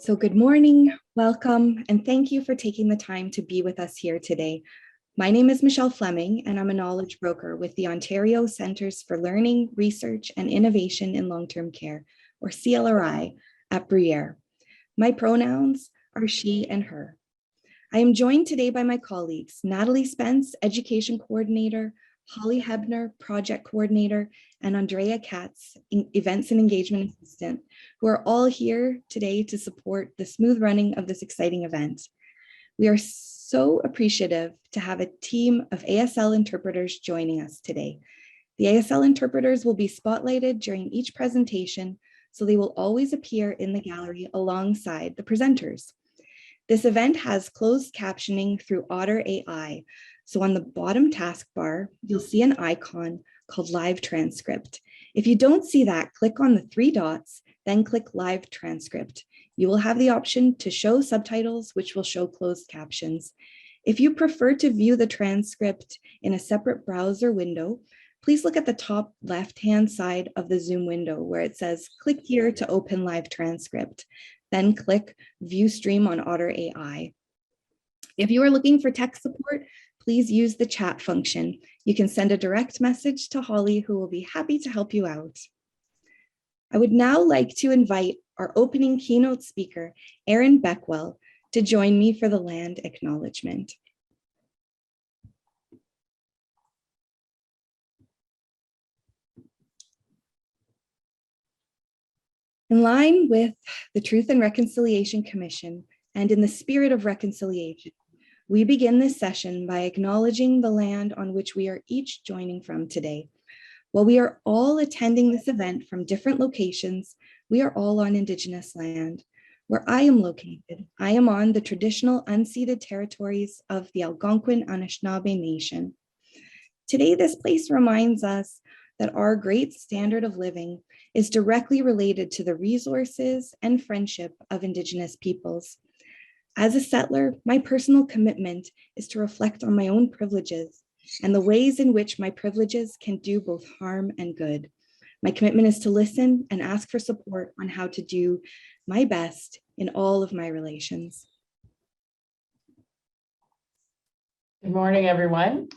So good morning, welcome, and thank you for taking the time to be with us here today. My name is Michelle Fleming, and I'm a knowledge broker with the Ontario Centres for Learning, Research and Innovation in Long-Term Care, or CLRI, at Bruyere. My pronouns are she and her. I am joined today by my colleagues, Natalie Spence, Education Coordinator, Holly Hebner, Project Coordinator, and Andrea Katz, Events and Engagement Assistant, who are all here today to support the smooth running of this exciting event. We are so appreciative to have a team of ASL interpreters joining us today. The ASL interpreters will be spotlighted during each presentation, so they will always appear in the gallery alongside the presenters. This event has closed captioning through Otter AI. So on the bottom taskbar, you'll see an icon called Live Transcript. If you don't see that, click on the three dots, then click Live Transcript. You will have the option to show subtitles, which will show closed captions. If you prefer to view the transcript in a separate browser window, please look at the top left-hand side of the Zoom window where it says, click here to open Live Transcript. Then click View Stream on Otter AI. If you are looking for tech support, please use the chat function. You can send a direct message to Holly, who will be happy to help you out. I would now like to invite our opening keynote speaker, Erin Beckwell, to join me for the land acknowledgement. In line with the Truth and Reconciliation Commission and in the spirit of reconciliation, we begin this session by acknowledging the land on which we are each joining from today. While we are all attending this event from different locations, we are all on Indigenous land. Where I am located, I am on the traditional unceded territories of the Algonquin Anishinaabe Nation. Today, this place reminds us that our great standard of living is directly related to the resources and friendship of Indigenous peoples. As a settler, my personal commitment is to reflect on my own privileges and the ways in which my privileges can do both harm and good. My commitment is to listen and ask for support on how to do my best in all of my relations. Good morning, everyone.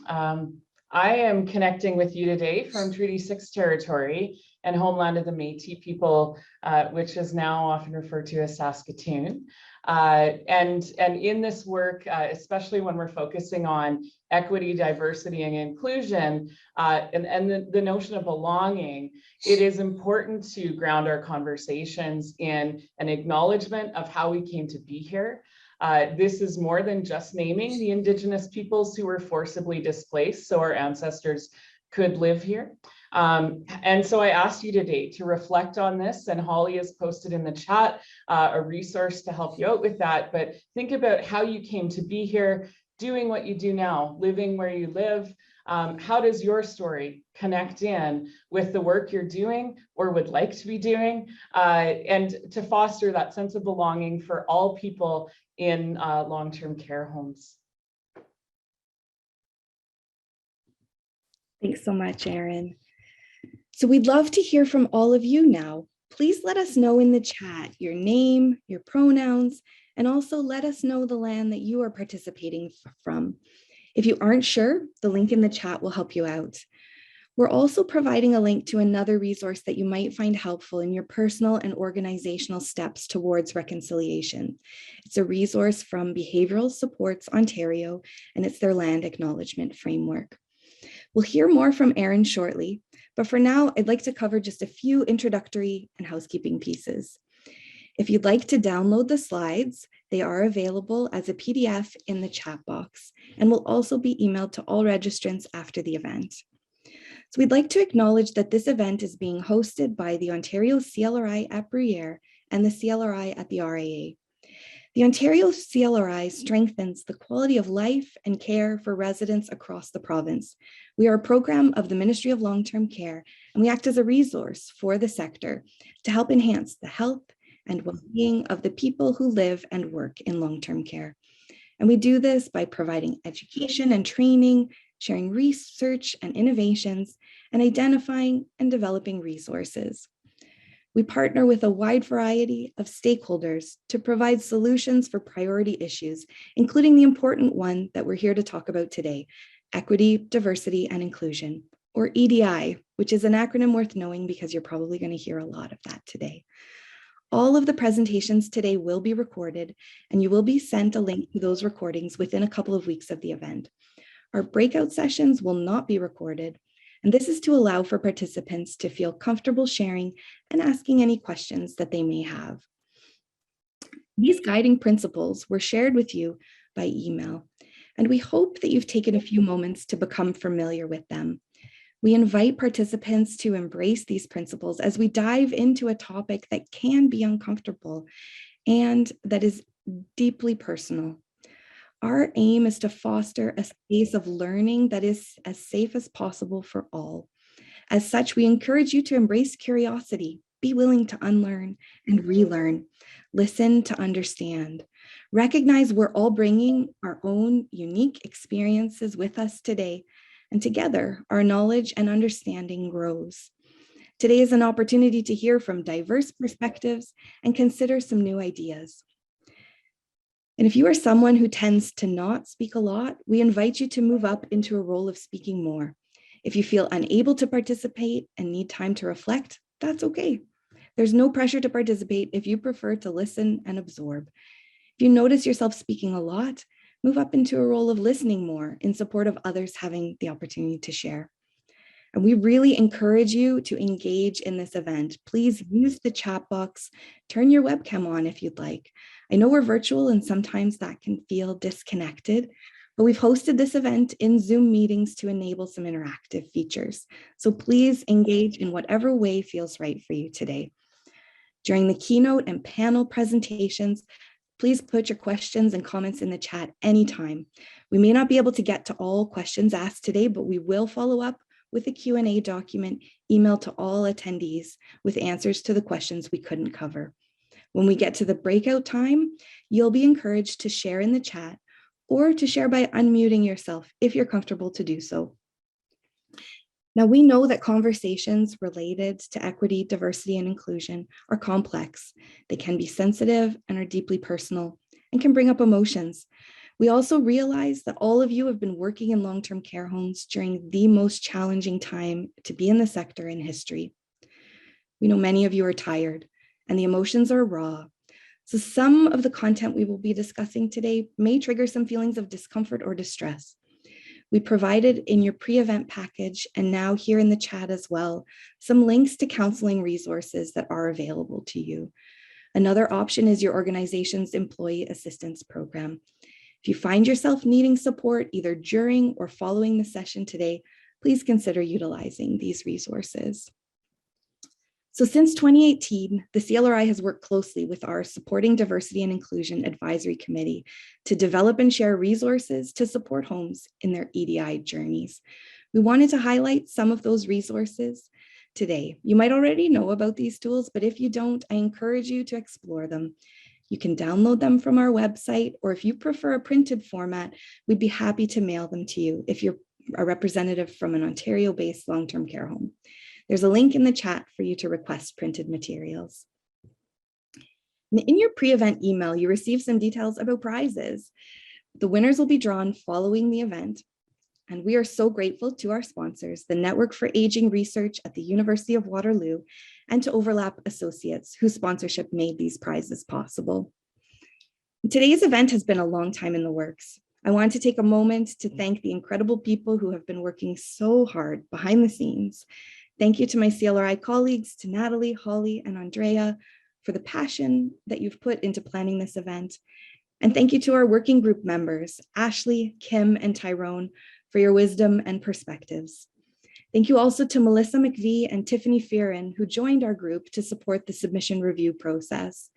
I am connecting with you today from Treaty 6 territory and homeland of the Métis people, which is now often referred to as Saskatoon. And in this work, especially when we're focusing on equity, diversity, and inclusion, and the notion of belonging, it is important to ground our conversations in an acknowledgement of how we came to be here. This is more than just naming the Indigenous peoples who were forcibly displaced so our ancestors could live here. And so I asked you today to reflect on this, and Holly has posted in the chat a resource to help you out with that. But think about how you came to be here, doing what you do now, living where you live. How does your story connect in with the work you're doing or would like to be doing, and to foster that sense of belonging for all people in long-term care homes? Thanks so much, Erin. So we'd love to hear from all of you now. Please let us know in the chat your name, your pronouns, and also let us know the land that you are participating from. If you aren't sure, the link in the chat will help you out. We're also providing a link to another resource that you might find helpful in your personal and organizational steps towards reconciliation. It's a resource from Behavioral Supports Ontario, and it's their land acknowledgement framework. We'll hear more from Erin shortly, but for now, I'd like to cover just a few introductory and housekeeping pieces. If you'd like to download the slides, they are available as a PDF in the chat box and will also be emailed to all registrants after the event. So we'd like to acknowledge that this event is being hosted by the Ontario CLRI at Bruyere and the CLRI at the RAA. The Ontario CLRI strengthens the quality of life and care for residents across the province. We are a program of the Ministry of Long-Term Care, and we act as a resource for the sector to help enhance the health and well-being of the people who live and work in long-term care. And we do this by providing education and training, sharing research and innovations, and identifying and developing resources. We partner with a wide variety of stakeholders to provide solutions for priority issues, including the important one that we're here to talk about today, equity, diversity, and inclusion, or EDI, which is an acronym worth knowing because you're probably going to hear a lot of that today. All of the presentations today will be recorded, and you will be sent a link to those recordings within a couple of weeks of the event. Our breakout sessions will not be recorded, and this is to allow for participants to feel comfortable sharing and asking any questions that they may have. These guiding principles were shared with you by email, and we hope that you've taken a few moments to become familiar with them. We invite participants to embrace these principles as we dive into a topic that can be uncomfortable and that is deeply personal. Our aim is to foster a space of learning that is as safe as possible for all. As such, we encourage you to embrace curiosity, be willing to unlearn and relearn, listen to understand. Recognize we're all bringing our own unique experiences with us today, and together our knowledge and understanding grows. Today is an opportunity to hear from diverse perspectives and consider some new ideas. And if you are someone who tends to not speak a lot, we invite you to move up into a role of speaking more. If you feel unable to participate and need time to reflect, that's okay. There's no pressure to participate if you prefer to listen and absorb. If you notice yourself speaking a lot, move up into a role of listening more in support of others having the opportunity to share. And we really encourage you to engage in this event. Please use the chat box, turn your webcam on if you'd like. I know we're virtual and sometimes that can feel disconnected, but we've hosted this event in Zoom meetings to enable some interactive features. So please engage in whatever way feels right for you today. During the keynote and panel presentations, please put your questions and comments in the chat anytime. We may not be able to get to all questions asked today, but we will follow up with a Q&A document emailed to all attendees with answers to the questions we couldn't cover. When we get to the breakout time, you'll be encouraged to share in the chat or to share by unmuting yourself if you're comfortable to do so. Now, we know that conversations related to equity, diversity, and inclusion are complex. They can be sensitive and are deeply personal and can bring up emotions. We also realize that all of you have been working in long-term care homes during the most challenging time to be in the sector in history. We know many of you are tired and the emotions are raw. So some of the content we will be discussing today may trigger some feelings of discomfort or distress. We provided in your pre-event package and now here in the chat as well, some links to counseling resources that are available to you. Another option is your organization's employee assistance program. If you find yourself needing support either during or following the session today, please consider utilizing these resources. So since 2018, the CLRI has worked closely with our Supporting Diversity and Inclusion Advisory Committee to develop and share resources to support homes in their EDI journeys. We wanted to highlight some of those resources today. You might already know about these tools, but if you don't, I encourage you to explore them. You can download them from our website, or if you prefer a printed format, we'd be happy to mail them to you if you're a representative from an Ontario-based long-term care home. There's a link in the chat for you to request printed materials. In your pre-event email, you receive some details about prizes. The winners will be drawn following the event, and we are so grateful to our sponsors, the Network for Aging Research at the University of Waterloo, and to Overlap Associates, whose sponsorship made these prizes possible. Today's event has been a long time in the works. I want to take a moment to thank the incredible people who have been working so hard behind the scenes. Thank you to my CLRI colleagues, to Natalie, Holly, and Andrea for the passion that you've put into planning this event. And thank you to our working group members, Ashley, Kim, and Tyrone, for your wisdom and perspectives. Thank you also to Melissa McVie and Tiffany Fearon, who joined our group to support the submission review process.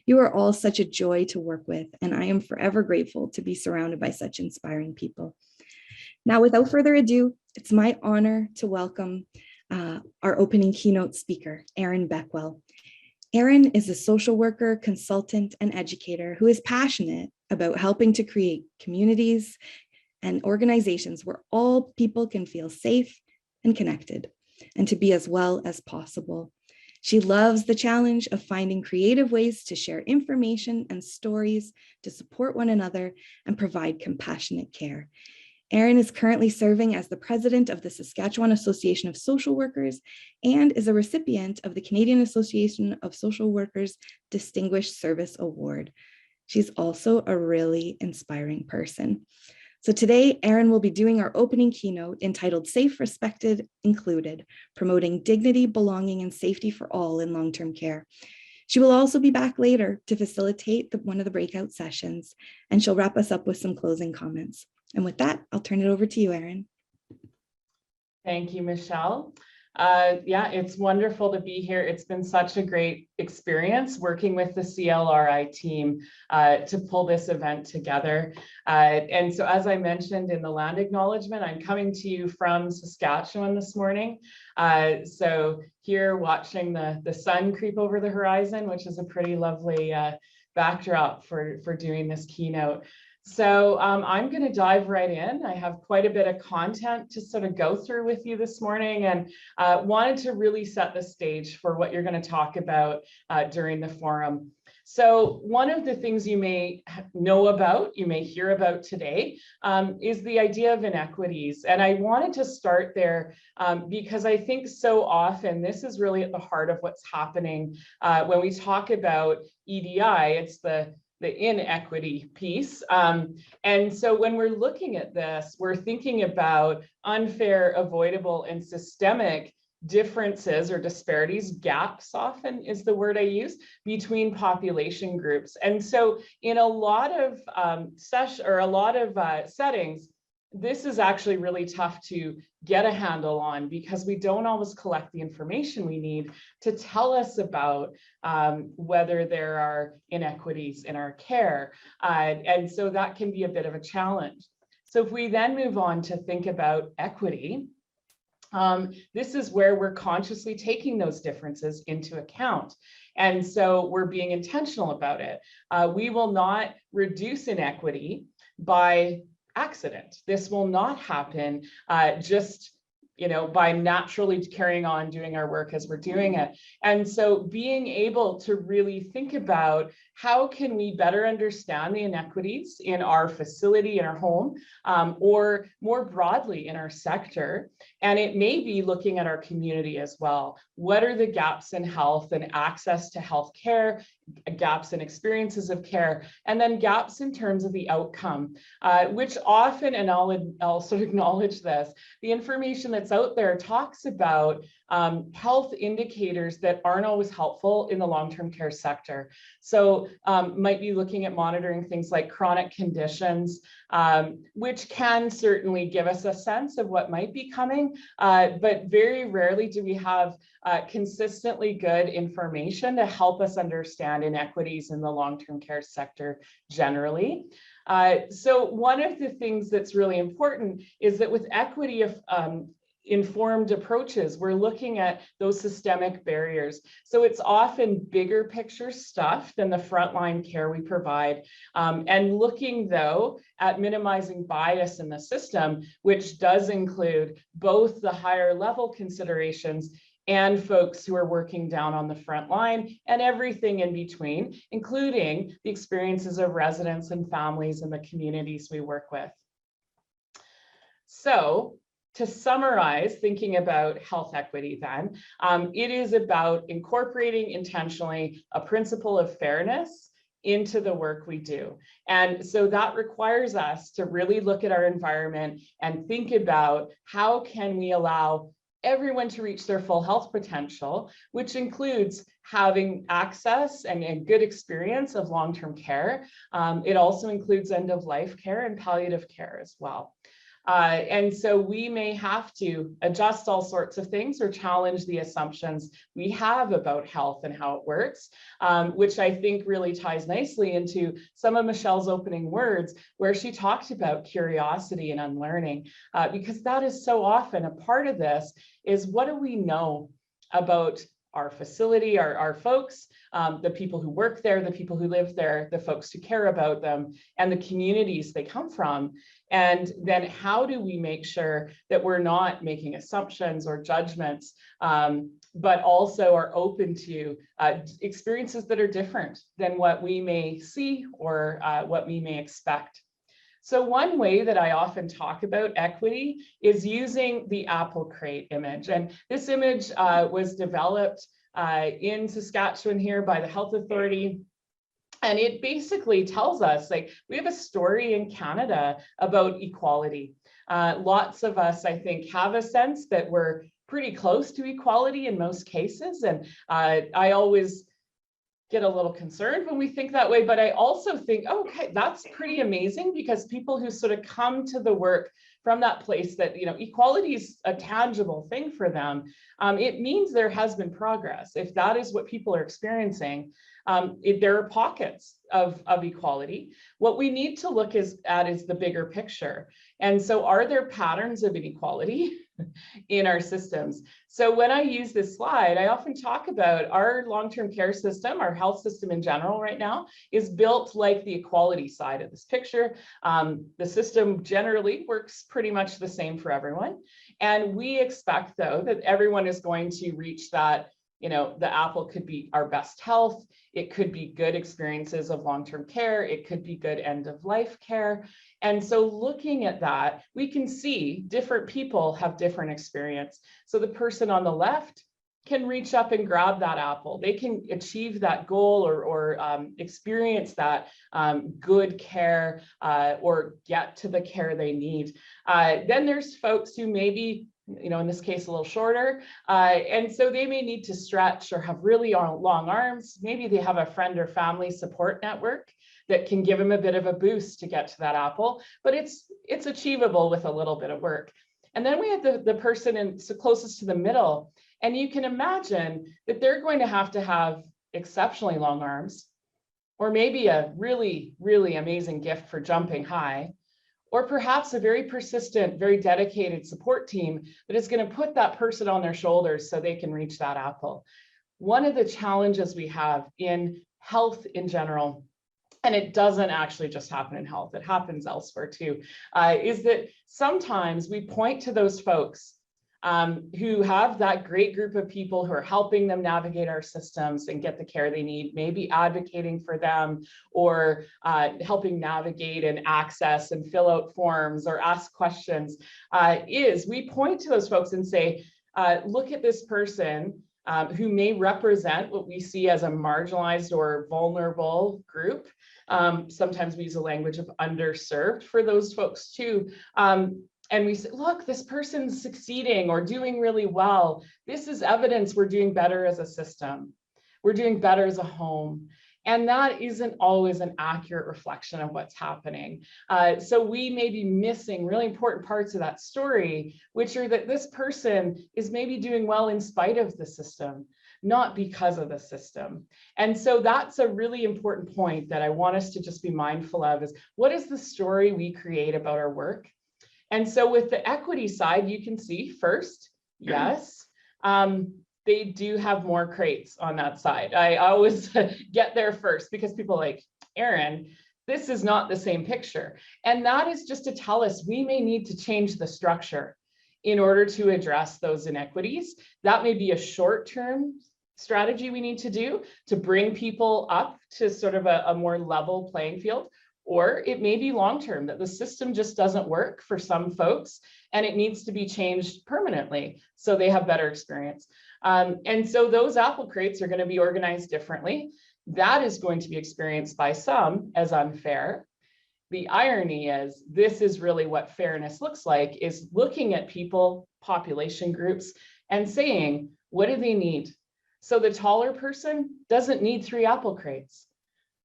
You are all such a joy to work with, and I am forever grateful to be surrounded by such inspiring people. Now, without further ado, it's my honor to welcome our opening keynote speaker, Erin Beckwell. Erin is a social worker, consultant, and educator who is passionate about helping to create communities and organizations where all people can feel safe and connected, and to be as well as possible. She loves the challenge of finding creative ways to share information and stories to support one another and provide compassionate care. Erin is currently serving as the president of the Saskatchewan Association of Social Workers and is a recipient of the Canadian Association of Social Workers Distinguished Service Award. She's also a really inspiring person. So today, Erin will be doing our opening keynote entitled Safe, Respected, Included, Promoting Dignity, Belonging, and Safety for All in Long-Term Care. She will also be back later to facilitate one of the breakout sessions, and she'll wrap us up with some closing comments. And with that, I'll turn it over to you, Erin. Thank you, Michelle. Yeah, it's wonderful to be here. It's been such a great experience working with the CLRI team to pull this event together. And so as I mentioned in the land acknowledgement, I'm coming to you from Saskatchewan this morning. So here watching the sun creep over the horizon, which is a pretty lovely backdrop for doing this keynote. So I'm going to dive right in. I have quite a bit of content to sort of go through with you this morning, and wanted to really set the stage for what you're going to talk about during the forum. So one of the things you may know about, you may hear about today, is the idea of inequities. And I wanted to start there because I think so often this is really at the heart of what's happening when we talk about EDI. It's the inequity piece. And so when we're looking at this, we're thinking about unfair, avoidable, and systemic differences or disparities, gaps often is the word I use, between population groups. And so in a lot of settings, this is actually really tough to get a handle on because we don't always collect the information we need to tell us about whether there are inequities in our care. And so that can be a bit of a challenge. So if we then move on to think about equity, this is where we're consciously taking those differences into account. And so we're being intentional about it. We will not reduce inequity by accident. This will not happen just by naturally carrying on doing our work as we're doing it. And so being able to really think about how can we better understand the inequities in our facility, in our home, or more broadly in our sector. And it may be looking at our community as well. What are the gaps in health and access to health care, gaps in experiences of care, and then gaps in terms of the outcome, which often, and I'll sort of acknowledge this, the information that's out there talks about health indicators that aren't always helpful in the long-term care sector. So might be looking at monitoring things like chronic conditions, which can certainly give us a sense of what might be coming, but very rarely do we have consistently good information to help us understand inequities in the long-term care sector generally. So one of the things that's really important is that with equity informed approaches, we're looking at those systemic barriers. So it's often bigger picture stuff than the frontline care we provide. And looking though at minimizing bias in the system, which does include both the higher level considerations and folks who are working down on the front line and everything in between, including the experiences of residents and families in the communities we work with. So, to summarize, thinking about health equity then, it is about incorporating intentionally a principle of fairness into the work we do. And so that requires us to really look at our environment and think about how can we allow everyone to reach their full health potential, which includes having access and a good experience of long-term care. It also includes end-of-life care and palliative care as well. And so we may have to adjust all sorts of things or challenge the assumptions we have about health and how it works, which I think really ties nicely into some of Michelle's opening words, where she talked about curiosity and unlearning, because that is so often a part of this is what do we know about our facility, our folks, the people who work there, the people who live there, the folks who care about them, and the communities they come from. And then how do we make sure that we're not making assumptions or judgments, but also are open to experiences that are different than what we may see or what we may expect. So one way that I often talk about equity is using the apple crate image. And this image was developed in Saskatchewan here by the Health Authority. And it basically tells us, like, we have a story in Canada about equality. Lots of us, I think, have a sense that we're pretty close to equality in most cases. And I always get a little concerned when we think that way, but I also think, okay, that's pretty amazing, because people who sort of come to the work from that place that, you know, equality is a tangible thing for them, it means there has been progress. If that is what people are experiencing, there are pockets of equality. What we need to look at is the bigger picture. And so are there patterns of inequality in our systems? So when I use this slide, I often talk about our long-term care system, our health system in general right now, is built like the equality side of this picture. The system generally works pretty much the same for everyone. And we expect, though, that everyone is going to reach that, you know, the apple could be our best health. It could be good experiences of long-term care. It could be good end-of-life care. And so looking at that, we can see different people have different experience. So the person on the left can reach up and grab that apple. They can achieve that goal or experience that good care or get to the care they need. Then there's folks who maybe, you know, in this case, a little shorter. And so they may need to stretch or have really long arms. Maybe they have a friend or family support network that can give them a bit of a boost to get to that apple, but it's achievable with a little bit of work. And then we have the person closest to the middle, and you can imagine that they're going to have exceptionally long arms, or maybe a really, really amazing gift for jumping high, or perhaps a very persistent, very dedicated support team that is going to put that person on their shoulders so they can reach that apple. One of the challenges we have in health in general, and it doesn't actually just happen in health, it happens elsewhere too, is that sometimes we point to those folks who have that great group of people who are helping them navigate our systems and get the care they need, maybe advocating for them or helping navigate and access and fill out forms or ask questions, is we point to those folks and say, look at this person who may represent what we see as a marginalized or vulnerable group. Sometimes we use a language of underserved for those folks too. And we say, look, this person's succeeding or doing really well. This is evidence we're doing better as a system. We're doing better as a home. And that isn't always an accurate reflection of what's happening. So we may be missing really important parts of that story, which are that this person is maybe doing well in spite of the system, not because of the system. And so that's a really important point that I want us to just be mindful of, is what is the story we create about our work? And so with the equity side, you can see first, yes, they do have more crates on that side. I always get there first because people are like, Erin, this is not the same picture. And that is just to tell us we may need to change the structure in order to address those inequities. That may be a short-term strategy we need to do to bring people up to sort of a more level playing field. Or it may be long-term, that the system just doesn't work for some folks and it needs to be changed permanently so they have better experience. And so those apple crates are going to be organized differently. That is going to be experienced by some as unfair. The irony is, this is really what fairness looks like, is looking at people, population groups, and saying, what do they need? So the taller person doesn't need 3 apple crates.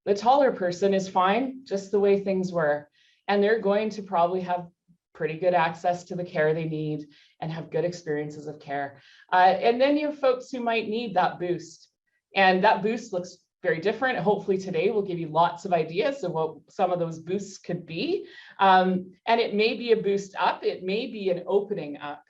The taller person is fine just the way things were, and they're going to probably have pretty good access to the care they need and have good experiences of care. And then you have folks who might need that boost, and that boost looks very different. Hopefully today we'll give you lots of ideas of what some of those boosts could be. And it may be a boost up, it may be an opening up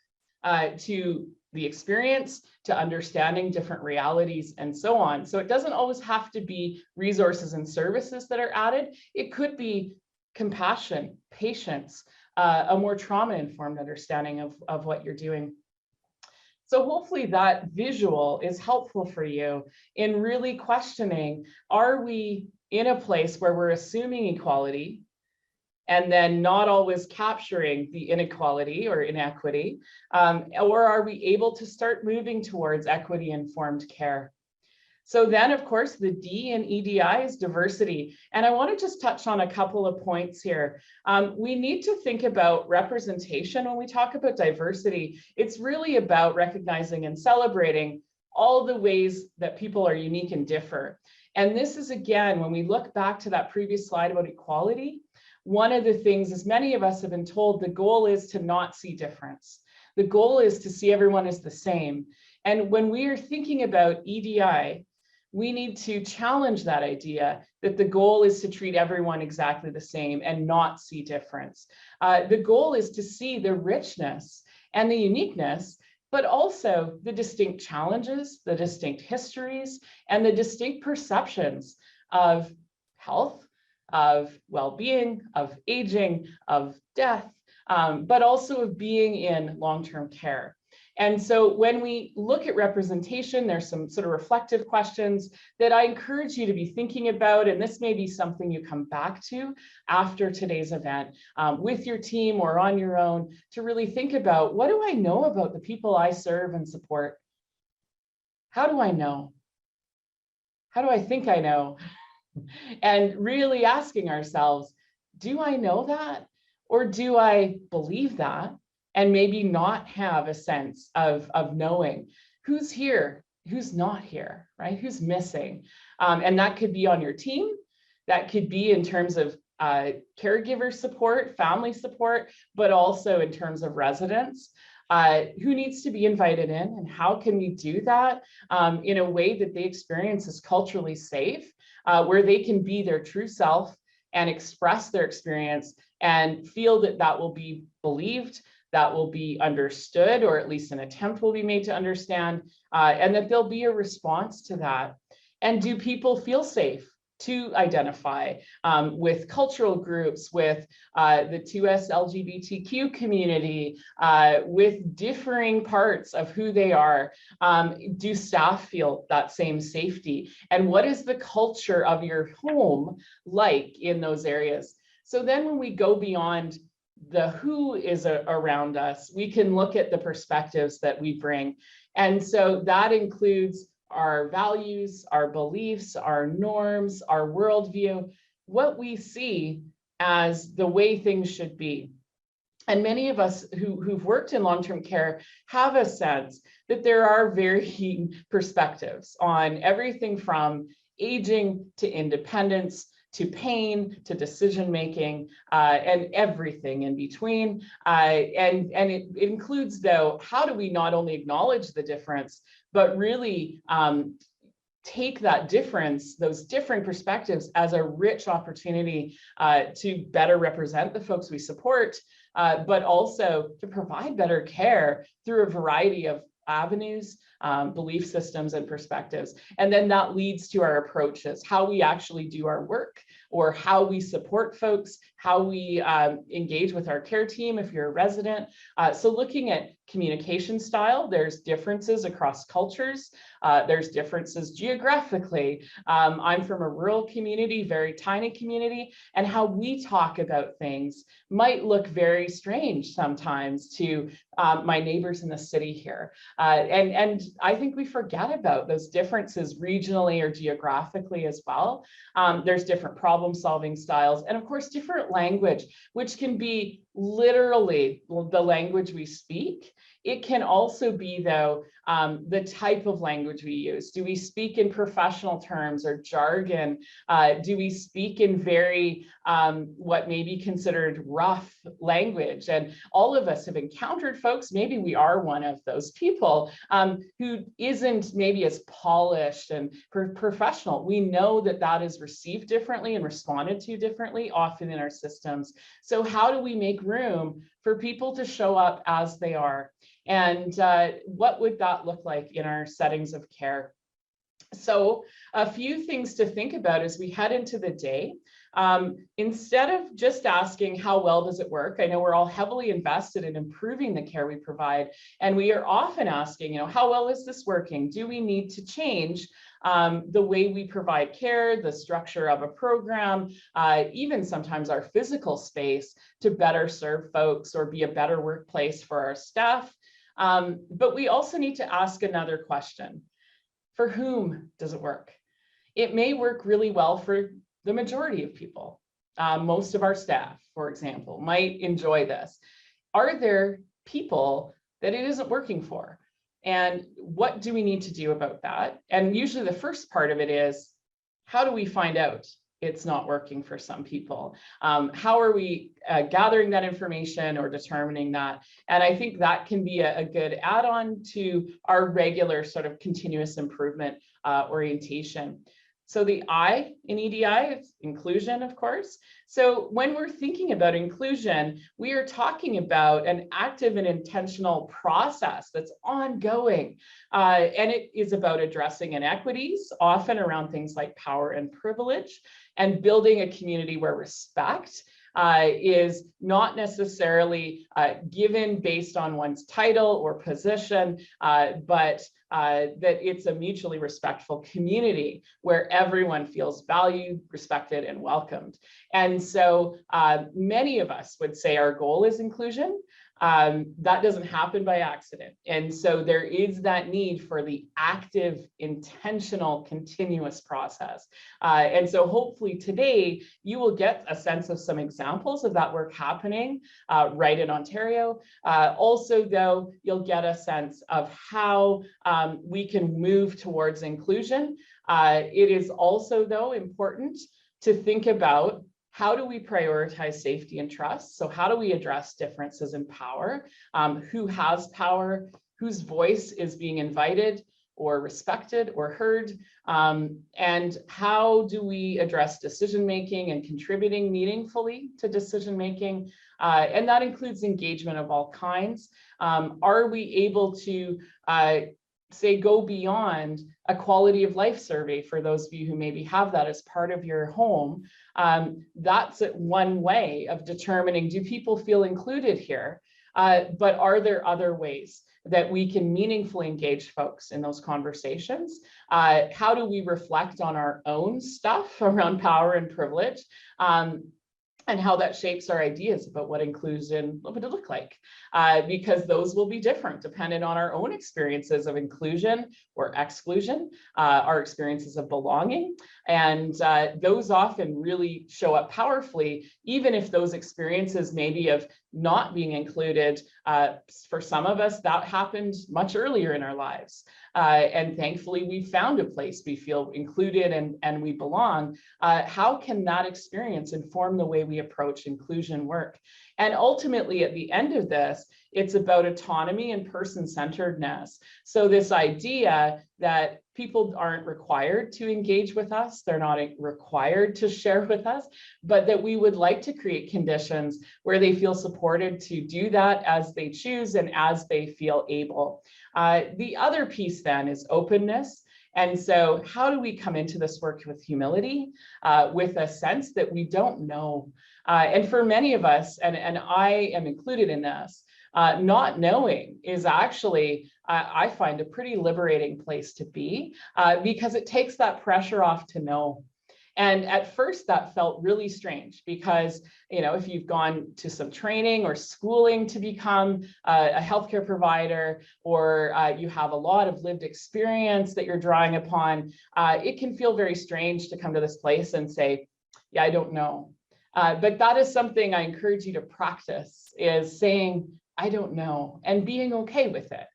to the experience to understanding different realities and so on. So it doesn't always have to be resources and services that are added. It could be compassion, patience, a more trauma-informed understanding of what you're doing. So hopefully that visual is helpful for you in really questioning, are we in a place where we're assuming equality and then not always capturing the inequality or inequity, or are we able to start moving towards equity-informed care? So then, of course, the D in EDI is diversity. And I want to just touch on a couple of points here. We need to think about representation when we talk about diversity. It's really about recognizing and celebrating all the ways that people are unique and differ. And this is, again, when we look back to that previous slide about equality, one of the things, as many of us have been told, the goal is to not see difference. The goal is to see everyone as the same. And when we are thinking about EDI, we need to challenge that idea that the goal is to treat everyone exactly the same and not see difference. The goal is to see the richness and the uniqueness, but also the distinct challenges, the distinct histories, and the distinct perceptions of health, of well-being, of aging, of death, but also of being in long-term care. And so when we look at representation, there's some sort of reflective questions that I encourage you to be thinking about. And this may be something you come back to after today's event with your team or on your own to really think about, what do I know about the people I serve and support? How do I know? How do I think I know? And really asking ourselves, do I know that? Or do I believe that? And maybe not have a sense of knowing who's here, who's not here, right? Who's missing. And that could be on your team. That could be in terms of caregiver support, family support, but also in terms of residents. Who needs to be invited in, and how can we do that in a way that they experience as culturally safe, where they can be their true self and express their experience and feel that that will be believed, that will be understood, or at least an attempt will be made to understand, and that there'll be a response to that. And do people feel safe to identify with cultural groups, with the 2S LGBTQ community, with differing parts of who they are? Do staff feel that same safety? And what is the culture of your home like in those areas? So then when we go beyond the who is around us, we can look at the perspectives that we bring. And so that includes our values, our beliefs, our norms, our worldview, what we see as the way things should be. And many of us who've worked in long-term care have a sense that there are varying perspectives on everything from aging to independence, to pain, to decision-making, and everything in between. And it includes, though, how do we not only acknowledge the difference, but really take that difference, those different perspectives, as a rich opportunity to better represent the folks we support, but also to provide better care through a variety of avenues, belief systems, and perspectives. And then that leads to our approaches, how we actually do our work, or how we support folks, how we engage with our care team if you're a resident. So looking at communication style, there's differences across cultures. There's differences geographically. I'm from a rural community, very tiny community, and how we talk about things might look very strange sometimes to my neighbors in the city here. And I think we forget about those differences regionally or geographically as well. There's different problem-solving styles, and of course, different language, which can be literally the language we speak. It can also be, though, the type of language we use. Do we speak in professional terms or jargon? Do we speak in very, what may be considered rough language? And all of us have encountered folks, maybe we are one of those people, who isn't maybe as polished and professional. We know that that is received differently and responded to differently, often in our systems. So how do we make room for people to show up as they are? And what would that look like in our settings of care? So a few things to think about as we head into the day. Instead of just asking how well does it work, I know we're all heavily invested in improving the care we provide, and we are often asking, how well is this working? Do we need to change the way we provide care, the structure of a program, even sometimes our physical space to better serve folks or be a better workplace for our staff? But we also need to ask another question. For whom does it work? It may work really well for the majority of people. Most of our staff, for example, might enjoy this. Are there people that it isn't working for? And what do we need to do about that? And usually the first part of it is, how do we find out it's not working for some people? How are we gathering that information or determining that? And I think that can be a good add-on to our regular sort of continuous improvement orientation. So the I in EDI is inclusion, of course. So when we're thinking about inclusion, we are talking about an active and intentional process that's ongoing. And it is about addressing inequities, often around things like power and privilege, and building a community where respect is not necessarily given based on one's title or position, but that it's a mutually respectful community where everyone feels valued, respected, and welcomed. And so many of us would say our goal is inclusion. That doesn't happen by accident. And so there is that need for the active, intentional, continuous process. And so hopefully today you will get a sense of some examples of that work happening right in Ontario. Also, though, you'll get a sense of how we can move towards inclusion. It is also, though, important to think about how do we prioritize safety and trust? So how do we address differences in power? Who has power? Whose voice is being invited or respected or heard? And how do we address decision-making and contributing meaningfully to decision-making? And that includes engagement of all kinds. Are we able to say go beyond a quality of life survey for those of you who maybe have that as part of your home? That's one way of determining, do people feel included here? But are there other ways that we can meaningfully engage folks in those conversations? How do we reflect on our own stuff around power and privilege? And how that shapes our ideas about what inclusion would look like, because those will be different dependent on our own experiences of inclusion or exclusion, our experiences of belonging. And those often really show up powerfully, even if those experiences maybe of not being included, for some of us, that happened much earlier in our lives. And thankfully, we found a place we feel included and we belong. How can that experience inform the way we approach inclusion work? And ultimately, at the end of this, it's about autonomy and person-centeredness. So this idea that people aren't required to engage with us, they're not required to share with us, but that we would like to create conditions where they feel supported to do that as they choose and as they feel able. The other piece then is openness. And so how do we come into this work with humility, with a sense that we don't know? And for many of us, and I am included in this, not knowing is actually, I find, a pretty liberating place to be, because it takes that pressure off to know. And at first that felt really strange because, if you've gone to some training or schooling to become a healthcare provider, or you have a lot of lived experience that you're drawing upon, it can feel very strange to come to this place and say, yeah, I don't know. But that is something I encourage you to practice, is saying, I don't know, and being okay with it,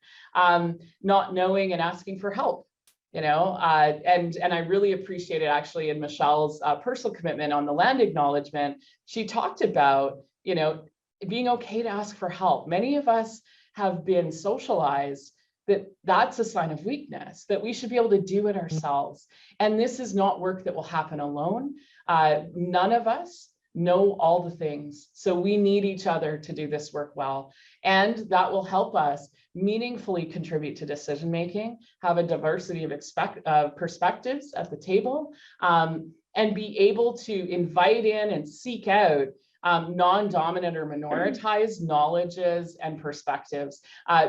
not knowing and asking for help. And I really appreciated actually in Michelle's personal commitment on the land acknowledgement, she talked about, being okay to ask for help. Many of us have been socialized that that's a sign of weakness, that we should be able to do it ourselves. And this is not work that will happen alone. None of us know all the things. So we need each other to do this work well. And that will help us meaningfully contribute to decision-making, have a diversity of perspectives at the table, and be able to invite in and seek out non-dominant or minoritized knowledges and perspectives,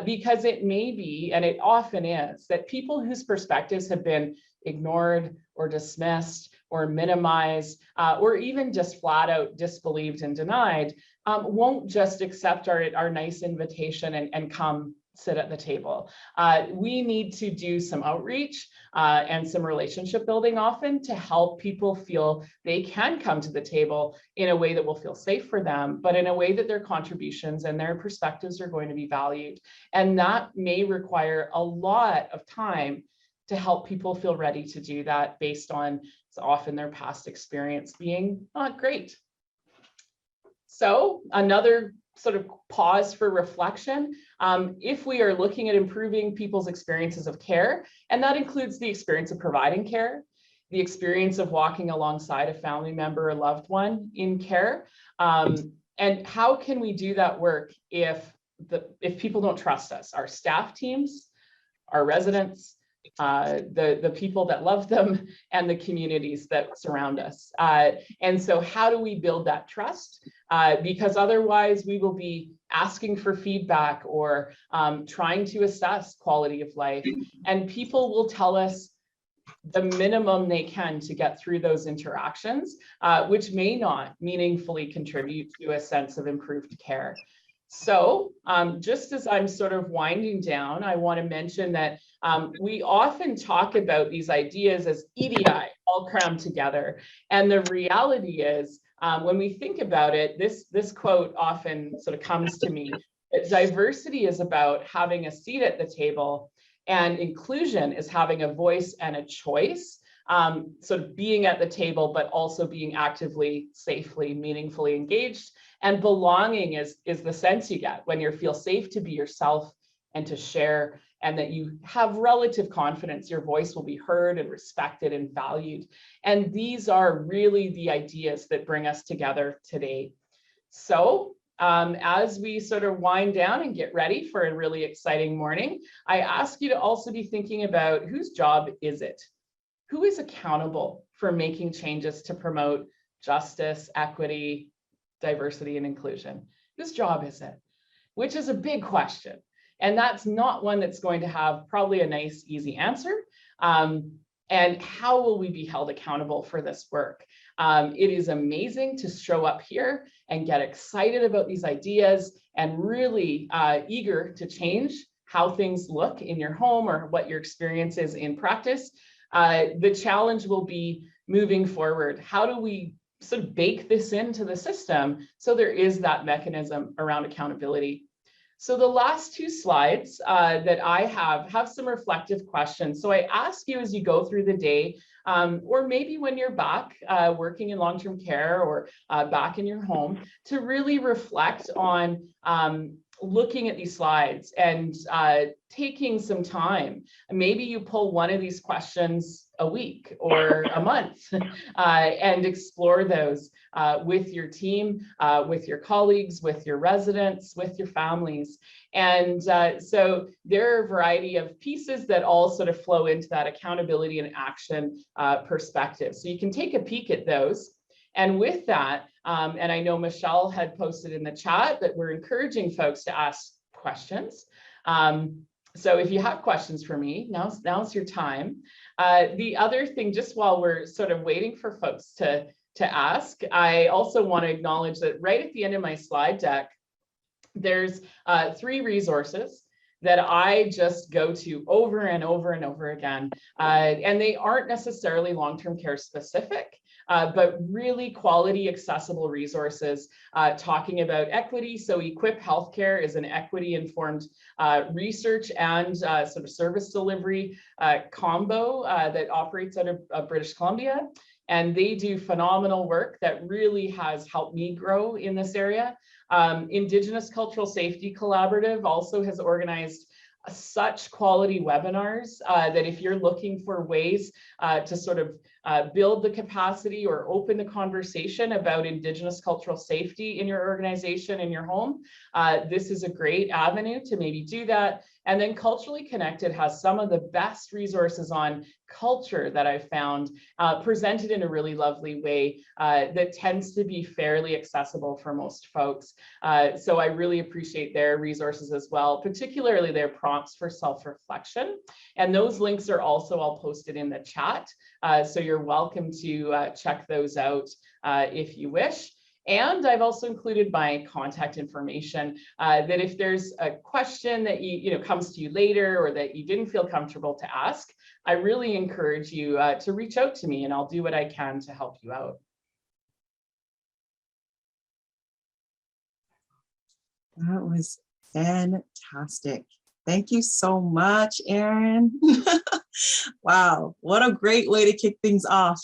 because it may be, and it often is, that people whose perspectives have been ignored or dismissed or minimized, or even just flat out disbelieved and denied, won't just accept our nice invitation and come sit at the table. We need to do some outreach and some relationship building often to help people feel they can come to the table in a way that will feel safe for them, but in a way that their contributions and their perspectives are going to be valued. And that may require a lot of time to help people feel ready to do that based on often their past experience being not great. So another sort of pause for reflection. If we are looking at improving people's experiences of care, and that includes the experience of providing care, the experience of walking alongside a family member or loved one in care, and how can we do that work if people don't trust us, our staff teams, our residents, the people that love them, and the communities that surround us. And so how do we build that trust? Because otherwise we will be asking for feedback or trying to assess quality of life, and people will tell us the minimum they can to get through those interactions, which may not meaningfully contribute to a sense of improved care. So just as I'm sort of winding down, I want to mention that we often talk about these ideas as EDI, all crammed together. And the reality is, when we think about it, this quote often sort of comes to me, that diversity is about having a seat at the table, and inclusion is having a voice and a choice, sort of being at the table, but also being actively, safely, meaningfully engaged. And belonging is the sense you get when you feel safe to be yourself and to share, and that you have relative confidence your voice will be heard and respected and valued. And these are really the ideas that bring us together today. So as we sort of wind down and get ready for a really exciting morning, I ask you to also be thinking about whose job is it? Who is accountable for making changes to promote justice, equity, diversity, and inclusion? Whose job is it? Which is a big question. And that's not one that's going to have probably a nice, easy answer. And how will we be held accountable for this work? It is amazing to show up here and get excited about these ideas and really eager to change how things look in your home or what your experience is in practice. The challenge will be moving forward. How do we sort of bake this into the system so there is that mechanism around accountability? So the last two slides that I have some reflective questions. So I ask you as you go through the day, or maybe when you're back working in long-term care or back in your home, to really reflect on looking at these slides and taking some time. Maybe you pull one of these questions a week or a month and explore those with your team, with your colleagues, with your residents, with your families. And so there are a variety of pieces that all sort of flow into that accountability and action perspective. So you can take a peek at those. And with that, and I know Michelle had posted in the chat that we're encouraging folks to ask questions. So if you have questions for me, now's your time. The other thing, just while we're sort of waiting for folks to ask, I also want to acknowledge that right at the end of my slide deck, there's 3 resources that I just go to over and over and over again. And they aren't necessarily long-term care specific, but really quality, accessible resources talking about equity. So Equip Healthcare is an equity-informed research and sort of service delivery combo that operates out of British Columbia. And they do phenomenal work that really has helped me grow in this area. Indigenous Cultural Safety Collaborative also has organized such quality webinars that if you're looking for ways to sort of build the capacity or open the conversation about Indigenous cultural safety in your organization, in your home, this is a great avenue to maybe do that. And then Culturally Connected has some of the best resources on culture that I've found, presented in a really lovely way that tends to be fairly accessible for most folks. So I really appreciate their resources as well, particularly their prompts for self-reflection. And those links are also all posted in the chat. So you're welcome to check those out if you wish. And I've also included my contact information that if there's a question that you know comes to you later or that you didn't feel comfortable to ask, I really encourage you to reach out to me and I'll do what I can to help you out. That was fantastic. Thank you so much, Erin. Wow, what a great way to kick things off.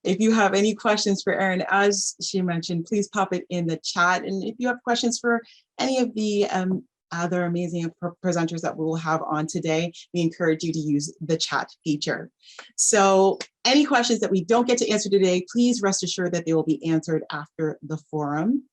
If you have any questions for Erin, as she mentioned, please pop it in the chat. And if you have questions for any of the other amazing presenters that we will have on today, we encourage you to use the chat feature. So any questions that we don't get to answer today, please rest assured that they will be answered after the forum.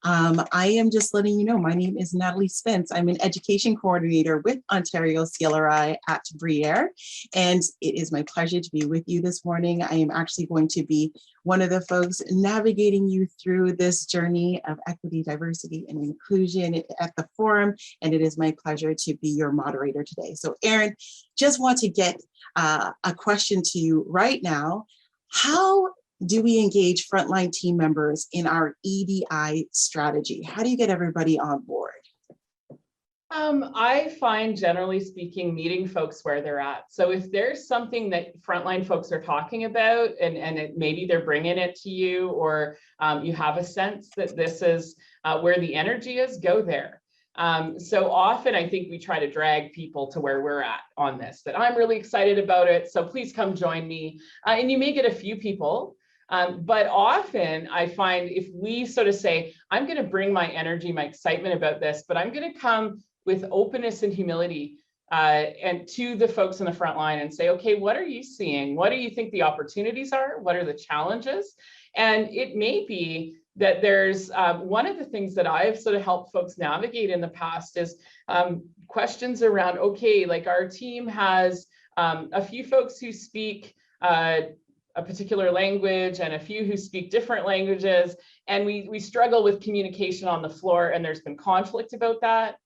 I am just letting you know, my name is Natalie Spence. I'm an education coordinator with Ontario CLRI at Bruyere, and it is my pleasure to be with you this morning. I am actually going to be one of the folks navigating you through this journey of equity, diversity, and inclusion at the forum, and it is my pleasure to be your moderator today. So Erin, just want to get a question to you right now. How do we engage frontline team members in our EDI strategy? How do you get everybody on board? I find, generally speaking, meeting folks where they're at. So if there's something that frontline folks are talking about and maybe they're bringing it to you, or you have a sense that this is where the energy is, go there. So often I think we try to drag people to where we're at on this, that I'm really excited about it, so please come join me. And you may get a few people, but often I find if we sort of say, I'm going to bring my energy, my excitement about this, but I'm going to come with openness and humility and to the folks in the front line and say, okay, what are you seeing? What do you think the opportunities are? What are the challenges? And it may be that there's one of the things that I've sort of helped folks navigate in the past is questions around, okay, like our team has a few folks who speak a particular language and a few who speak different languages, and we struggle with communication on the floor, and there's been conflict about that.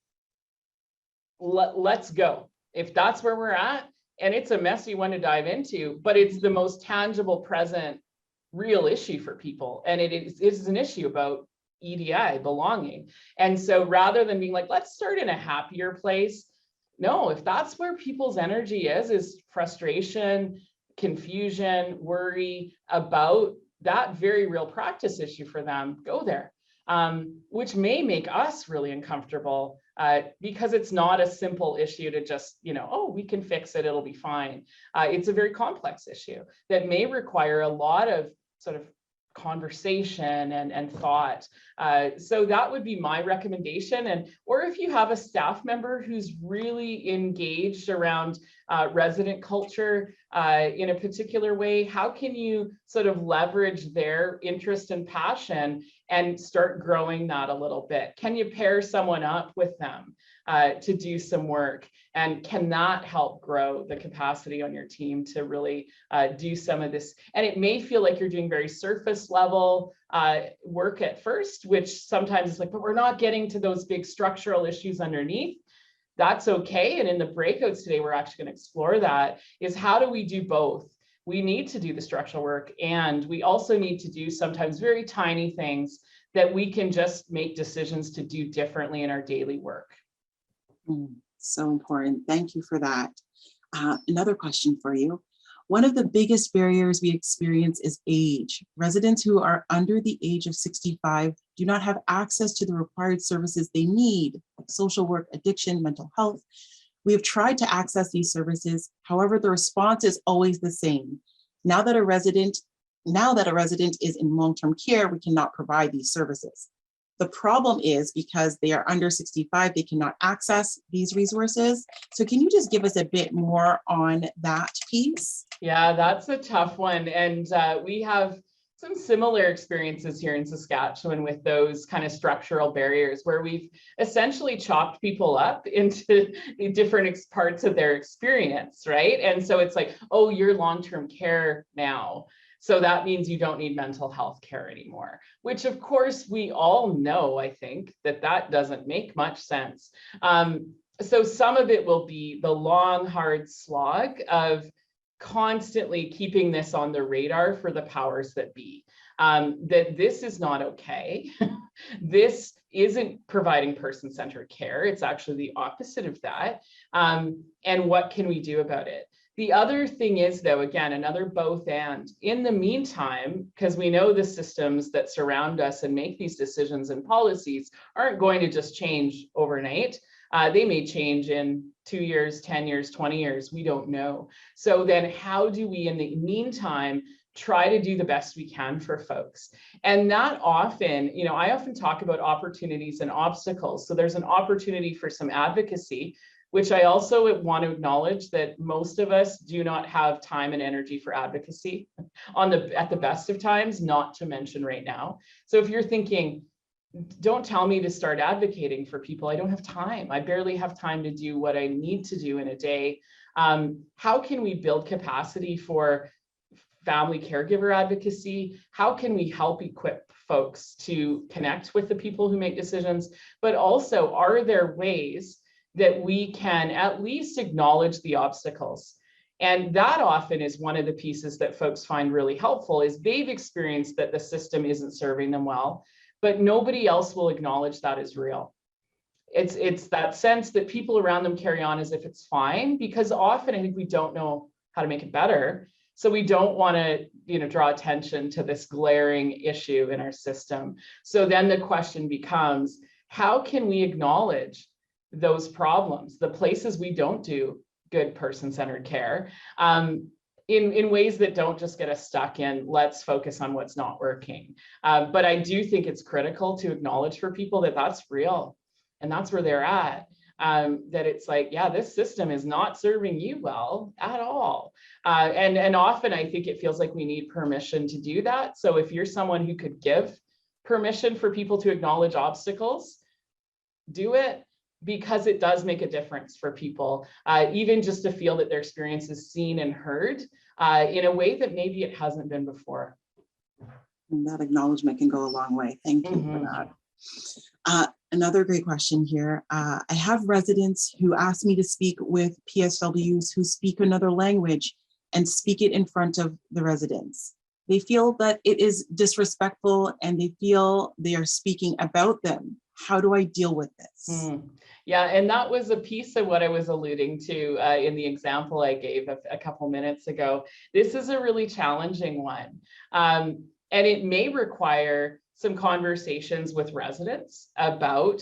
Let's go. If that's where we're at, and it's a messy one to dive into, but it's the most tangible, present, real issue for people. And it is an issue about EDI, belonging. And so rather than being like, let's start in a happier place, no, if that's where people's energy is frustration, confusion, worry about that very real practice issue for them, go there. Which may make us really uncomfortable because it's not a simple issue to just, oh, we can fix it, it'll be fine. It's a very complex issue that may require a lot of sort of conversation and thought. So that would be my recommendation. Or if you have a staff member who's really engaged around resident culture in a particular way, how can you sort of leverage their interest and passion and start growing that a little bit? Can you pair someone up with them to do some work? And can that help grow the capacity on your team to really do some of this? And it may feel like you're doing very surface level work at first, which sometimes is like, but we're not getting to those big structural issues underneath. That's okay. And in the breakouts today, we're actually going to explore that, is how do we do both? We need to do the structural work, and we also need to do sometimes very tiny things that we can just make decisions to do differently in our daily work. So important. Thank you for that. Another question for you. One of the biggest barriers we experience is age. Residents who are under the age of 65 do not have access to the required services they need, like social work, addiction, mental health. We have tried to access these services. However, the response is always the same. Now that a resident is in long-term care, we cannot provide these services. The problem is because they are under 65, they cannot access these resources. So can you just give us a bit more on that piece? Yeah, that's a tough one. And we have some similar experiences here in Saskatchewan with those kind of structural barriers where we've essentially chopped people up into different parts of their experience, right? And so it's like, oh, you're long-term care now, so that means you don't need mental health care anymore, which of course we all know, I think, that doesn't make much sense. So some of it will be the long, hard slog of constantly keeping this on the radar for the powers that be, that this is not okay. This isn't providing person-centered care. It's actually the opposite of that. And what can we do about it? The other thing is, though, again, another both and. In the meantime, because we know the systems that surround us and make these decisions and policies aren't going to just change overnight. They may change in 2 years, 10 years, 20 years, we don't know. So then how do we, in the meantime, try to do the best we can for folks? And that often, I often talk about opportunities and obstacles. So there's an opportunity for some advocacy, which I also want to acknowledge that most of us do not have time and energy for advocacy at the best of times, not to mention right now. So if you're thinking, don't tell me to start advocating for people, I don't have time. I barely have time to do what I need to do in a day. How can we build capacity for family caregiver advocacy? How can we help equip folks to connect with the people who make decisions? But also, are there ways that we can at least acknowledge the obstacles? And that often is one of the pieces that folks find really helpful, is they've experienced that the system isn't serving them well, but nobody else will acknowledge that as real. It's that sense that people around them carry on as if it's fine, because often I think we don't know how to make it better. So we don't want to, draw attention to this glaring issue in our system. So then the question becomes, how can we acknowledge those problems, the places we don't do good person-centered care, in ways that don't just get us stuck in, let's focus on what's not working. But I do think it's critical to acknowledge for people that that's real and that's where they're at. That it's like, yeah, this system is not serving you well at all. And often I think it feels like we need permission to do that. So if you're someone who could give permission for people to acknowledge obstacles, do it, because it does make a difference for people, even just to feel that their experience is seen and heard in a way that maybe it hasn't been before. And that acknowledgement can go a long way. Thank you for that. Another great question here. I have residents who ask me to speak with PSWs who speak another language and speak it in front of the residents. They feel that it is disrespectful and they feel they are speaking about them. How do I deal with this? Yeah, and that was a piece of what I was alluding to in the example I gave a couple minutes ago. This is a really challenging one. And it may require some conversations with residents about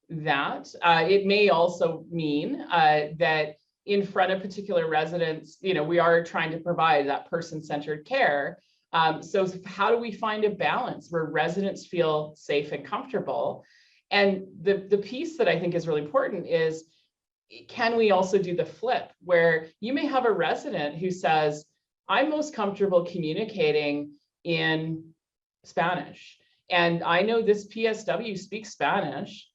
that. It may also mean that in front of particular residents, we are trying to provide that person-centered care. So how do we find a balance where residents feel safe and comfortable? And the piece that I think is really important is, can we also do the flip, where you may have a resident who says, I'm most comfortable communicating in Spanish, and I know this PSW speaks Spanish,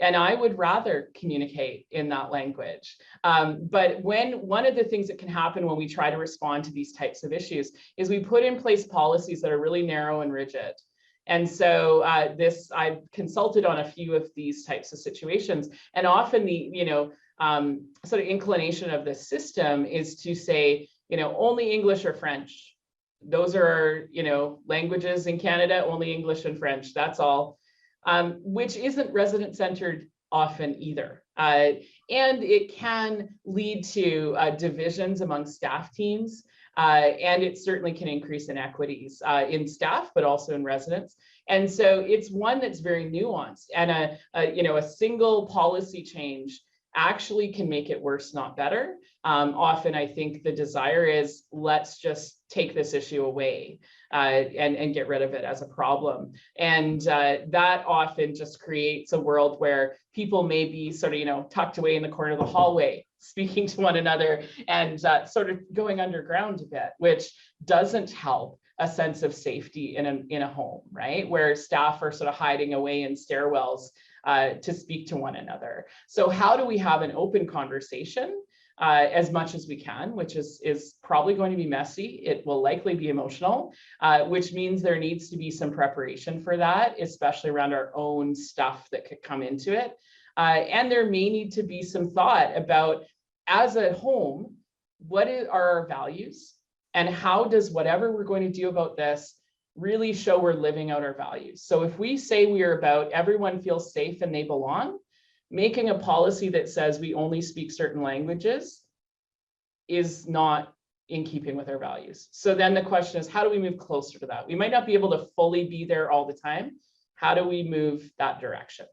and I would rather communicate in that language. But one of the things that can happen when we try to respond to these types of issues is we put in place policies that are really narrow and rigid. And so I've consulted on a few of these types of situations, and often the sort of inclination of the system is to say, only English or French. Those are languages in Canada, only English and French. That's all, which isn't resident-centered often either, and it can lead to divisions among staff teams. And it certainly can increase inequities in staff, but also in residents. And so it's one that's very nuanced, and a single policy change actually can make it worse, not better. Often I think the desire is, let's just take this issue away and get rid of it as a problem. And that often just creates a world where people may be sort of, tucked away in the corner of the hallway, speaking to one another and sort of going underground a bit, which doesn't help a sense of safety in a home, right? Where staff are sort of hiding away in stairwells to speak to one another. So how do we have an open conversation as much as we can, which is probably going to be messy. It will likely be emotional, which means there needs to be some preparation for that, especially around our own stuff that could come into it. And there may need to be some thought about, as a home, what are our values? And how does whatever we're going to do about this really show we're living out our values? So if we say we are about everyone feels safe and they belong, making a policy that says we only speak certain languages is not in keeping with our values. So then the question is, how do we move closer to that? We might not be able to fully be there all the time. How do we move that direction?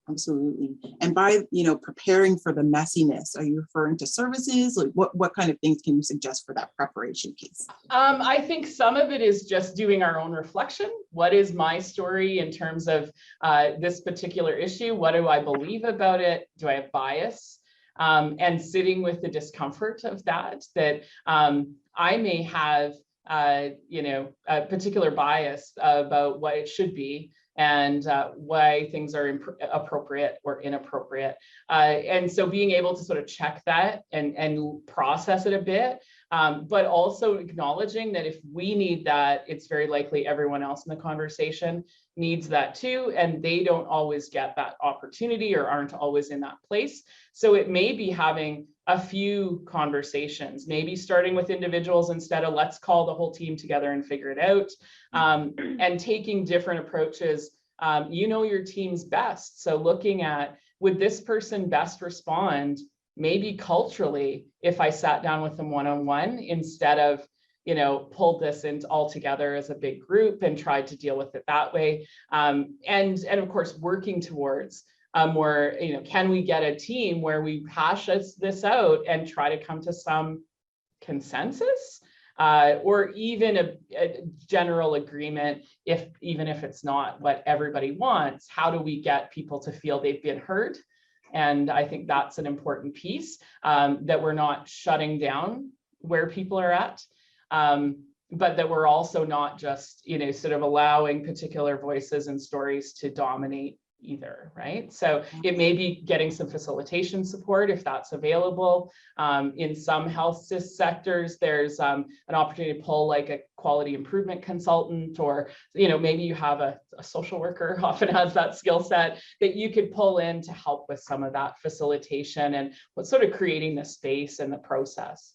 Absolutely. And by, preparing for the messiness, are you referring to services? Like what kind of things can you suggest for that preparation piece? I think some of it is just doing our own reflection. What is my story in terms of this particular issue? What do I believe about it? Do I have bias? And sitting with the discomfort of that I may have, a particular bias about what it should be and why things are appropriate or inappropriate. And so being able to sort of check that and process it a bit, but also acknowledging that if we need that, it's very likely everyone else in the conversation needs that too, and they don't always get that opportunity or aren't always in that place. So it may be having a few conversations, maybe starting with individuals instead of let's call the whole team together and figure it out, and taking different approaches. Your team's best. So looking at, would this person best respond maybe culturally if I sat down with them one-on-one instead of pulled this into all together as a big group and tried to deal with it that way. And of course, working towards more, can we get a team where we hash this out and try to come to some consensus or even a general agreement, even if it's not what everybody wants. How do we get people to feel they've been heard? And I think that's an important piece, that we're not shutting down where people are at. But that we're also not just, sort of allowing particular voices and stories to dominate either, right? So it may be getting some facilitation support if that's available. In some health sectors, there's an opportunity to pull like a quality improvement consultant, or maybe you have a social worker often has that skill set that you could pull in to help with some of that facilitation and what's sort of creating the space and the process.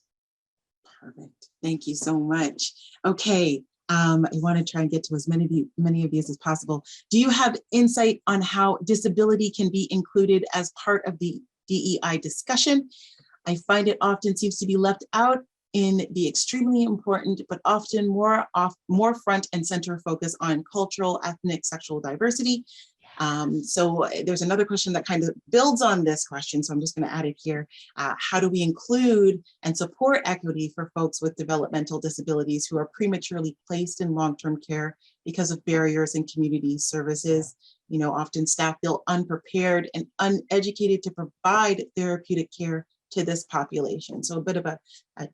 Perfect. Thank you so much. Okay. I want to try and get to as many of these as possible. Do you have insight on how disability can be included as part of the DEI discussion? I find it often seems to be left out in the extremely important, but often more front and center focus on cultural, ethnic, sexual diversity. So there's another question that kind of builds on this question, so I'm just going to add it here. How do we include and support equity for folks with developmental disabilities who are prematurely placed in long-term care because of barriers in community services? Often staff feel unprepared and uneducated to provide therapeutic care to this population. So a bit of a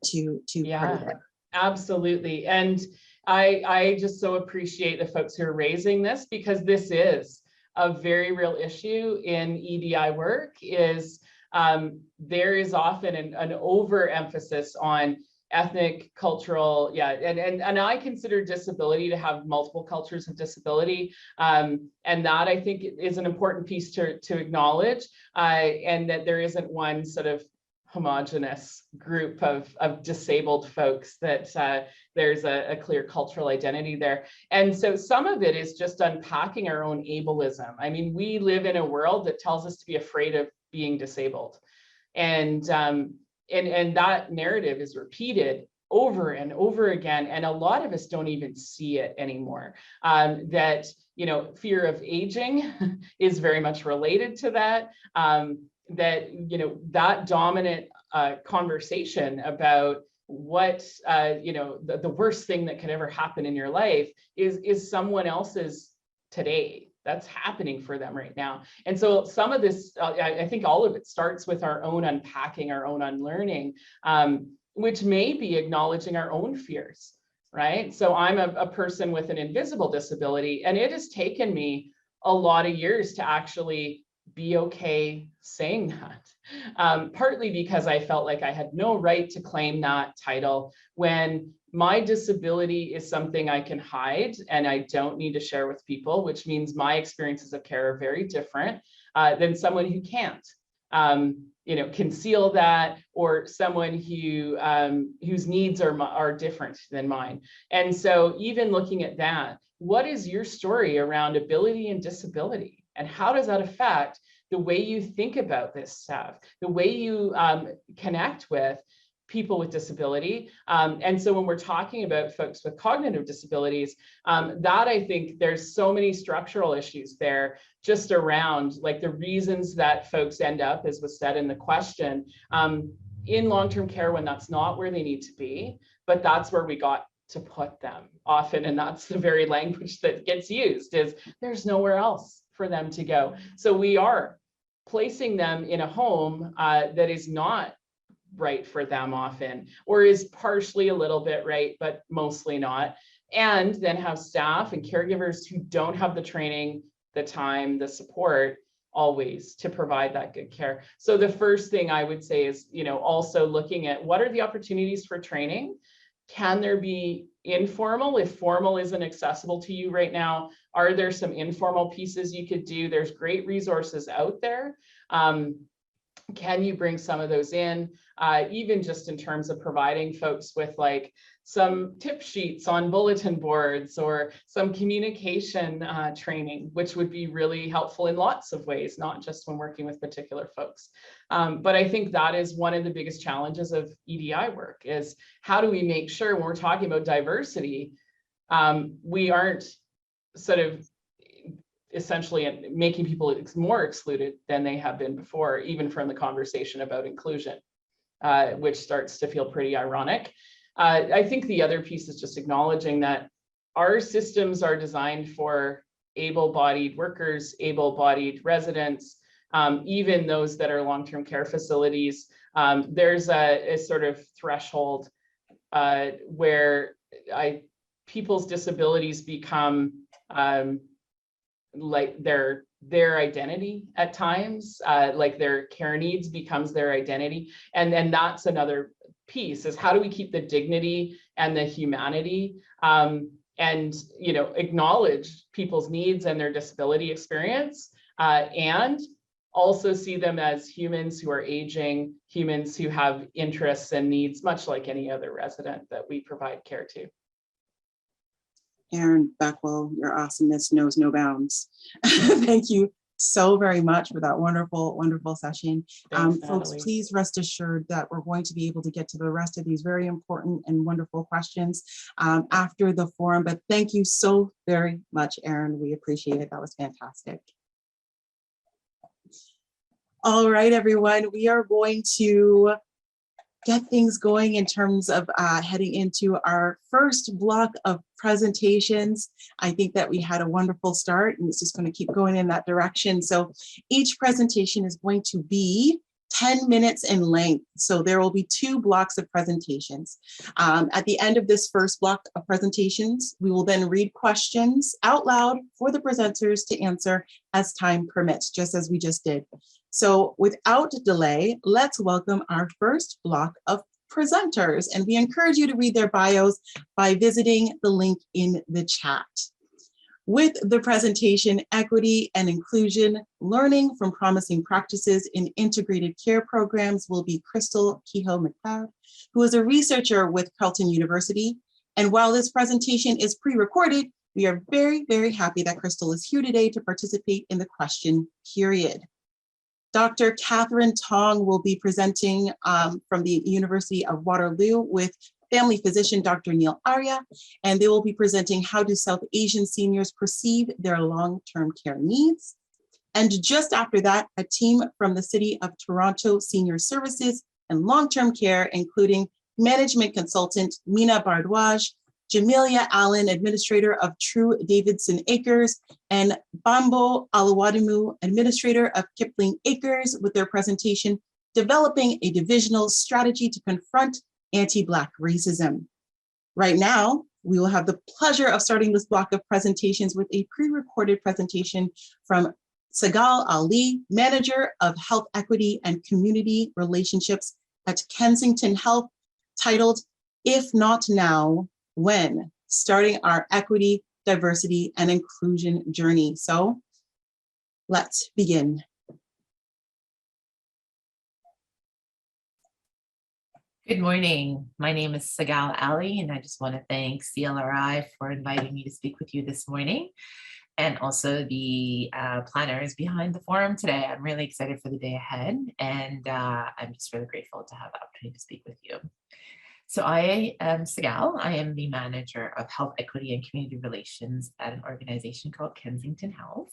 two part of that. Absolutely. And I just so appreciate the folks who are raising this, because this is a very real issue in EDI work. Is there is often an overemphasis on ethnic, cultural, and I consider disability to have multiple cultures of disability, and that I think is an important piece to acknowledge, and that there isn't one sort of homogenous group of disabled folks, that there's a clear cultural identity there. And so some of it is just unpacking our own ableism. I mean, we live in a world that tells us to be afraid of being disabled. And that narrative is repeated over and over again. And a lot of us don't even see it anymore. That, fear of aging is very much related to that. that, that dominant conversation about what, the worst thing that could ever happen in your life is someone else's today. That's happening for them right now. And so some of this, I think all of it starts with our own unpacking, our own unlearning, which may be acknowledging our own fears, right? So I'm a person with an invisible disability, and it has taken me a lot of years to actually be okay saying that, partly because I felt like I had no right to claim that title when my disability is something I can hide and I don't need to share with people, which means my experiences of care are very different than someone who can't, conceal that, or someone who whose needs are different than mine. And so even looking at that, what is your story around ability and disability? And how does that affect the way you think about this stuff, the way you connect with people with disability? And so when we're talking about folks with cognitive disabilities, that I think there's so many structural issues there just around like the reasons that folks end up, as was said in the question, in long-term care when that's not where they need to be, but that's where we got to put them often. And that's the very language that gets used, is there's nowhere else for them to go. So we are placing them in a home that is not right for them often, or is partially a little bit right, but mostly not. And then have staff and caregivers who don't have the training, the time, the support always to provide that good care. So the first thing I would say is, also looking at what are the opportunities for training? Can there be informal, if formal isn't accessible to you right now? Are there some informal pieces you could do? There's great resources out there. Can you bring some of those in, even just in terms of providing folks with like some tip sheets on bulletin boards or some communication training, which would be really helpful in lots of ways, not just when working with particular folks. But I think that is one of the biggest challenges of EDI work, is how do we make sure when we're talking about diversity, we aren't sort of essentially making people more excluded than they have been before, even from the conversation about inclusion, which starts to feel pretty ironic. I think the other piece is just acknowledging that our systems are designed for able-bodied workers, able-bodied residents, even those that are long-term care facilities. There's a sort of threshold where people's disabilities become like their identity at times, like their care needs becomes their identity. And that's another piece, is how do we keep the dignity and the humanity and acknowledge people's needs and their disability experience, and also see them as humans who are aging, humans who have interests and needs, much like any other resident that we provide care to. Erin Beckwell, your awesomeness knows no bounds. Thank you so very much for that wonderful, wonderful session. Thanks, folks, Natalie. please rest assured that we're going to be able to get to the rest of these very important and wonderful questions after the forum. But thank you so very much, Erin. We appreciate it. That was fantastic. All right, everyone, we are going to get things going in terms of heading into our first block of presentations. I think that we had a wonderful start, and it's just going to keep going in that direction. So each presentation is going to be 10 minutes in length. So there will be 2 blocks of presentations. At the end of this first block of presentations, we will then read questions out loud for the presenters to answer as time permits, just as we just did. So without delay, let's welcome our first block of presenters. And we encourage you to read their bios by visiting the link in the chat. With the presentation, Equity and Inclusion, Learning from Promising Practices in Integrated Care Programs, will be Crystal Kehoe-McLeod, who is a researcher with Carleton University. And while this presentation is pre-recorded, we are very, very happy that Crystal is here today to participate in the question period. Dr. Catherine Tong will be presenting from the University of Waterloo with family physician Dr. Neil Arya, and they will be presenting how do South Asian seniors perceive their long-term care needs. And just after that, a team from the City of Toronto Senior Services and Long-Term Care, including management consultant Mina Bardwaj, Jamelia Allen, administrator of True Davidson Acres, and Bambo Alawadimu, administrator of Kipling Acres, with their presentation, Developing a Divisional Strategy to Confront Anti-Black Racism. Right now, we will have the pleasure of starting this block of presentations with a pre-recorded presentation from Sagal Ali, Manager of Health Equity and Community Relationships at Kensington Health, titled, If Not Now, When? Starting Our Equity, Diversity, and Inclusion Journey. So let's begin. Good morning. My name is Sagal Ali, and I just want to thank CLRI for inviting me to speak with you this morning, and also the planners behind the forum today. I'm really excited for the day ahead, and I'm just really grateful to have the opportunity to speak with you. So I am Sagal. I am the manager of health equity and community relations at an organization called Kensington Health.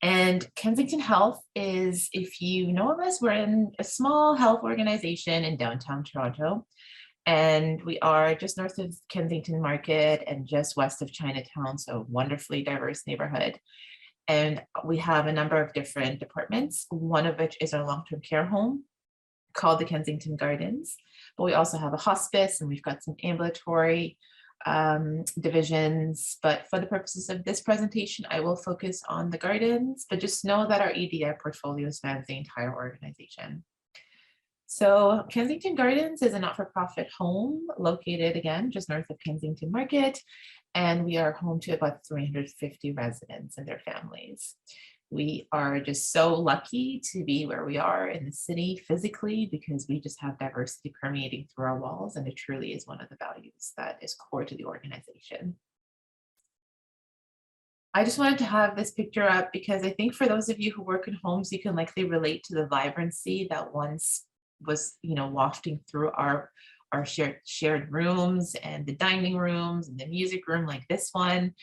And Kensington Health is, if you know of us, we're in a small health organization in downtown Toronto. And we are just north of Kensington Market and just west of Chinatown, so a wonderfully diverse neighborhood. And we have a number of different departments, one of which is our long-term care home called the Kensington Gardens. But we also have a hospice, and we've got some ambulatory divisions. But for the purposes of this presentation, I will focus on the gardens, but just know that our EDI portfolio spans the entire organization. So Kensington Gardens is a not-for-profit home located, again, just north of Kensington Market, and we are home to about 350 residents and their families. We are just so lucky to be where we are in the city physically, because we just have diversity permeating through our walls, and it truly is one of the values that is core to the organization. I just wanted to have this picture up because I think for those of you who work in homes, you can likely relate to the vibrancy that once was, wafting through our shared rooms and the dining rooms and the music room like this one.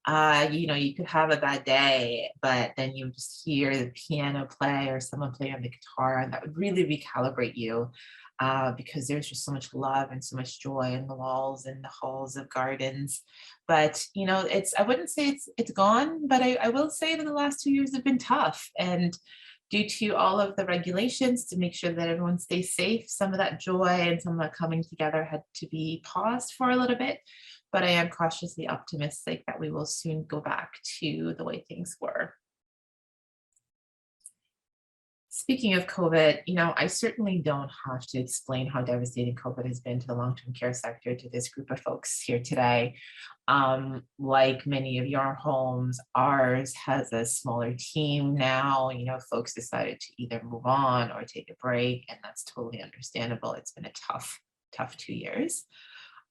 You could have a bad day, but then you just hear the piano play or someone play on the guitar, and that would really recalibrate you because there's just so much love and so much joy in the walls and the halls of gardens. But, I wouldn't say it's gone, but I will say that the last 2 years have been tough. And due to all of the regulations to make sure that everyone stays safe, some of that joy and some of that coming together had to be paused for a little bit. But I am cautiously optimistic that we will soon go back to the way things were. Speaking of COVID, I certainly don't have to explain how devastating COVID has been to the long-term care sector to this group of folks here today. Like many of your homes, ours has a smaller team now. Folks decided to either move on or take a break, and that's totally understandable. It's been a tough 2 years.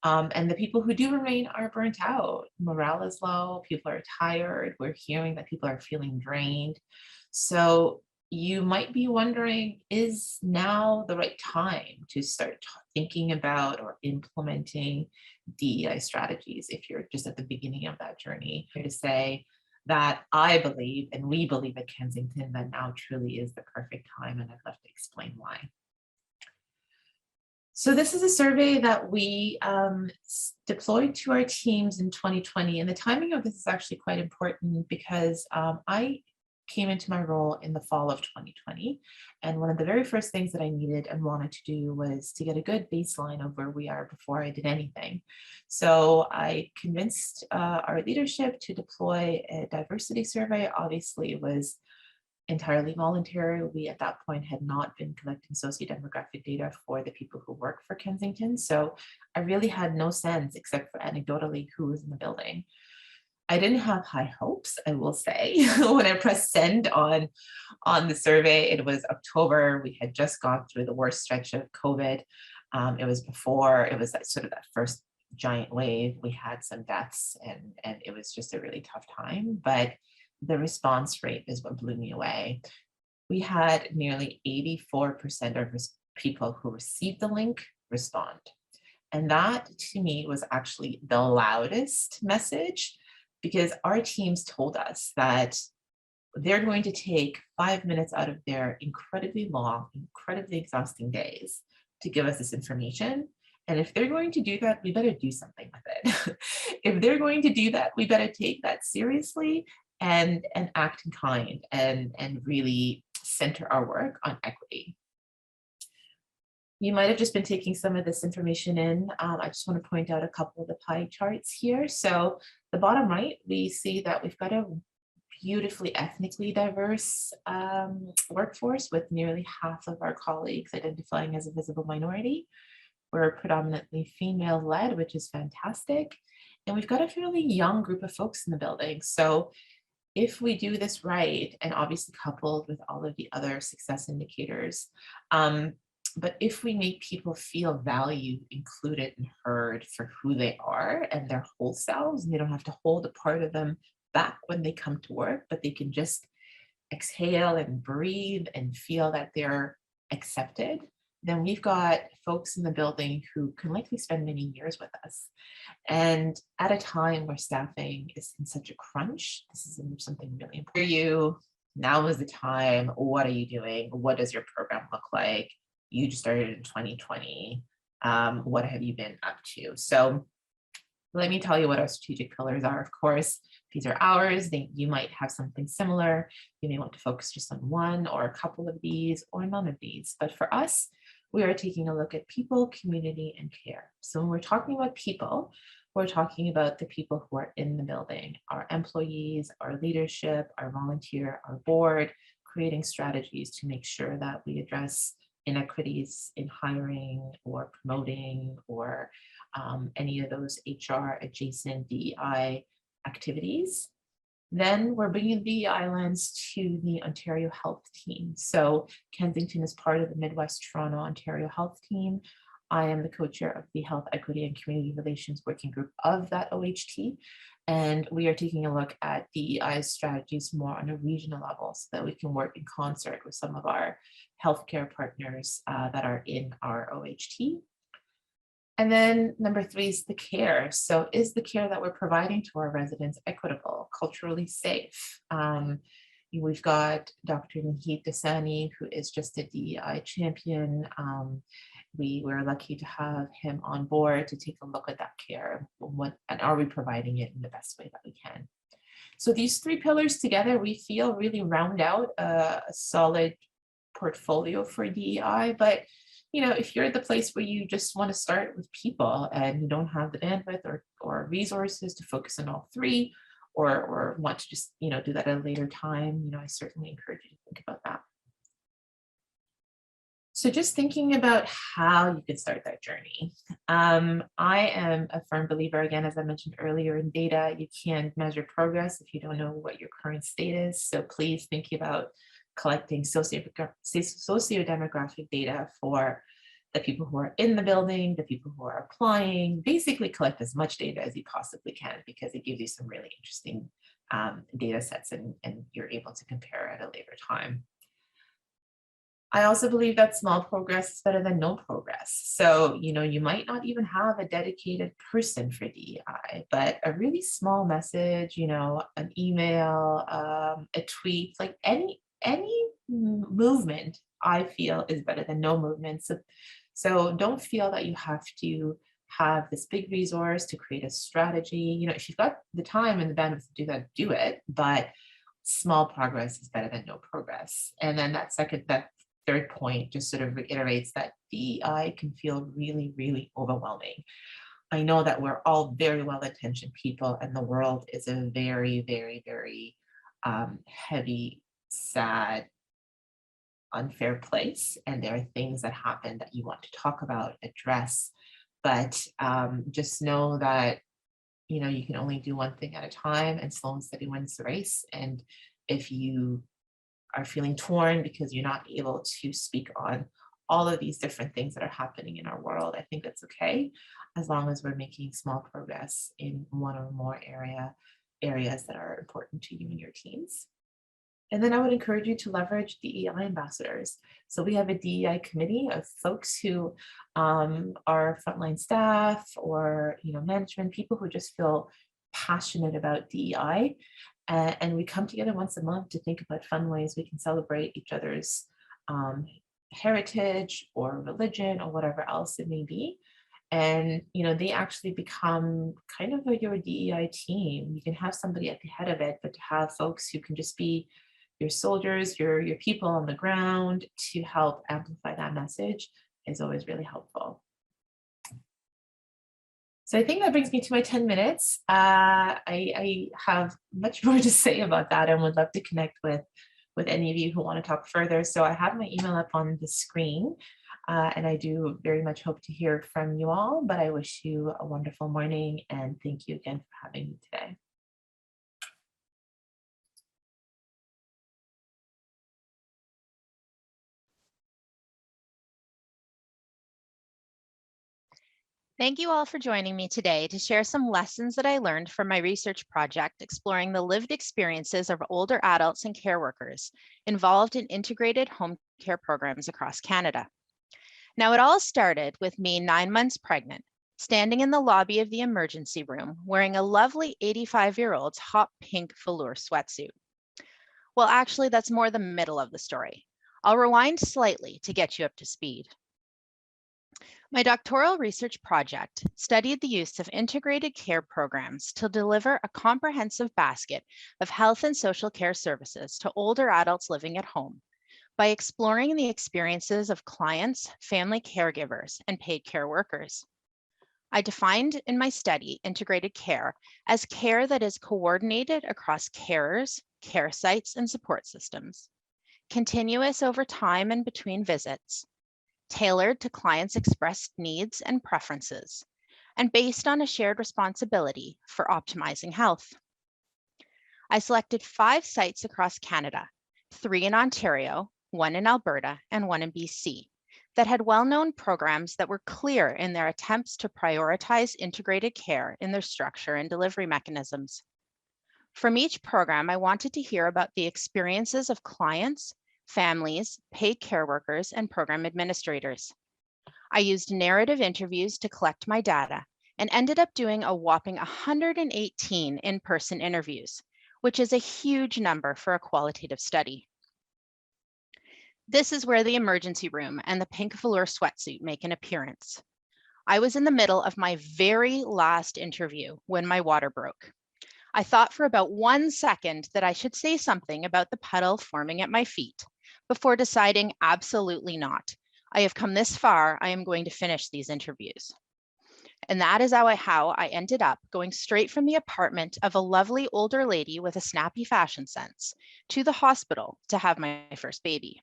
And the people who do remain are burnt out. Morale is low, people are tired. We're hearing that people are feeling drained. So you might be wondering, is now the right time to start thinking about or implementing DEI strategies if you're just at the beginning of that journey? Here to say that I believe, and we believe at Kensington, that now truly is the perfect time, and I'd love to explain why. So this is a survey that we deployed to our teams in 2020, and the timing of this is actually quite important because I came into my role in the fall of 2020, and one of the very first things that I needed and wanted to do was to get a good baseline of where we are before I did anything. So I convinced our leadership to deploy a diversity survey. Obviously, it was entirely voluntary. We at that point had not been collecting sociodemographic data for the people who work for Kensington. So I really had no sense, except for anecdotally, who was in the building. I didn't have high hopes, I will say. When I pressed send on the survey, it was October. We had just gone through the worst stretch of COVID. It was sort of that first giant wave. We had some deaths, and it was just a really tough time. But the response rate is what blew me away. We had nearly 84% of people who received the link respond. And that, to me, was actually the loudest message, because our teams told us that they're going to take 5 minutes out of their incredibly long, incredibly exhausting days to give us this information. And if they're going to do that, we better do something with it. If they're going to do that, we better take that seriously and act in kind and really center our work on equity. You might have just been taking some of this information in. I just want to point out a couple of the pie charts here. So the bottom right, we see that we've got a beautifully ethnically diverse workforce with nearly half of our colleagues identifying as a visible minority. We're predominantly female-led, which is fantastic. And we've got a fairly young group of folks in the building. So if we do this right, and obviously coupled with all of the other success indicators, but if we make people feel valued, included, and heard for who they are and their whole selves, and they don't have to hold a part of them back when they come to work, but they can just exhale and breathe and feel that they're accepted, then we've got folks in the building who can likely spend many years with us. And at a time where staffing is in such a crunch, this is something really important for you. Now is the time. What are you doing? What does your program look like? You just started in 2020. What have you been up to? So let me tell you what our strategic pillars are. Of course, these are ours. You might have something similar. You may want to focus just on one or a couple of these or none of these. But for us, we are taking a look at people, community, and care. So when we're talking about people, we're talking about the people who are in the building, our employees, our leadership, our volunteer, our board, creating strategies to make sure that we address inequities in hiring or promoting or any of those HR adjacent DEI activities. Then we're bringing the islands to the Ontario Health team. So Kensington is part of the Midwest Toronto Ontario Health team. I am the co-chair of the Health Equity and Community Relations Working Group of that OHT. And we are taking a look at DEI strategies more on a regional level so that we can work in concert with some of our healthcare partners that are in our OHT. And then number 3 is the care. So is the care that we're providing to our residents equitable, culturally safe? We've got Dr. Nahid Dasani, who is just a DEI champion. We were lucky to have him on board to take a look at that care. And are we providing it in the best way that we can? So these 3 pillars together, we feel really round out a solid portfolio for DEI. But you know, if you're at the place where you just want to start with people and you don't have the bandwidth or resources to focus on all 3, or want to just, you know, do that at a later time, I certainly encourage you to think about that. So just thinking about how you can start that journey. I am a firm believer, again, as I mentioned earlier, in data. You can't measure progress if you don't know what your current state is. So please think about collecting socio-demographic data for the people who are in the building, the people who are applying. Basically collect as much data as you possibly can, because it gives you some really interesting data sets and you're able to compare at a later time. I also believe that small progress is better than no progress. So, you might not even have a dedicated person for DEI, but a really small message, an email, a tweet, like any movement, I feel, is better than no movement. So don't feel that you have to have this big resource to create a strategy. If you've got the time and the bandwidth to do that, do it. But small progress is better than no progress. And then that third point just sort of reiterates that DEI can feel really, really overwhelming. I know that we're all very well-intentioned people, and the world is a very, very, very heavy, sad, unfair place. And there are things that happen that you want to talk about, address, but just know that, you can only do one thing at a time, and slow and steady wins the race. And if you are feeling torn because you're not able to speak on all of these different things that are happening in our world, I think that's okay, as long as we're making small progress in one or more areas that are important to you and your teams. And then I would encourage you to leverage DEI ambassadors. So we have a DEI committee of folks who are frontline staff or management, people who just feel passionate about DEI. And we come together once a month to think about fun ways we can celebrate each other's heritage or religion or whatever else it may be. And, you know, they actually become kind of your DEI team. You can have somebody at the head of it, but to have folks who can just be your soldiers, your people on the ground to help amplify that message is always really helpful. So I think that brings me to my 10 minutes. I have much more to say about that and would love to connect with any of you who want to talk further. So I have my email up on the screen. And I do very much hope to hear from you all, but I wish you a wonderful morning and thank you again for having me today. Thank you all for joining me today to share some lessons that I learned from my research project exploring the lived experiences of older adults and care workers involved in integrated home care programs across Canada. Now, it all started with me 9 months pregnant, standing in the lobby of the emergency room, wearing a lovely 85-year-old's hot pink velour sweatsuit. Well, actually, that's more the middle of the story. I'll rewind slightly to get you up to speed. My doctoral research project studied the use of integrated care programs to deliver a comprehensive basket of health and social care services to older adults living at home by exploring the experiences of clients, family caregivers, and paid care workers. I defined in my study integrated care as care that is coordinated across carers, care sites, and support systems, continuous over time and between visits, tailored to clients' expressed needs and preferences, and based on a shared responsibility for optimizing health. I selected 5 sites across Canada, 3 in Ontario, 1 in Alberta, and 1 in BC, that had well-known programs that were clear in their attempts to prioritize integrated care in their structure and delivery mechanisms. From each program, I wanted to hear about the experiences of clients, families, paid care workers, and program administrators. I used narrative interviews to collect my data and ended up doing a whopping 118 in-person interviews, which is a huge number for a qualitative study. This is where the emergency room and the pink velour sweatsuit make an appearance. I was in the middle of my very last interview when my water broke. I thought for about 1 second that I should say something about the puddle forming at my feet before deciding absolutely not. I have come this far, I am going to finish these interviews. And that is how I ended up going straight from the apartment of a lovely older lady with a snappy fashion sense to the hospital to have my first baby.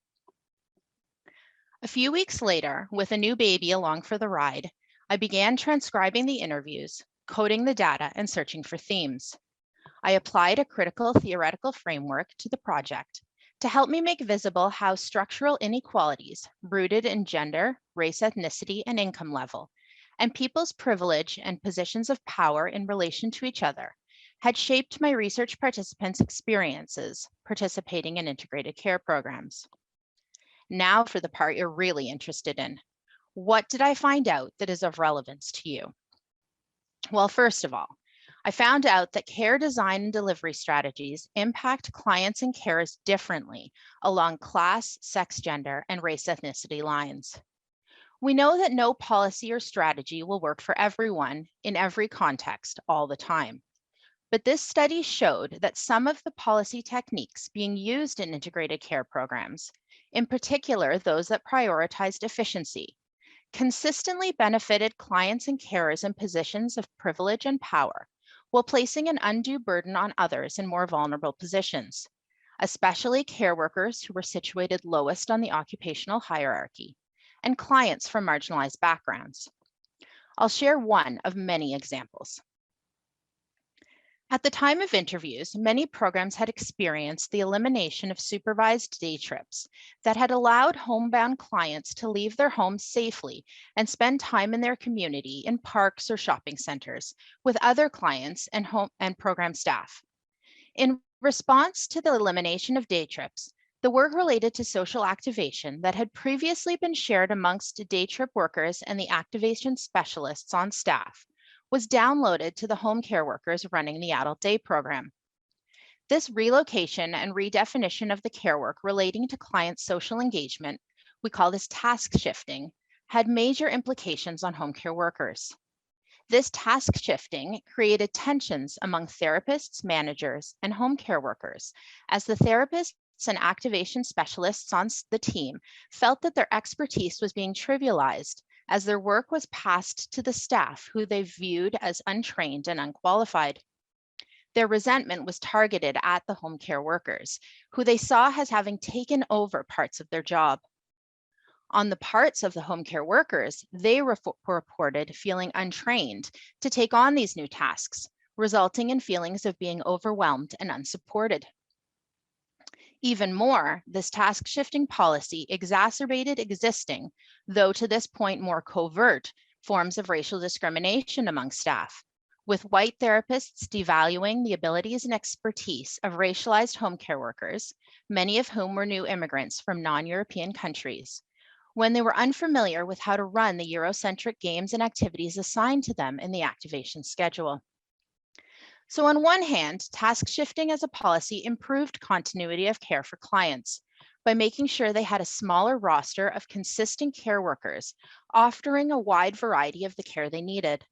A few weeks later, with a new baby along for the ride, I began transcribing the interviews, coding the data, and searching for themes. I applied a critical theoretical framework to the project to help me make visible how structural inequalities rooted in gender, race, ethnicity, and income level, and people's privilege and positions of power in relation to each other had shaped my research participants' experiences participating in integrated care programs. Now for the part you're really interested in. What did I find out that is of relevance to you? Well, first of all, I found out that care design and delivery strategies impact clients and carers differently along class, sex, gender, and race ethnicity lines. We know that no policy or strategy will work for everyone in every context all the time. But this study showed that some of the policy techniques being used in integrated care programs, in particular those that prioritized efficiency, consistently benefited clients and carers in positions of privilege and power, while placing an undue burden on others in more vulnerable positions, especially care workers who were situated lowest on the occupational hierarchy, and clients from marginalized backgrounds. I'll share one of many examples. At the time of interviews, many programs had experienced the elimination of supervised day trips that had allowed homebound clients to leave their homes safely and spend time in their community in parks or shopping centers with other clients and program staff. In response to the elimination of day trips, the work related to social activation that had previously been shared amongst day trip workers and the activation specialists on staff was downloaded to the home care workers running the adult day program. This relocation and redefinition of the care work relating to client social engagement, we call this task shifting, had major implications on home care workers. This task shifting created tensions among therapists, managers, and home care workers, as the therapists and activation specialists on the team felt that their expertise was being trivialized as their work was passed to the staff who they viewed as untrained and unqualified. Their resentment was targeted at the home care workers, who they saw as having taken over parts of their job. On the parts of the home care workers, they reported feeling untrained to take on these new tasks, resulting in feelings of being overwhelmed and unsupported. Even more, this task shifting policy exacerbated existing, though to this point more covert, forms of racial discrimination among staff, with white therapists devaluing the abilities and expertise of racialized home care workers, many of whom were new immigrants from non-European countries, when they were unfamiliar with how to run the Eurocentric games and activities assigned to them in the activation schedule. So on one hand, task shifting as a policy improved continuity of care for clients by making sure they had a smaller roster of consistent care workers, offering a wide variety of the care they needed.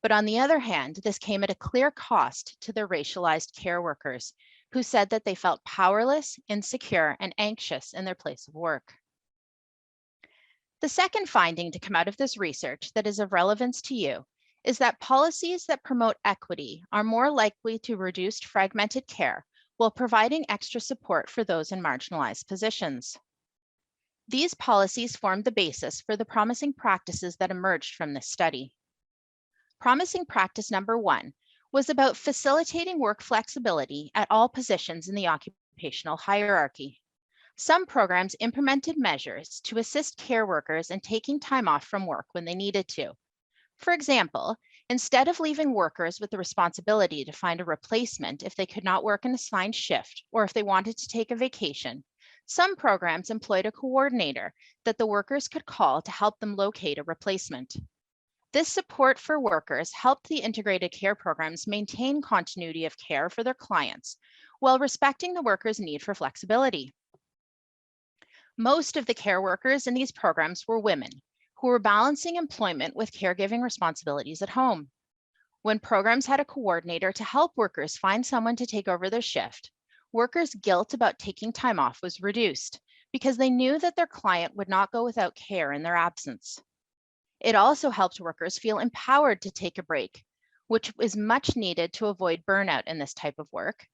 But on the other hand, this came at a clear cost to their racialized care workers, who said that they felt powerless, insecure, and anxious in their place of work. The second finding to come out of this research that is of relevance to you is that policies that promote equity are more likely to reduce fragmented care while providing extra support for those in marginalized positions. These policies formed the basis for the promising practices that emerged from this study. Promising practice number 1 was about facilitating work flexibility at all positions in the occupational hierarchy. Some programs implemented measures to assist care workers in taking time off from work when they needed to. For example, instead of leaving workers with the responsibility to find a replacement if they could not work an assigned shift or if they wanted to take a vacation, some programs employed a coordinator that the workers could call to help them locate a replacement. This support for workers helped the integrated care programs maintain continuity of care for their clients while respecting the workers' need for flexibility. Most of the care workers in these programs were women, who were balancing employment with caregiving responsibilities at home. When programs had a coordinator to help workers find someone to take over their shift, workers' guilt about taking time off was reduced because they knew that their client would not go without care in their absence. It also helped workers feel empowered to take a break, which is much needed to avoid burnout in this type of work,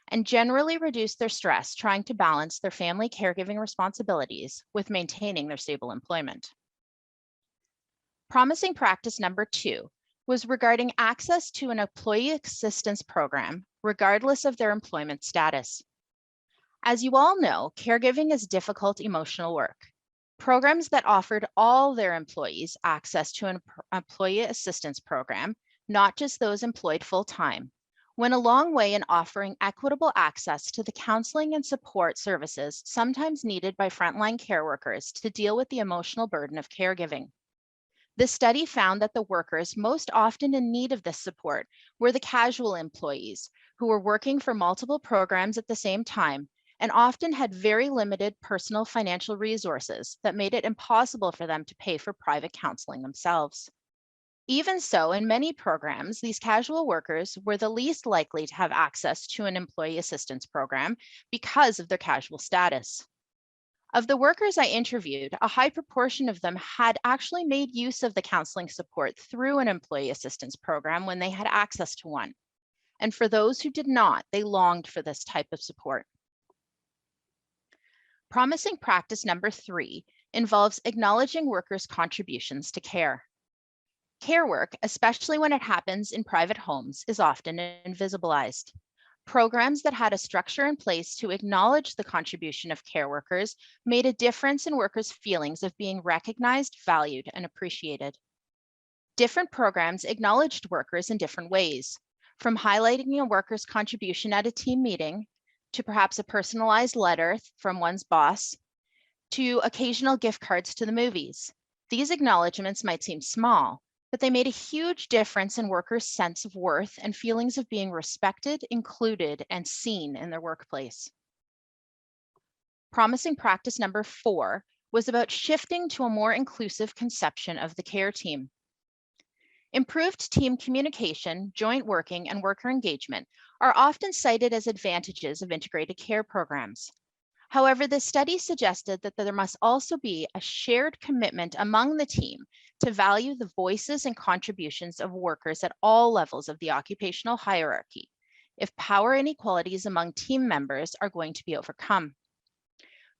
and generally reduce their stress trying to balance their family caregiving responsibilities with maintaining their stable employment. Promising practice number 2 was regarding access to an employee assistance program, regardless of their employment status. As you all know, caregiving is difficult emotional work. Programs that offered all their employees access to an employee assistance program, not just those employed full-time, went a long way in offering equitable access to the counseling and support services sometimes needed by frontline care workers to deal with the emotional burden of caregiving. The study found that the workers most often in need of this support were the casual employees who were working for multiple programs at the same time and often had very limited personal financial resources that made it impossible for them to pay for private counseling themselves. Even so, in many programs, these casual workers were the least likely to have access to an employee assistance program because of their casual status. Of the workers I interviewed, a high proportion of them had actually made use of the counseling support through an employee assistance program when they had access to one. And for those who did not, they longed for this type of support. Promising practice number 3 involves acknowledging workers' contributions to care. Care work, especially when it happens in private homes, is often invisibilized. Programs that had a structure in place to acknowledge the contribution of care workers made a difference in workers' feelings of being recognized, valued, and appreciated. Different programs acknowledged workers in different ways, from highlighting a worker's contribution at a team meeting, to perhaps a personalized letter from one's boss, to occasional gift cards to the movies. These acknowledgements might seem small, but they made a huge difference in workers' sense of worth and feelings of being respected, included, and seen in their workplace. Promising practice number 4 was about shifting to a more inclusive conception of the care team. Improved team communication, joint working, and worker engagement are often cited as advantages of integrated care programs. However, this study suggested that there must also be a shared commitment among the team to value the voices and contributions of workers at all levels of the occupational hierarchy if power inequalities among team members are going to be overcome.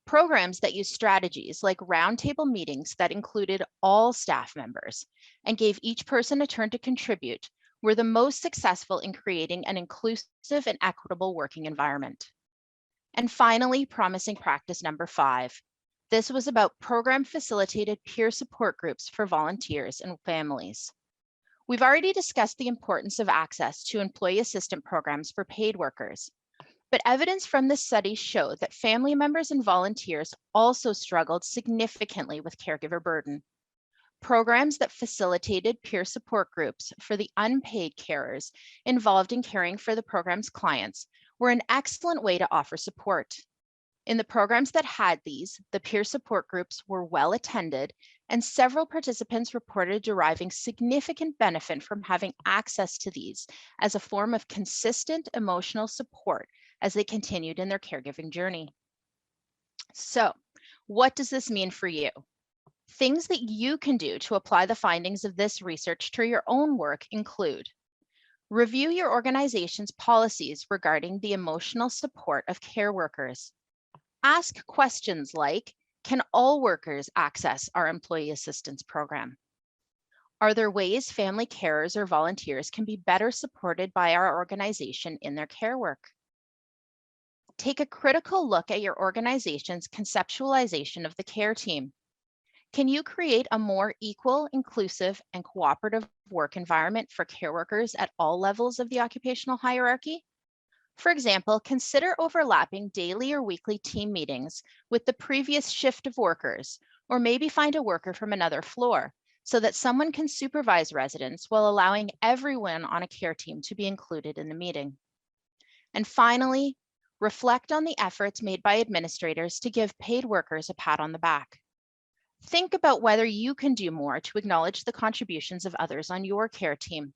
Programs that use strategies like roundtable meetings that included all staff members and gave each person a turn to contribute were the most successful in creating an inclusive and equitable working environment. And finally, promising practice number 5. This was about program-facilitated peer support groups for volunteers and families. We've already discussed the importance of access to employee assistance programs for paid workers. But evidence from this study showed that family members and volunteers also struggled significantly with caregiver burden. Programs that facilitated peer support groups for the unpaid carers involved in caring for the program's clients were an excellent way to offer support. In the programs that had these, the peer support groups were well attended, and several participants reported deriving significant benefit from having access to these as a form of consistent emotional support as they continued in their caregiving journey. So, what does this mean for you? Things that you can do to apply the findings of this research to your own work include: review your organization's policies regarding the emotional support of care workers. Ask questions like, can all workers access our employee assistance program? Are there ways family carers or volunteers can be better supported by our organization in their care work? Take a critical look at your organization's conceptualization of the care team. Can you create a more equal, inclusive, and cooperative work environment for care workers at all levels of the occupational hierarchy? For example, consider overlapping daily or weekly team meetings with the previous shift of workers, or maybe find a worker from another floor so that someone can supervise residents while allowing everyone on a care team to be included in the meeting. And finally, reflect on the efforts made by administrators to give paid workers a pat on the back. Think about whether you can do more to acknowledge the contributions of others on your care team.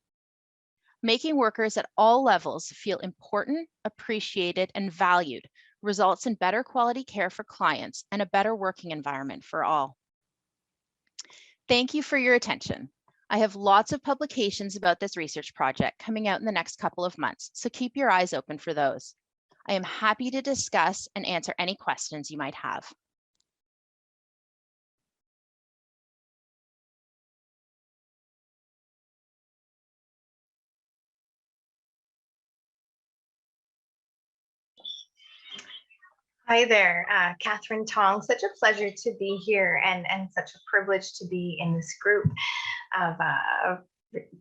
Making workers at all levels feel important, appreciated, and valued results in better quality care for clients and a better working environment for all. Thank you for your attention. I have lots of publications about this research project coming out in the next couple of months, so keep your eyes open for those. I am happy to discuss and answer any questions you might have. Hi there, Catherine Tong. Such a pleasure to be here and such a privilege to be in this group of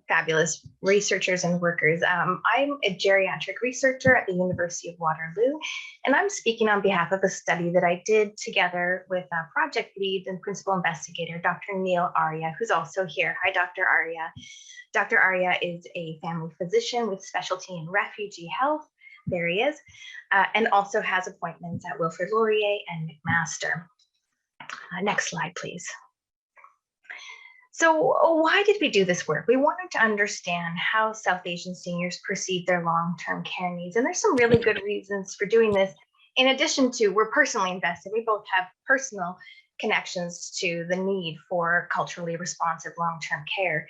fabulous researchers and workers. I'm a geriatric researcher at the University of Waterloo, and I'm speaking on behalf of a study that I did together with project lead and principal investigator, Dr. Neil Arya, who's also here. Hi, Dr. Arya. Dr. Arya is a family physician with specialty in refugee health. There he is, and also has appointments at Wilfrid Laurier and McMaster. Next slide, please. So why did we do this work? We wanted to understand how South Asian seniors perceive their long-term care needs. And there's some really good reasons for doing this. In addition to, we're personally invested. We both have personal connections to the need for culturally responsive long-term care.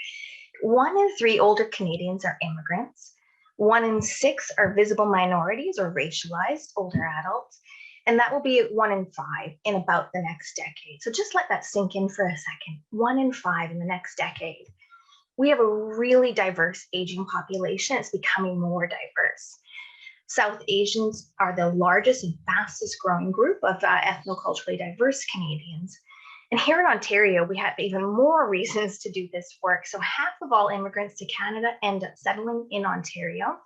1 in 3 older Canadians are immigrants. 1 in 6 are visible minorities or racialized older adults, and that will be 1 in 5 in about the next decade. So just let that sink in for a second. 1 in 5 in the next decade. We have a really diverse aging population. It's becoming more diverse. South Asians are the largest and fastest growing group of ethnoculturally diverse Canadians. And here in Ontario, we have even more reasons to do this work. So half of all immigrants to Canada end up settling in Ontario.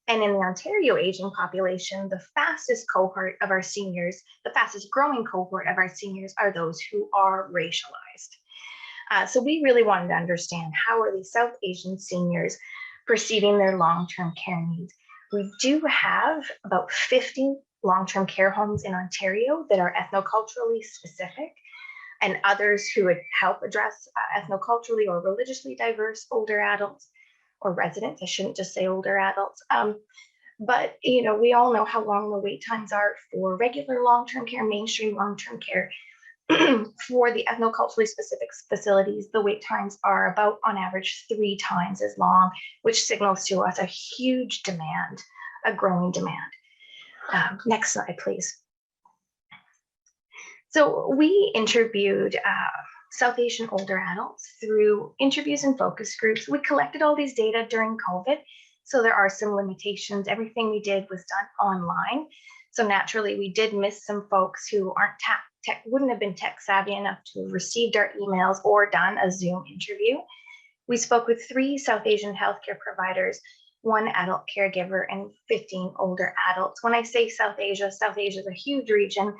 And in the Ontario aging population, the fastest cohort of our seniors, the fastest growing cohort of our seniors are those who are racialized. So we really wanted to understand, how are these South Asian seniors perceiving their long-term care needs? We do have about 50 long-term care homes in Ontario that are ethnoculturally specific, and others who would help address ethnoculturally or religiously diverse older adults or residents. I shouldn't just say older adults. But we all know how long the wait times are for regular long-term care, mainstream long-term care. For the ethnoculturally specific facilities, the wait times are about, on average, 3 times as long, which signals to us a huge demand, a growing demand. Next slide, please. So we interviewed South Asian older adults through interviews and focus groups. We collected all these data during COVID, so there are some limitations. Everything we did was done online. So naturally, we did miss some folks who aren't wouldn't have been tech savvy enough to have received our emails or done a Zoom interview. We spoke with 3 South Asian healthcare providers, 1 adult caregiver, and 15 older adults. When I say South Asia is a huge region.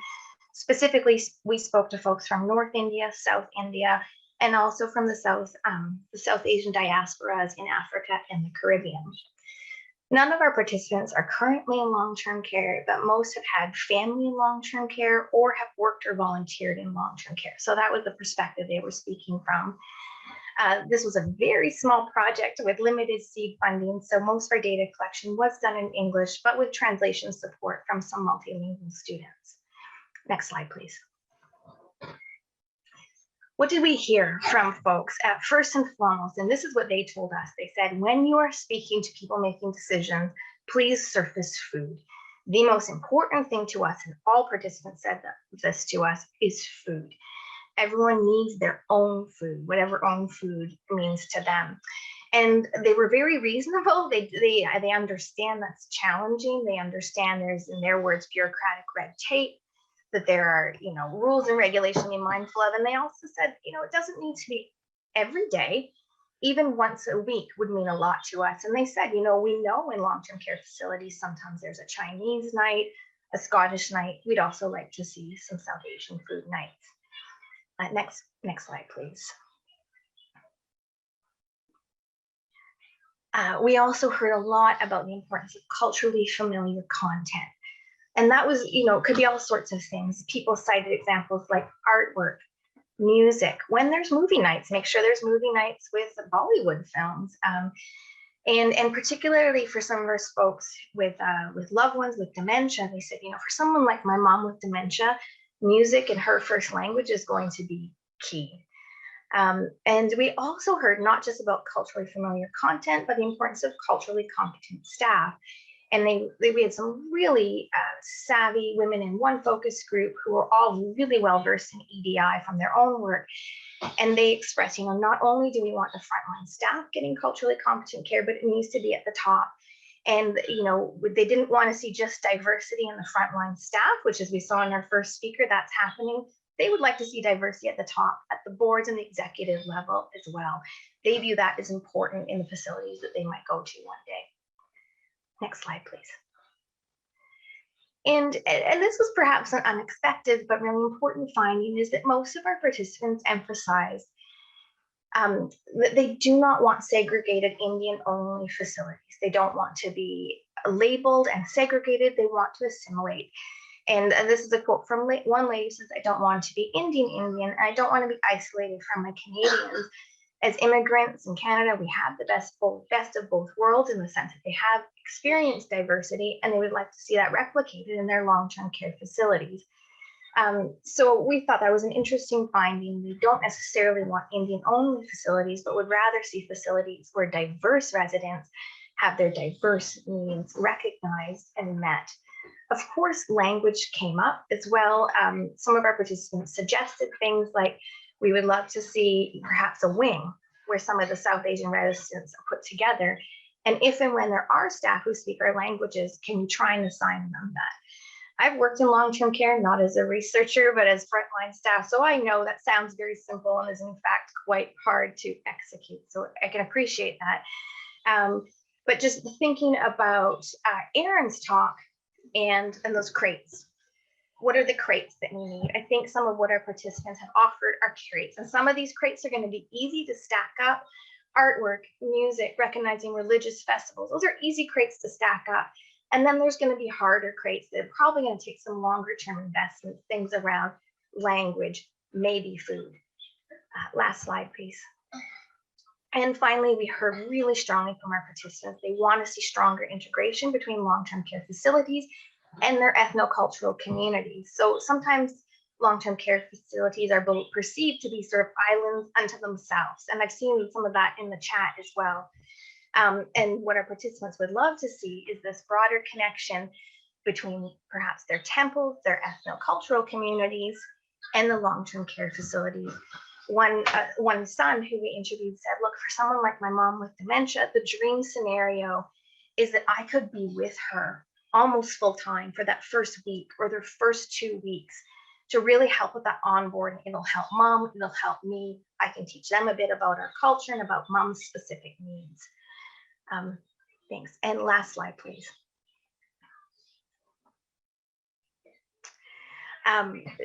Specifically, we spoke to folks from North India, South India, and also from the South Asian diasporas in Africa and the Caribbean. None of our participants are currently in long-term care, but most have had family in long-term care or have worked or volunteered in long-term care. So that was the perspective they were speaking from. This was a very small project with limited seed funding, so most of our data collection was done in English, but with translation support from some multilingual students. Next slide, please. What did we hear from folks? First and foremost, and this is what they told us. They said, when you are speaking to people making decisions, please surface food. The most important thing to us, and all participants said this to us, is food. Everyone needs their own food, whatever own food means to them. And they were very reasonable. They understand that's challenging. They understand there's, in their words, bureaucratic red tape, that there are, rules and regulations to be mindful of. And they also said, it doesn't need to be every day. Even once a week would mean a lot to us. And they said, we know in long-term care facilities, sometimes there's a Chinese night, a Scottish night. We'd also like to see some South Asian food nights. Next slide, please. We also heard a lot about the importance of culturally familiar content. And that was, could be all sorts of things. People cited examples like artwork, music. When there's movie nights, make sure there's movie nights with Bollywood films. And particularly for some of our folks with loved ones with dementia, they said, for someone like my mom with dementia, music in her first language is going to be key. And we also heard not just about culturally familiar content, but the importance of culturally competent staff. And we had some really savvy women in one focus group who were all really well versed in EDI from their own work. And they expressed, not only do we want the frontline staff getting culturally competent care, but it needs to be at the top. And, they didn't want to see just diversity in the frontline staff, which, as we saw in our first speaker, that's happening. They would like to see diversity at the top, at the boards and the executive level as well. They view that as important in the facilities that they might go to one day. Next slide, please. And this was perhaps an unexpected but really important finding, is that most of our participants emphasized that they do not want segregated Indian-only facilities. They don't want to be labeled and segregated. They want to assimilate. And this is a quote from one lady, says, I don't want to be Indian. I don't want to be isolated from my Canadians. As immigrants in Canada, we have the best of both worlds, in the sense that they have experienced diversity, and they would like to see that replicated in their long-term care facilities. So we thought that was an interesting finding. We don't necessarily want Indian-only facilities, but would rather see facilities where diverse residents have their diverse needs recognized and met. Of course, language came up as well. Some of our participants suggested things like, we would love to see perhaps a wing where some of the South Asian residents are put together. And if and when there are staff who speak our languages, can you try and assign them that? I've worked in long-term care, not as a researcher, but as frontline staff. So I know that sounds very simple and is in fact quite hard to execute. So I can appreciate that. But just thinking about Erin's talk and those crates. what are the crates that we need? I think some of what our participants have offered are crates, and some of these crates are going to be easy to stack up. Artwork, music, recognizing religious festivals, those are easy crates to stack up. And then there's going to be harder crates that are probably going to take some longer term investments, things around language, maybe food. Last slide, please. And finally, we heard really strongly from our participants. They want to see stronger integration between long-term care facilities and their ethnocultural communities. So sometimes long-term care facilities are perceived to be sort of islands unto themselves. And I've seen some of that in the chat as well. And what our participants would love to see is this broader connection between perhaps their temples, their ethnocultural communities, and the long-term care facilities. One son who we interviewed said, look, for someone like my mom with dementia, the dream scenario is that I could be with her almost full time for that first week or their first 2 weeks to really help with that onboarding. It'll help mom, it'll help me. I can teach them a bit about our culture and about mom's specific needs. Thanks. And last slide, please.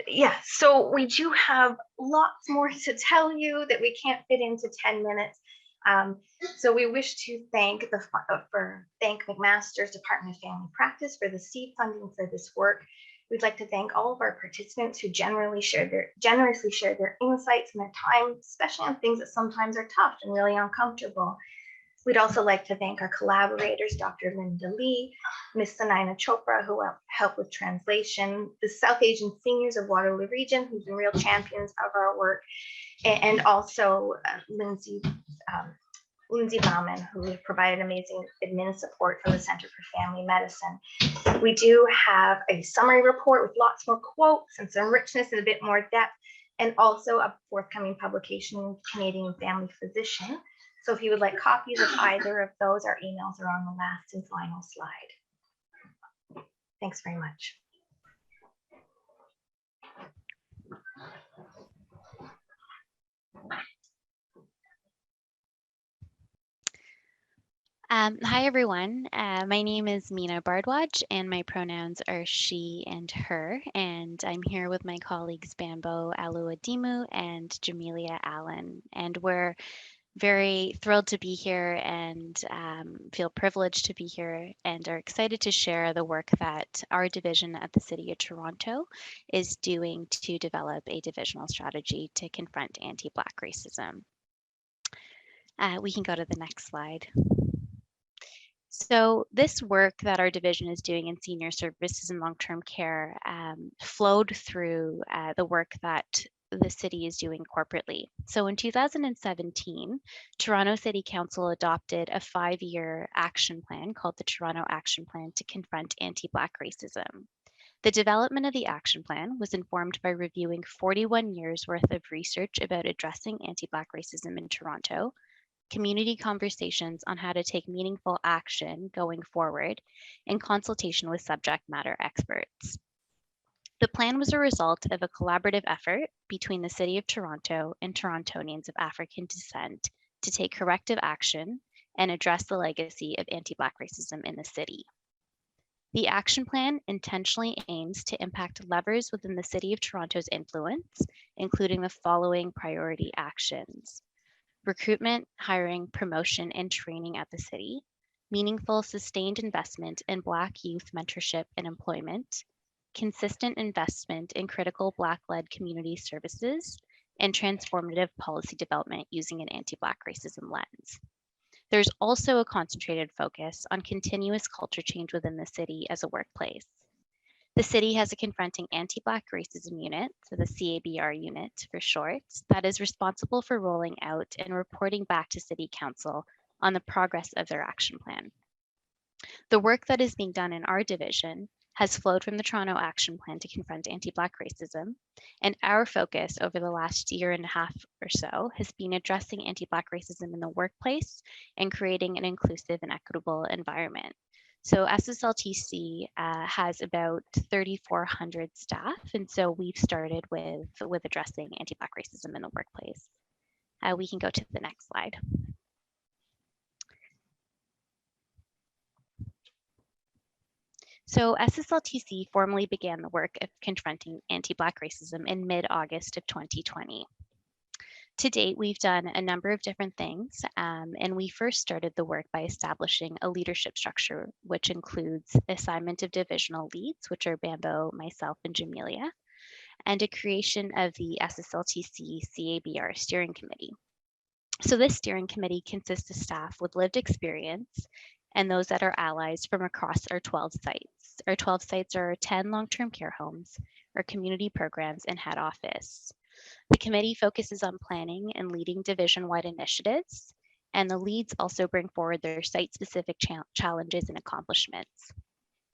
Yeah, so we do have lots more to tell you that we can't fit into 10 minutes. So we wish to thank McMaster's Department of Family Practice for the seed funding for this work. We'd like to thank all of our participants who generously shared their insights and their time, especially on things that sometimes are tough and really uncomfortable. We'd also like to thank our collaborators, Dr. Linda Lee, Ms. Sanaina Chopra, who helped with translation, the South Asian Seniors of Waterloo Region, who've been real champions of our work, and also Lindsay Bauman, who provided amazing admin support from the Center for Family Medicine. We do have a summary report with lots more quotes and some richness and a bit more depth, and also a forthcoming publication, Canadian Family Physician. So if you would like copies of either of those, our emails are on the last and final slide. Thanks very much. Hi, everyone. My name is Mina Bardwaj, and my pronouns are she and her. And I'm here with my colleagues Bambo Aluadimu and Jamelia Allen. And we're very thrilled to be here and feel privileged to be here and are excited to share the work that our division at the City of Toronto is doing to develop a divisional strategy to confront anti-Black racism. We can go to the next slide. So this work that our division is doing in senior services and long-term care flowed through the work that the city is doing corporately. So in 2017, Toronto City Council adopted a 5-year action plan called the Toronto Action Plan to confront anti-Black racism. The development of the action plan was informed by reviewing 41 years worth of research about addressing anti-Black racism in Toronto, community conversations on how to take meaningful action going forward, and consultation with subject matter experts. The plan was a result of a collaborative effort between the City of Toronto and Torontonians of African descent to take corrective action and address the legacy of anti-Black racism in the city. The action plan intentionally aims to impact levers within the City of Toronto's influence, including the following priority actions: recruitment, hiring, promotion, and training at the city, meaningful, sustained investment in Black youth mentorship and employment, consistent investment in critical Black-led community services, and transformative policy development using an anti-Black racism lens. There's also a concentrated focus on continuous culture change within the city as a workplace. The city has a confronting anti-Black racism unit, so the CABR unit for short, that is responsible for rolling out and reporting back to City Council on the progress of their action plan. The work that is being done in our division has flowed from the Toronto Action Plan to confront anti-Black racism, and our focus over the last year and a half or so has been addressing anti-Black racism in the workplace and creating an inclusive and equitable environment. So SSLTC has about 3,400 staff, and so we've started with addressing anti-Black racism in the workplace. We can go to the next slide. So SSLTC formally began the work of confronting anti-Black racism in mid-August of 2020. To date, we've done a number of different things, and we first started the work by establishing a leadership structure, which includes assignment of divisional leads, which are Bambo, myself, and Jamelia, and a creation of the SSLTC CABR steering committee. So this steering committee consists of staff with lived experience and those that are allies from across our 12 sites. Our 12 sites are 10 long-term care homes, our community programs, and head office. The committee focuses on planning and leading division-wide initiatives, and the leads also bring forward their site-specific challenges and accomplishments.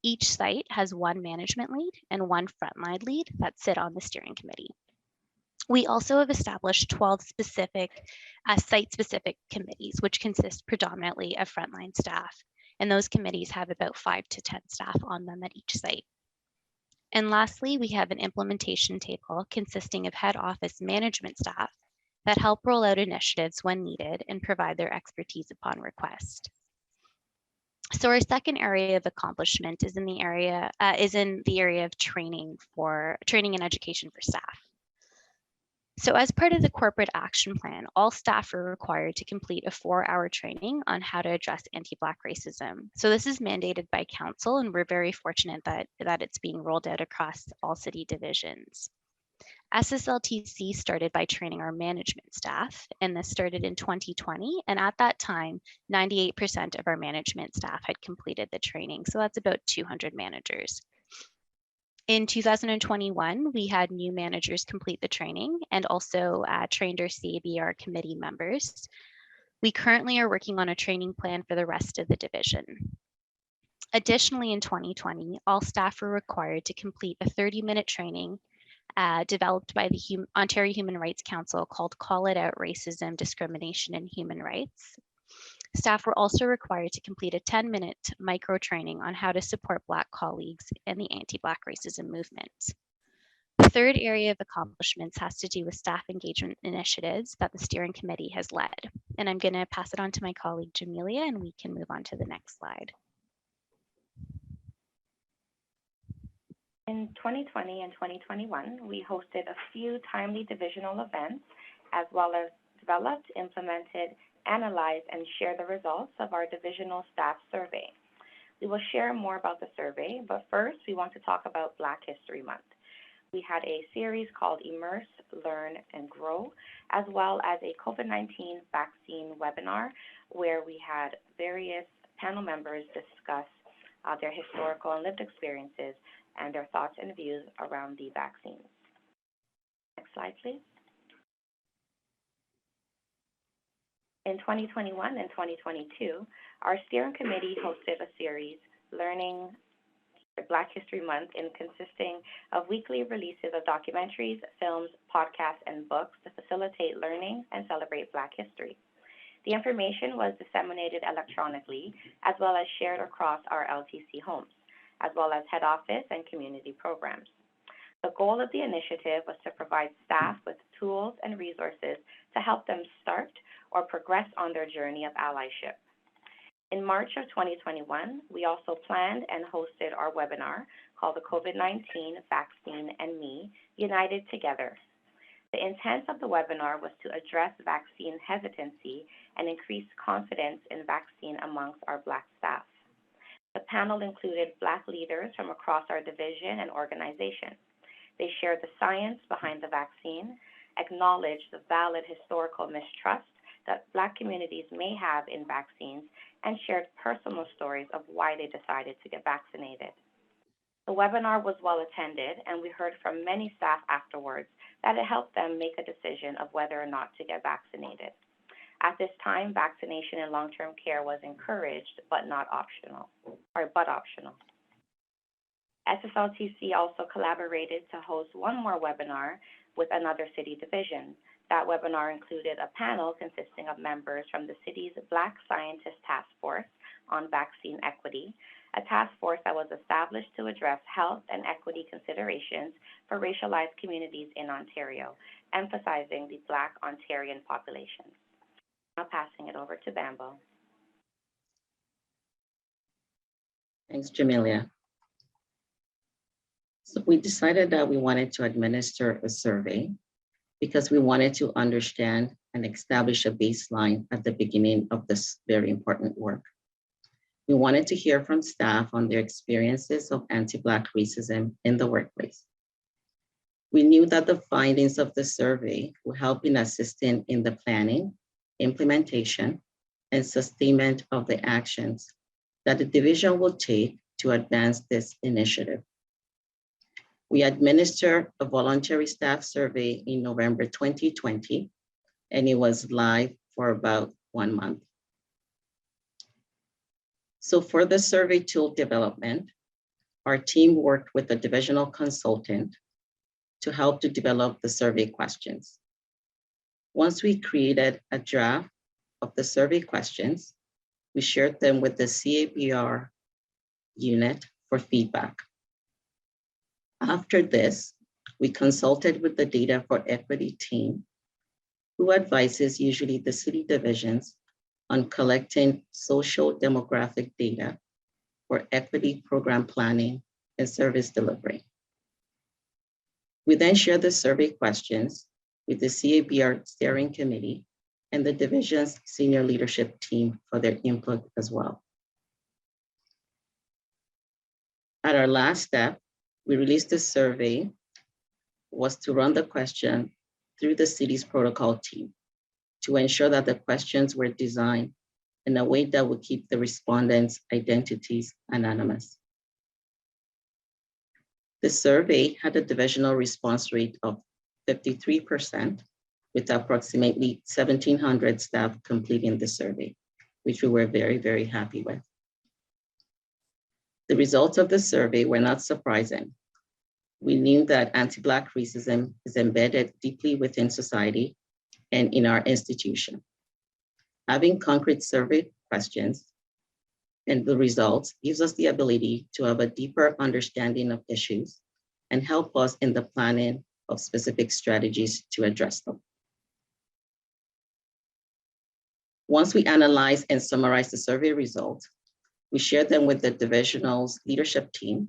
Each site has one management lead and one frontline lead that sit on the steering committee. We also have established 12 site-specific committees, which consist predominantly of frontline staff, and those committees have about 5 to 10 staff on them at each site. And lastly, we have an implementation table consisting of head office management staff that help roll out initiatives when needed and provide their expertise upon request. So our second area of accomplishment is in the area of training and education for staff. So as part of the corporate action plan, all staff are required to complete a 4-hour training on how to address anti-Black racism. So this is mandated by council, and we're very fortunate that it's being rolled out across all city divisions. SSLTC started by training our management staff, and this started in 2020. And at that time, 98% of our management staff had completed the training. So that's about 200 managers. In 2021, we had new managers complete the training and also trained our CABR committee members. We currently are working on a training plan for the rest of the division. Additionally, in 2020, all staff were required to complete a 30-minute training developed by the Ontario Human Rights Council called Call It Out Racism, Discrimination, and Human Rights. Staff were also required to complete a 10-minute micro training on how to support Black colleagues in the anti-Black racism movement. The third area of accomplishments has to do with staff engagement initiatives that the steering committee has led. And I'm going to pass it on to my colleague Jamelia, and we can move on to the next slide. In 2020 and 2021, we hosted a few timely divisional events, as well as developed, implemented, analyze, and share the results of our divisional staff survey. We will share more about the survey, but first we want to talk about Black History Month. We had a series called Immerse, Learn, and Grow, as well as a COVID-19 vaccine webinar where we had various panel members discuss their historical and lived experiences and their thoughts and views around the vaccines. Next slide, please. In 2021 and 2022, our steering committee hosted a series, Learning Black History Month, consisting of weekly releases of documentaries, films, podcasts, and books to facilitate learning and celebrate Black history. The information was disseminated electronically, as well as shared across our LTC homes, as well as head office and community programs. The goal of the initiative was to provide staff with tools and resources to help them start or progress on their journey of allyship. In March of 2021, we also planned and hosted our webinar called the COVID-19 Vaccine and Me, United Together. The intent of the webinar was to address vaccine hesitancy and increase confidence in vaccine amongst our Black staff. The panel included Black leaders from across our division and organization. They shared the science behind the vaccine, acknowledged the valid historical mistrust that Black communities may have in vaccines, and shared personal stories of why they decided to get vaccinated. The webinar was well attended, and we heard from many staff afterwards that it helped them make a decision of whether or not to get vaccinated. At this time, vaccination in long-term care was encouraged, but optional. SSLTC also collaborated to host one more webinar with another city division. That webinar included a panel consisting of members from the city's Black Scientist Task Force on Vaccine Equity, a task force that was established to address health and equity considerations for racialized communities in Ontario, emphasizing the Black Ontarian population. Now passing it over to Bambo. Thanks, Jamelia. So we decided that we wanted to administer a survey because we wanted to understand and establish a baseline at the beginning of this very important work. We wanted to hear from staff on their experiences of anti-Black racism in the workplace. We knew that the findings of the survey would help in assisting in the planning, implementation, and sustainment of the actions that the division will take to advance this initiative. We administered a voluntary staff survey in November 2020, and it was live for about 1 month. So for the survey tool development, our team worked with a divisional consultant to help to develop the survey questions. Once we created a draft of the survey questions, we shared them with the CABR unit for feedback. After this, we consulted with the Data for Equity team, who advises usually the city divisions on collecting social demographic data for equity program planning and service delivery. We then shared the survey questions with the CABR steering committee and the division's senior leadership team for their input as well. At our last step, we released the survey was to run the question through the city's protocol team to ensure that the questions were designed in a way that would keep the respondents' identities anonymous. The survey had a divisional response rate of 53%, with approximately 1,700 staff completing the survey, which we were very, very happy with. The results of the survey were not surprising. We knew that anti-Black racism is embedded deeply within society and in our institution. Having concrete survey questions and the results gives us the ability to have a deeper understanding of issues and help us in the planning of specific strategies to address them. Once we analyze and summarize the survey results, we share them with the divisional's leadership team,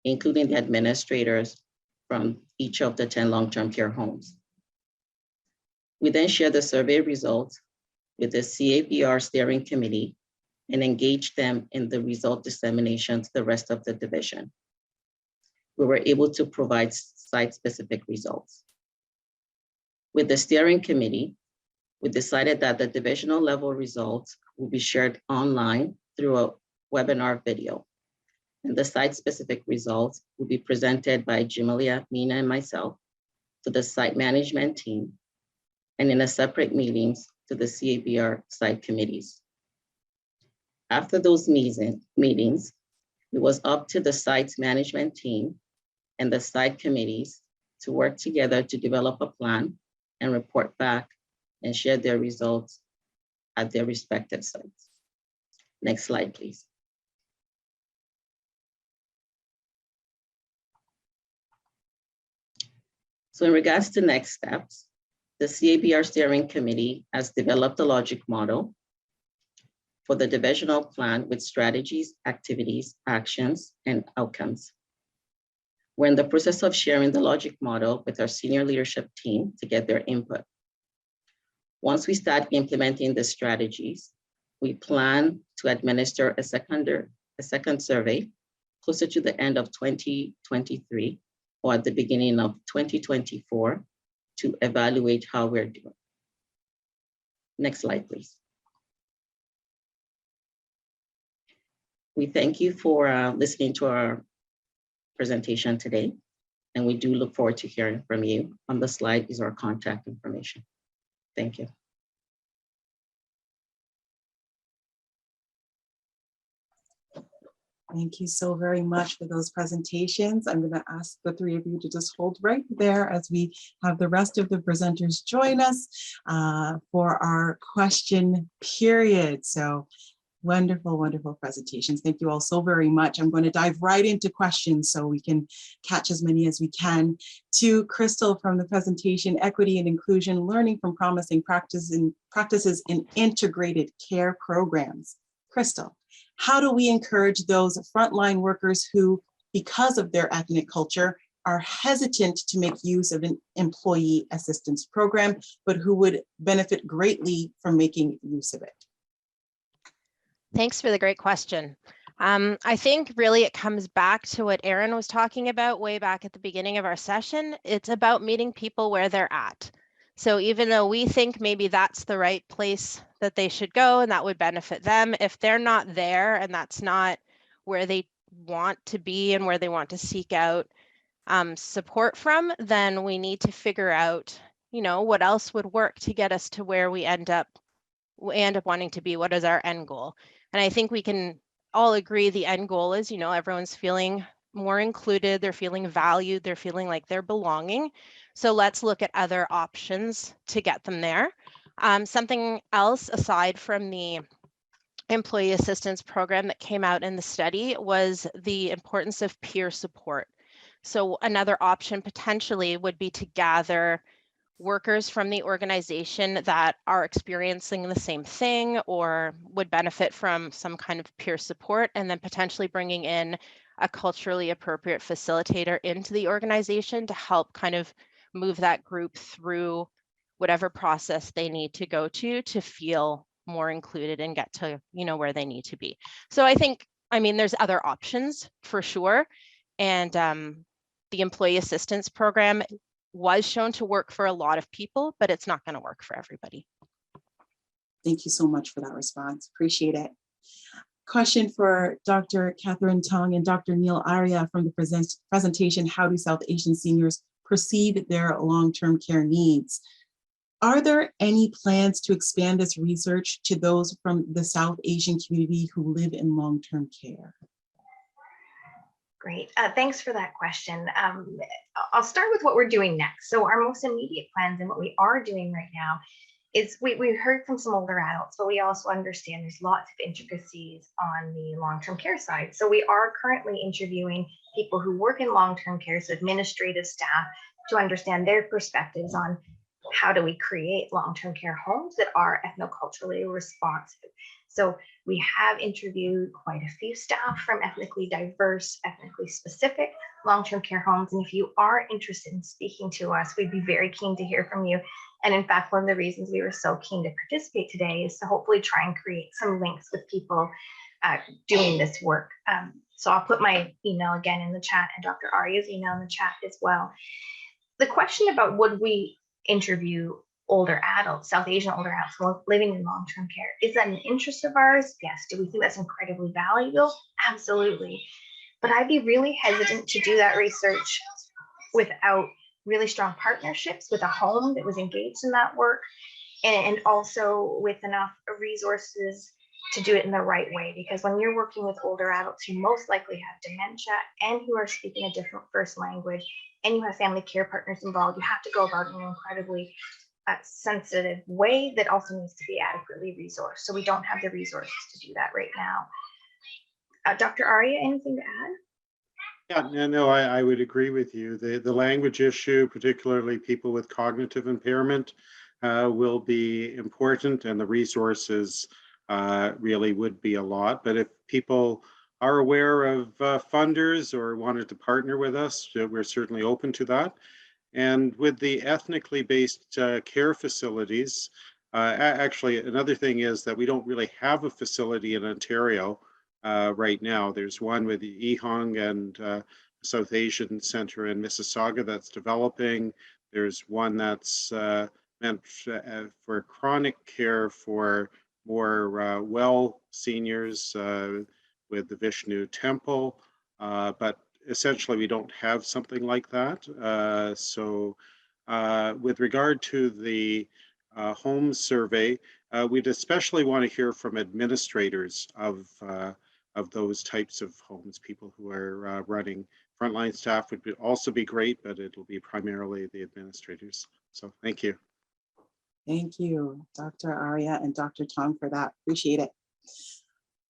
including the administrators from each of the 10 long-term care homes. We then share the survey results with the CABR steering committee and engage them in the result dissemination to the rest of the division. We were able to provide site-specific results. With the steering committee, we decided that the divisional level results will be shared online through a webinar video. And the site-specific results will be presented by Jamilia, Mina, and myself to the site management team, and in a separate meetings to the CABR site committees. After those meetings, it was up to the site's management team and the site committees to work together to develop a plan and report back and share their results at their respective sites. Next slide, please. So in regards to next steps, the CABR steering committee has developed a logic model for the divisional plan with strategies, activities, actions, and outcomes. We're in the process of sharing the logic model with our senior leadership team to get their input. Once we start implementing the strategies, we plan to administer a second survey closer to the end of 2023 or at the beginning of 2024 to evaluate how we're doing. Next slide, please. We thank you for listening to our presentation today, and we do look forward to hearing from you. On the slide is our contact information. Thank you. Thank you so very much for those presentations. I'm going to ask the three of you to just hold right there as we have the rest of the presenters join us for our question period. So wonderful, wonderful presentations. Thank you all so very much. I'm going to dive right into questions so we can catch as many as we can. To Crystal from the presentation, Equity and Inclusion, Learning from Promising Practices in Integrated Care Programs. Crystal, how do we encourage those frontline workers who because of their ethnic culture, are hesitant to make use of an employee assistance program, but who would benefit greatly from making use of it? Thanks for the great question. I think really it comes back to what Erin was talking about way back at the beginning of our session. It's about meeting people where they're at. So even though we think maybe that's the right place that they should go and that would benefit them, if they're not there and that's not where they want to be and where they want to seek out support from, then we need to figure out, you know, what else would work to get us to where we end up wanting to be. What is our end goal? And I think we can all agree the end goal is, you know, everyone's feeling more included, they're feeling valued, they're feeling like they're belonging. So let's look at other options to get them there. Something else aside from the employee assistance program that came out in the study was the importance of peer support. So another option potentially would be to gather workers from the organization that are experiencing the same thing or would benefit from some kind of peer support, and then potentially bringing in a culturally appropriate facilitator into the organization to help kind of move that group through whatever process they need to go to feel more included and get to, you know, where they need to be. So I think, I mean, there's other options for sure. And the employee assistance program was shown to work for a lot of people, but it's not going to work for everybody. Thank you so much for that response. Appreciate it. Question for Dr. Catherine Tong and Dr. Neil Arya from the presentation, How Do South Asian Seniors Perceive Their Long-Term Care Needs? Are there any plans to expand this research to those from the South Asian community who live in long-term care? Great, thanks for that question. I'll start with what we're doing next. So our most immediate plans and what we are doing right now is we heard from some older adults, but we also understand there's lots of intricacies on the long-term care side. So we are currently interviewing people who work in long-term care, so administrative staff, to understand their perspectives on how do we create long-term care homes that are ethnoculturally responsive. So we have interviewed quite a few staff from ethnically diverse, ethnically specific long-term care homes. And if you are interested in speaking to us, we'd be very keen to hear from you. And in fact, one of the reasons we were so keen to participate today is to hopefully try and create some links with people doing this work. So I'll put my email again in the chat and Dr. Arya's email in the chat as well. The question about would we interview older adults, South Asian older adults living in long-term care, is that an interest of ours? Yes. Do we think that's incredibly valuable? Absolutely. But I'd be really hesitant to do that research without really strong partnerships with a home that was engaged in that work, and also with enough resources to do it in the right way. Because when you're working with older adults who most likely have dementia and who are speaking a different first language, and you have family care partners involved, you have to go about it in an incredibly sensitive way that also needs to be adequately resourced. So we don't have the resources to do that right now. Dr. Arya, anything to add? Yeah, no, I would agree with you. The language issue, particularly people with cognitive impairment, will be important, and the resources really would be a lot. But if people are aware of funders or wanted to partner with us, we're certainly open to that. And with the ethnically based care facilities, actually another thing is that we don't really have a facility in Ontario right now. There's one with the Ehong and South Asian Center in Mississauga that's developing. There's one that's meant for chronic care for more well seniors with the Vishnu Temple, but essentially we don't have something like that. So with regard to the home survey, we'd especially want to hear from administrators of those types of homes. People who are running frontline staff would also be great, but it'll be primarily the administrators. So thank you. Thank you, Dr. Arya and Dr. Tong, for that. Appreciate it.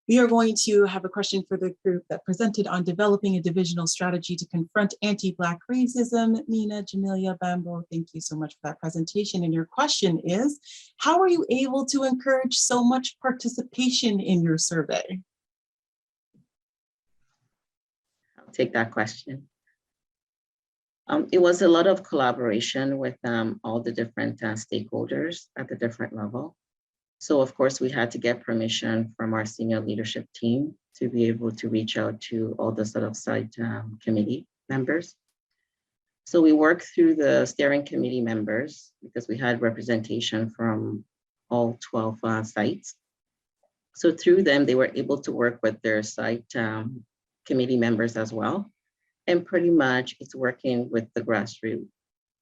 We are going to have a question for the group that presented on developing a divisional strategy to confront anti-Black racism. Nina, Jamelia, Bambo, thank you so much for that presentation. And your question is, how are you able to encourage so much participation in your survey? take that question. It was a lot of collaboration with all the different stakeholders at the different level. So of course, we had to get permission from our senior leadership team to be able to reach out to all the sort of site committee members. So we worked through the steering committee members because we had representation from all 12 sites. So through them, they were able to work with their site committee members as well. And pretty much it's working with the grassroots.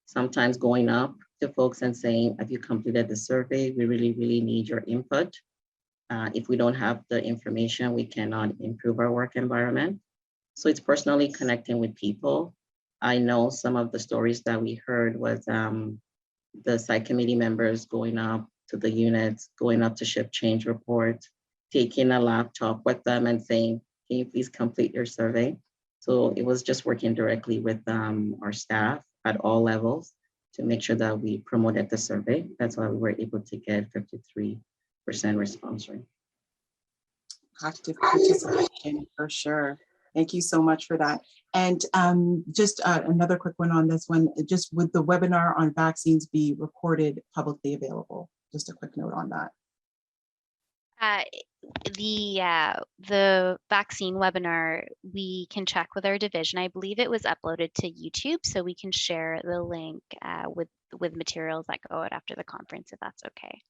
Sometimes going up to folks and saying, have you completed the survey? We really, really need your input. If we don't have the information, we cannot improve our work environment. So it's personally connecting with people. I know some of the stories that we heard was the site committee members going up to the units, going up to shift change reports, taking a laptop with them and saying, can you please complete your survey? So it was just working directly with our staff at all levels to make sure that we promoted the survey. That's why we were able to get 53% response rate. Active participation for sure. Thank you so much for that. And just another quick one on this one, just would the webinar on vaccines be recorded publicly available? Just a quick note on that. The vaccine webinar, we can check with our division. I believe it was uploaded to YouTube, so we can share the link with materials that go out after the conference, if that's okay.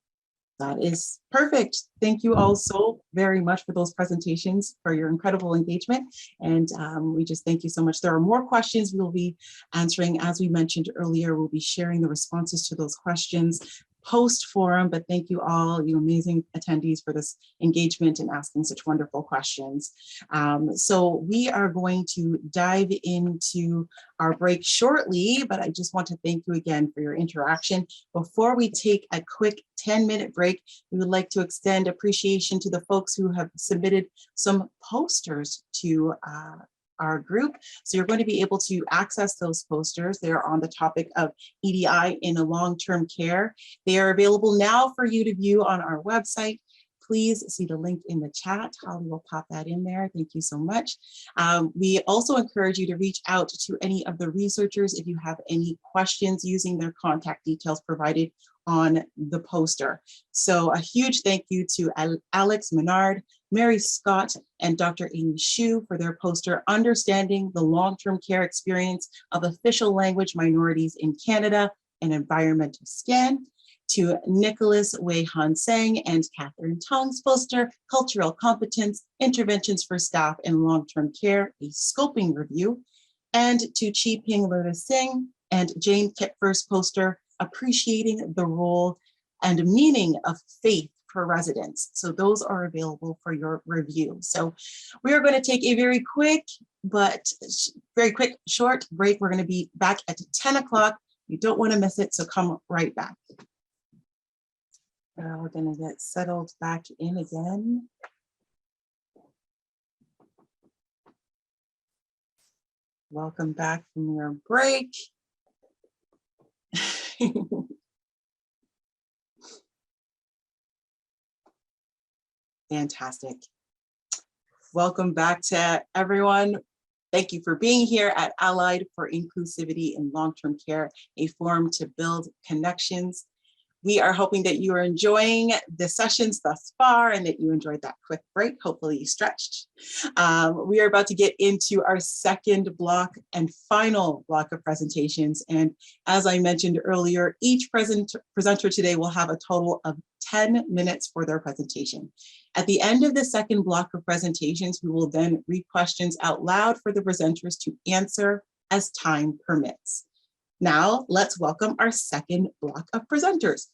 That is perfect. Thank you all so very much for those presentations, for your incredible engagement. And we just thank you so much. There are more questions we'll be answering. As we mentioned earlier, we'll be sharing the responses to those questions post forum, but thank you all, you amazing attendees, for this engagement and asking such wonderful questions. So we are going to dive into our break shortly, but I just want to thank you again for your interaction. Before we take a quick 10-minute break, we would like to extend appreciation to the folks who have submitted some posters to our group. So you're going to be able to access those posters. They're on the topic of EDI in a long-term care. They are available now for you to view on our website. Please see the link in the chat. Holly will pop that in there. Thank you so much. We also encourage you to reach out to any of the researchers if you have any questions using their contact details provided on the poster. So a huge thank you to Alex Menard, Mary Scott, and Dr. Amy Hsu for their poster, Understanding the Long-Term Care Experience of Official Language Minorities in Canada, an Environmental Scan, to Nicholas Wei Han Sang and Catherine Tong's poster, Cultural Competence, Interventions for Staff in Long-Term Care, a Scoping Review, and to Chi Ping Lerda Singh and Jane Kitfer's poster, Appreciating the Role and Meaning of Faith for Residents. So those are available for your review. So we are going to take a very quick short break. We're going to be back at 10 o'clock. You don't want to miss it, so come right back. We're going to get settled back in again. Welcome back from your break. Fantastic. Welcome back to everyone. Thank you for being here at Allied for Inclusivity in Long-Term Care, a forum to build connections. We are hoping that you are enjoying the sessions thus far and that you enjoyed that quick break. Hopefully you stretched. We are about to get into our second block and final block of presentations. And as I mentioned earlier, each presenter today will have a total of 10 minutes for their presentation. At the end of the second block of presentations, we will then read questions out loud for the presenters to answer as time permits. Now, let's welcome our second block of presenters.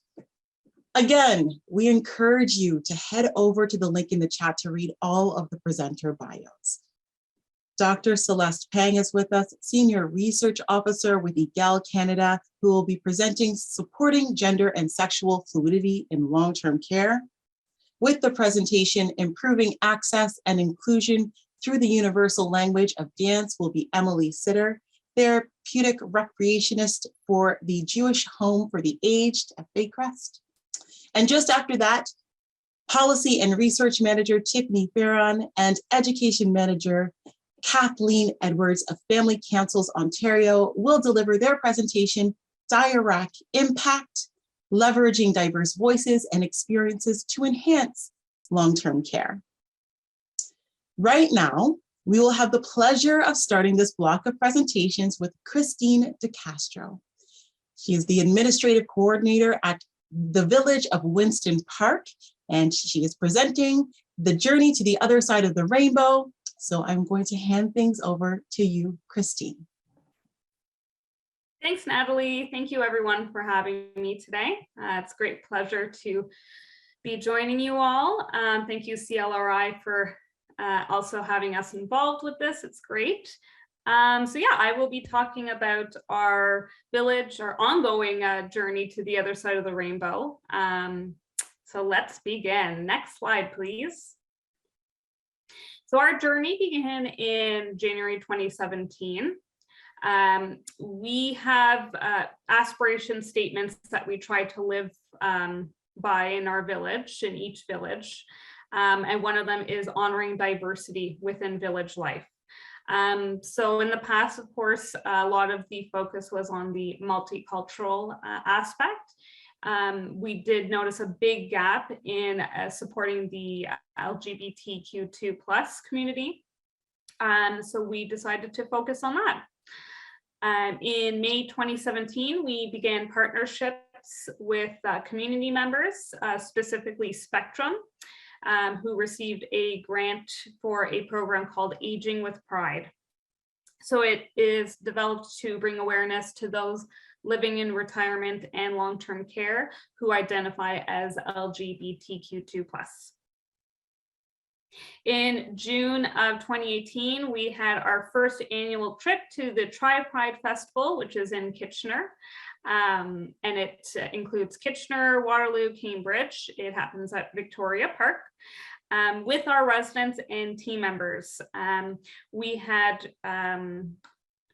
Again, we encourage you to head over to the link in the chat to read all of the presenter bios. Dr. Celeste Pang is with us, Senior Research Officer with EGAL Canada, who will be presenting Supporting Gender and Sexual Fluidity in Long-Term Care. With the presentation, Improving Access and Inclusion Through the Universal Language of Dance will be Emily Sitter, Therapeutic Recreationist for the Jewish Home for the Aged at Baycrest. And just after that, Policy and Research Manager Tiffany Farron and Education Manager Kathleen Edwards of Family Councils Ontario will deliver their presentation, Direct Impact, Leveraging Diverse Voices and Experiences to Enhance Long-Term Care. Right now, we will have the pleasure of starting this block of presentations with Christine DeCastro. She is the administrative coordinator at the Village of Winston Park, and she is presenting The Journey to the Other Side of the Rainbow. So I'm going to hand things over to you, Christine. Thanks, Natalie. Thank you everyone for having me today. It's a great pleasure to be joining you all. Thank you CLRI for also having us involved with this. It's great. So yeah, I will be talking about our village, our ongoing journey to the other side of the rainbow. So let's begin. Next slide, please. So our journey began in January 2017. We have aspiration statements that we try to live by in our village, in each village. And one of them is honoring diversity within village life. So in the past, of course, a lot of the focus was on the multicultural aspect. We did notice a big gap in supporting the LGBTQ2+ community. So we decided to focus on that. In May 2017, we began partnerships with community members, specifically Spectrum, who received a grant for a program called Aging with Pride. So it is developed to bring awareness to those living in retirement and long-term care who identify as LGBTQ2+. In June of 2018, we had our first annual trip to the Tri-Pride Festival, which is in Kitchener. And it includes Kitchener, Waterloo, Cambridge. It happens at Victoria Park. With our residents and team members. We had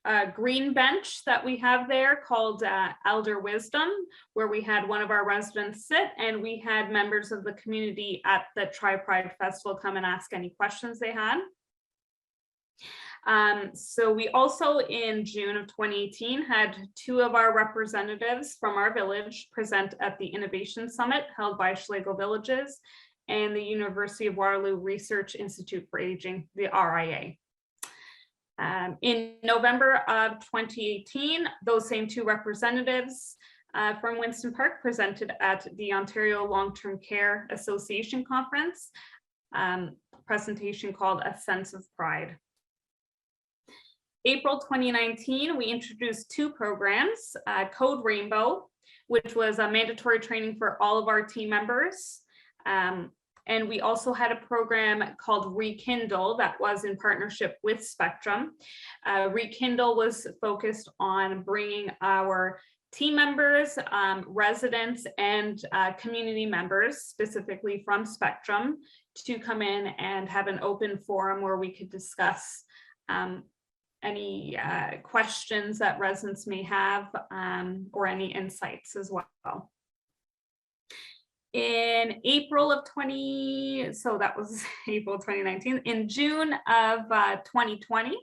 a green bench that we have there called Elder Wisdom, where we had one of our residents sit, and we had members of the community at the Tri-Pride Festival come and ask any questions they had. So we also in June of 2018 had two of our representatives from our village present at the Innovation Summit held by Schlegel Villages and the University of Waterloo Research Institute for Aging, the RIA. In November of 2018, those same two representatives from Winston Park presented at the Ontario Long-Term Care Association Conference, presentation called A Sense of Pride. April 2019, we introduced two programs, Code Rainbow, which was a mandatory training for all of our team members. And we also had a program called Rekindle that was in partnership with Spectrum. Rekindle was focused on bringing our team members, residents, and community members, specifically from Spectrum, to come in and have an open forum where we could discuss any questions that residents may have or any insights as well. In April of so that was April 2019. In June of 2020,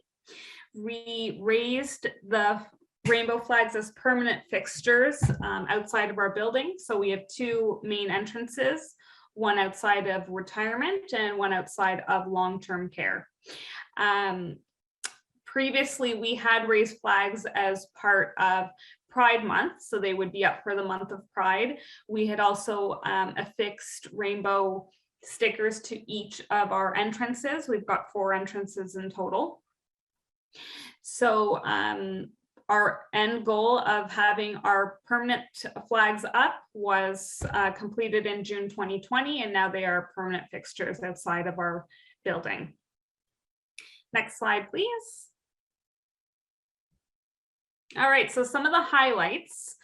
we raised the rainbow flags as permanent fixtures outside of our building. So we have two main entrances, one outside of retirement and one outside of long-term care. Previously, we had raised flags as part of Pride Month, so they would be up for the month of Pride. We had also affixed rainbow stickers to each of our entrances. We've got 4 entrances in total. So our end goal of having our permanent flags up was completed in June 2020, and now they are permanent fixtures outside of our building. Next slide, please. All right, so some of the highlights.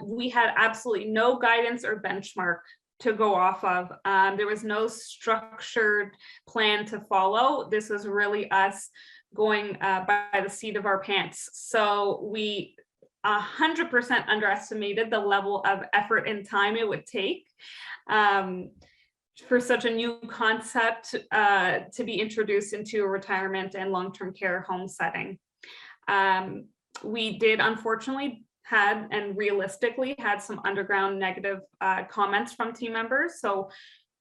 We had absolutely no guidance or benchmark to go off of. There was no structured plan to follow. This was really us going by the seat of our pants. So we 100% underestimated the level of effort and time it would take. for such a new concept to be introduced into a retirement and long-term care home setting. We did unfortunately had and realistically had some underground negative comments from team members. So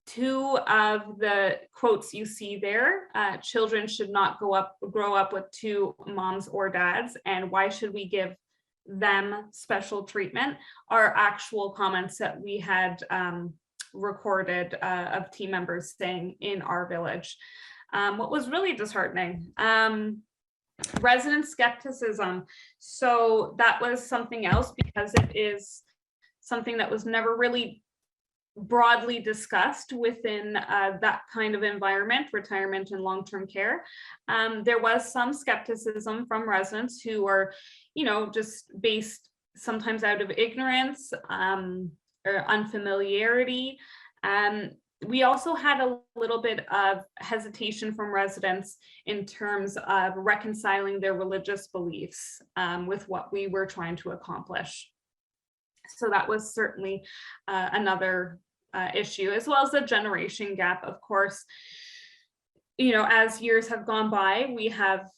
2 of the quotes you see there, children should not grow up with 2 moms or dads, and why should we give them special treatment, are actual comments that we had recorded of team members saying in our village. What was really disheartening, resident skepticism. So that was something else, because it is something that was never really broadly discussed within that kind of environment, retirement and long-term care. There was some skepticism from residents who are, just based sometimes out of ignorance or unfamiliarity. We also had a little bit of hesitation from residents in terms of reconciling their religious beliefs with what we were trying to accomplish. So that was certainly another issue, as well as the generation gap. Of course, as years have gone by, we have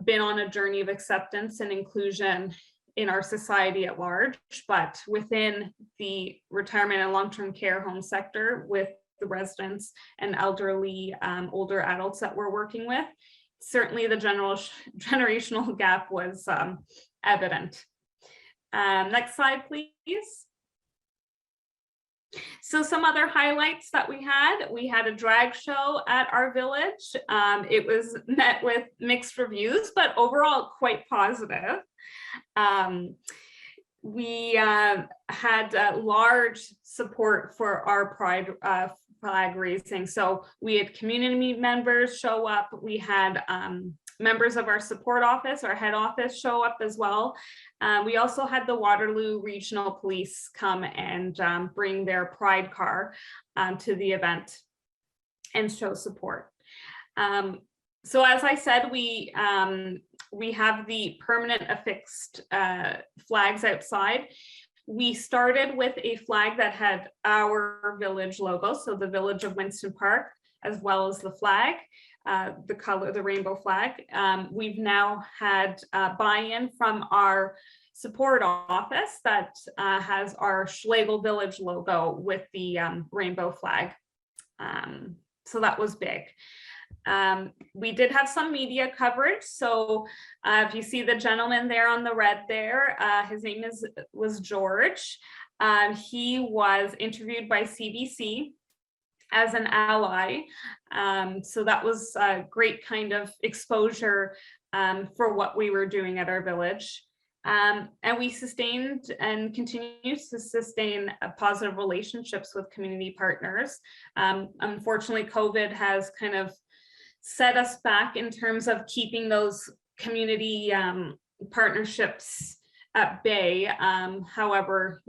been on a journey of acceptance and inclusion in our society at large, but within the retirement and long-term care home sector, with the residents and elderly older adults that we're working with, certainly the generational gap was evident. Next slide, please. So some other highlights that we had a drag show at our village. It was met with mixed reviews, but overall quite positive. We had large support for our pride flag raising. So we had community members show up. We had members of our support office, our head office, show up as well. We also had the Waterloo Regional Police come and bring their pride car to the event and show support. So as I said, we have the permanent affixed flags outside. We started with a flag that had our village logo, so the Village of Winston Park, as well as the flag, the color, the rainbow flag. We've now had buy-in from our support office that has our Schlegel Village logo with the rainbow flag. So that was big. We did have some media coverage. So if you see the gentleman there on the red there, his name was George. He was interviewed by CBC as an ally. So that was a great kind of exposure for what we were doing at our village. And we sustained and continue to sustain positive relationships with community partners. Unfortunately, COVID has kind of set us back in terms of keeping those community partnerships at bay. However,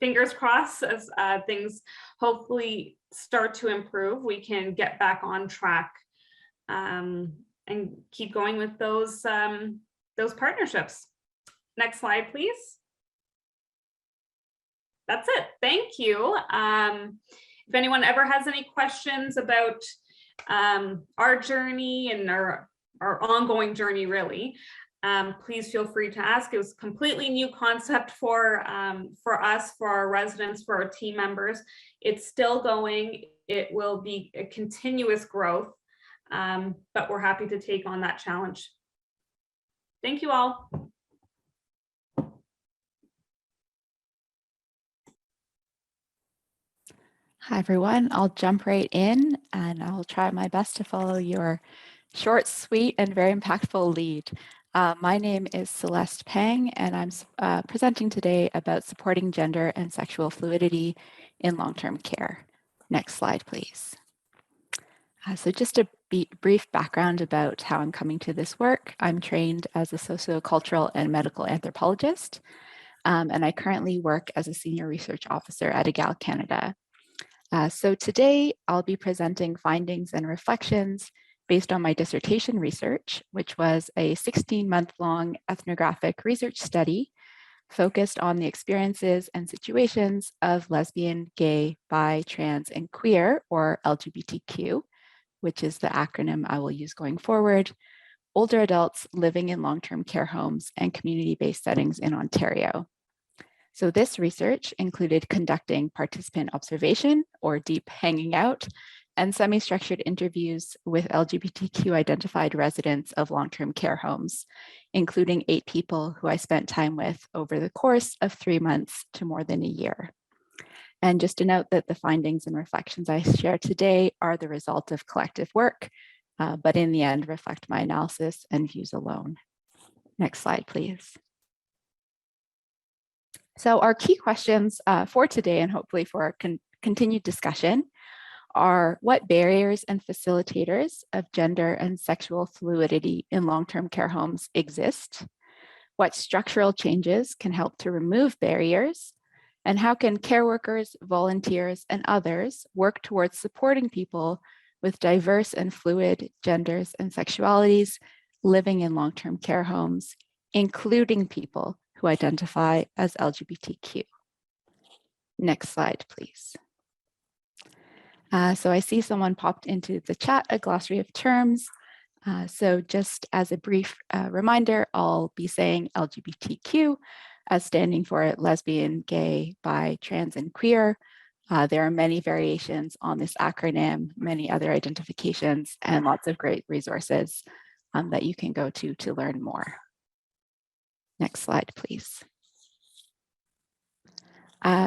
fingers crossed, as things hopefully start to improve, we can get back on track and keep going with those partnerships. Next slide, please. That's it. Thank you. If anyone ever has any questions about our journey and our ongoing journey, really, please feel free to ask. It was a completely new concept for us, for our residents, for our team members. It's still going. It will be a continuous growth, but we're happy to take on that challenge. Thank you all. Hi, everyone. I'll jump right in and I'll try my best to follow your short, sweet, and very impactful lead. My name is Celeste Pang, and I'm presenting today about supporting gender and sexual fluidity in long-term care. Next slide, please. So just a brief background about how I'm coming to this work. I'm trained as a sociocultural and medical anthropologist, and I currently work as a senior research officer at EGAL Canada. So today I'll be presenting findings and reflections based on my dissertation research, which was a 16-month-long ethnographic research study focused on the experiences and situations of lesbian, gay, bi, trans, and queer, or LGBTQ, which is the acronym I will use going forward, older adults living in long-term care homes and community-based settings in Ontario. So this research included conducting participant observation or deep hanging out and semi-structured interviews with LGBTQ identified residents of long-term care homes, including 8 people who I spent time with over the course of 3 months to more than a year. And just to note that the findings and reflections I share today are the result of collective work, but in the end reflect my analysis and views alone. Next slide, please. So our key questions for today and hopefully for our continued discussion are: what barriers and facilitators of gender and sexual fluidity in long-term care homes exist? What structural changes can help to remove barriers? And how can care workers, volunteers, and others work towards supporting people with diverse and fluid genders and sexualities living in long-term care homes, including people who identify as LGBTQ? Next slide, please. So I see someone popped into the chat a glossary of terms. So just as a brief reminder, I'll be saying LGBTQ as standing for lesbian, gay, bi, trans, and queer. There are many variations on this acronym, many other identifications, and lots of great resources that you can go to learn more. Next slide, please.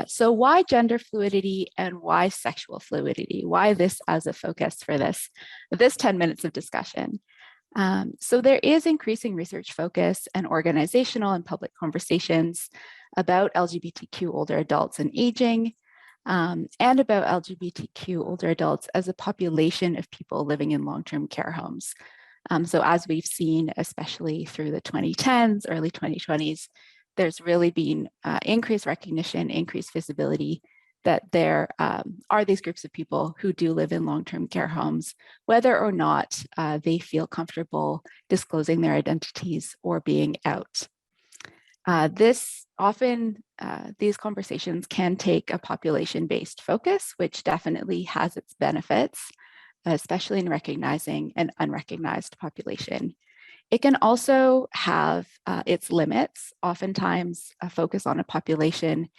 So why gender fluidity and why sexual fluidity? Why this as a focus for this 10 minutes of discussion? So there is increasing research focus and organizational and public conversations about LGBTQ older adults and aging, and about LGBTQ older adults as a population of people living in long-term care homes. So as we've seen, especially through the 2010s, early 2020s, there's really been increased recognition, increased visibility that there are these groups of people who do live in long-term care homes, whether or not they feel comfortable disclosing their identities or being out. These conversations can take a population-based focus, which definitely has its benefits, especially in recognizing an unrecognized population. It can also have its limits. Oftentimes, a focus on a population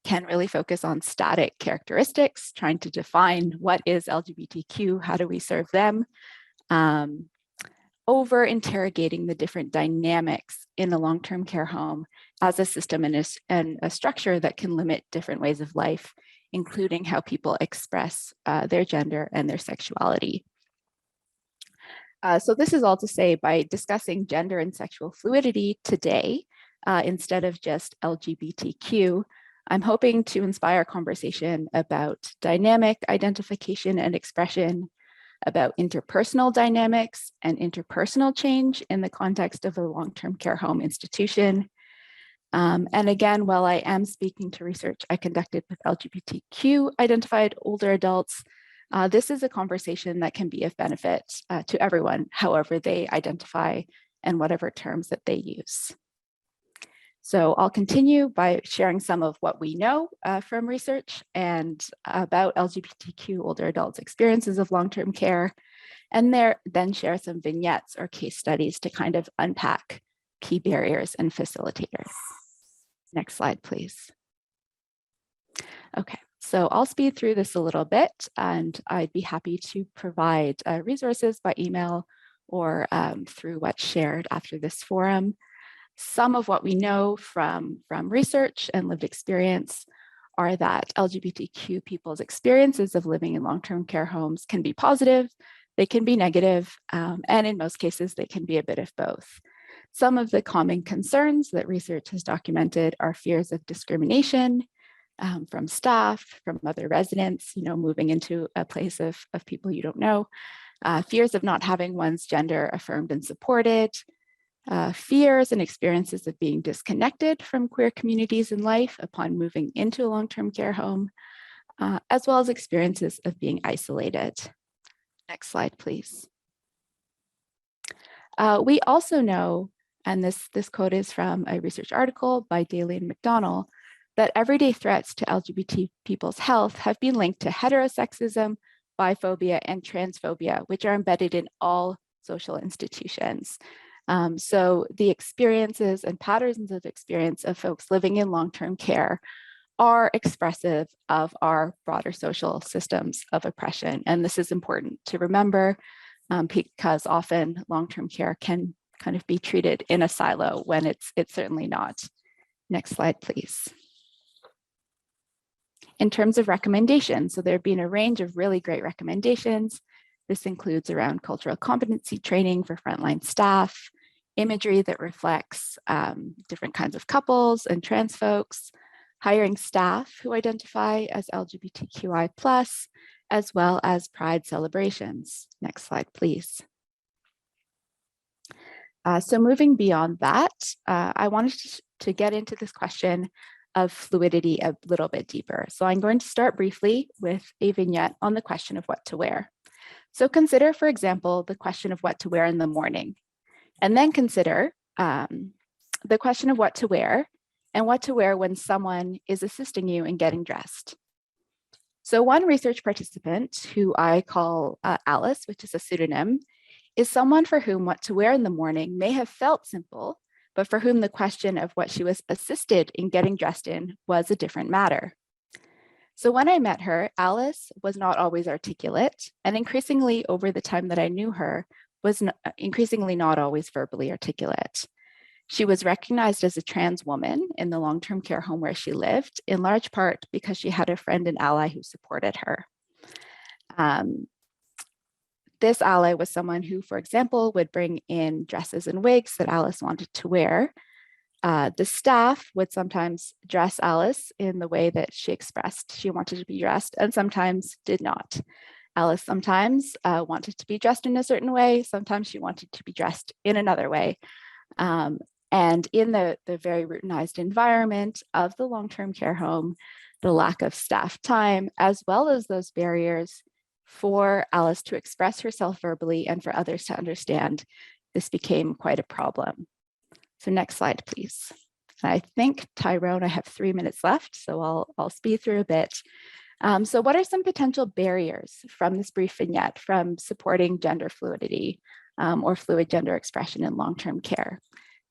can really focus on static characteristics, trying to define what is LGBTQ, how do we serve them, over interrogating the different dynamics in a long-term care home as a system and a structure that can limit different ways of life, including how people express their gender and their sexuality. So this is all to say, by discussing gender and sexual fluidity today, instead of just LGBTQ, I'm hoping to inspire conversation about dynamic identification and expression, about interpersonal dynamics and interpersonal change in the context of a long-term care home institution. And again, while I am speaking to research I conducted with LGBTQ identified older adults, this is a conversation that can be of benefit to everyone, however they identify and whatever terms that they use. So I'll continue by sharing some of what we know from research and about LGBTQ older adults' experiences of long-term care, and then share some vignettes or case studies to kind of unpack key barriers and facilitators. Next slide, please. Okay. So I'll speed through this a little bit, and I'd be happy to provide resources by email or through what's shared after this forum. Some of what we know from research and lived experience are that LGBTQ people's experiences of living in long-term care homes can be positive, they can be negative, and in most cases, they can be a bit of both. Some of the common concerns that research has documented are fears of discrimination, from staff, from other residents, moving into a place of people you don't know, fears of not having one's gender affirmed and supported, fears and experiences of being disconnected from queer communities in life upon moving into a long-term care home, as well as experiences of being isolated. Next slide, please. We also know and this quote is from a research article by Daly and McDonnell, that everyday threats to LGBT people's health have been linked to heterosexism, biphobia, and transphobia, which are embedded in all social institutions. So the experiences and patterns of experience of folks living in long-term care are expressive of our broader social systems of oppression. And this is important to remember because often long-term care can kind of be treated in a silo when it's certainly not. Next slide, please. In terms of recommendations, so there have been a range of really great recommendations. This includes around cultural competency training for frontline staff, imagery that reflects different kinds of couples and trans folks, hiring staff who identify as LGBTQI+, as well as Pride celebrations. Next slide, please. So moving beyond that, I wanted to get into this question of fluidity a little bit deeper. So I'm going to start briefly with a vignette on the question of what to wear. So consider, for example, the question of what to wear in the morning, and then consider the question of what to wear and what to wear when someone is assisting you in getting dressed. So one research participant, who I call Alice, which is a pseudonym, is someone for whom what to wear in the morning may have felt simple, but for whom the question of what she was assisted in getting dressed in was a different matter. So when I met her, Alice was not always articulate, and increasingly over the time that I knew her, was increasingly not always verbally articulate. She was recognized as a trans woman in the long-term care home where she lived, in large part because she had a friend and ally who supported her. This ally was someone who, for example, would bring in dresses and wigs that Alice wanted to wear. The staff would sometimes dress Alice in the way that she expressed she wanted to be dressed, and sometimes did not. Alice sometimes wanted to be dressed in a certain way, sometimes she wanted to be dressed in another way. And in the very routinized environment of the long-term care home, the lack of staff time, as well as those barriers for Alice to express herself verbally and for others to understand, this became quite a problem. So next slide, please. And I think, Tyrone, I have 3 minutes left, so I'll speed through a bit. So what are some potential barriers from this brief vignette from supporting gender fluidity or fluid gender expression in long-term care?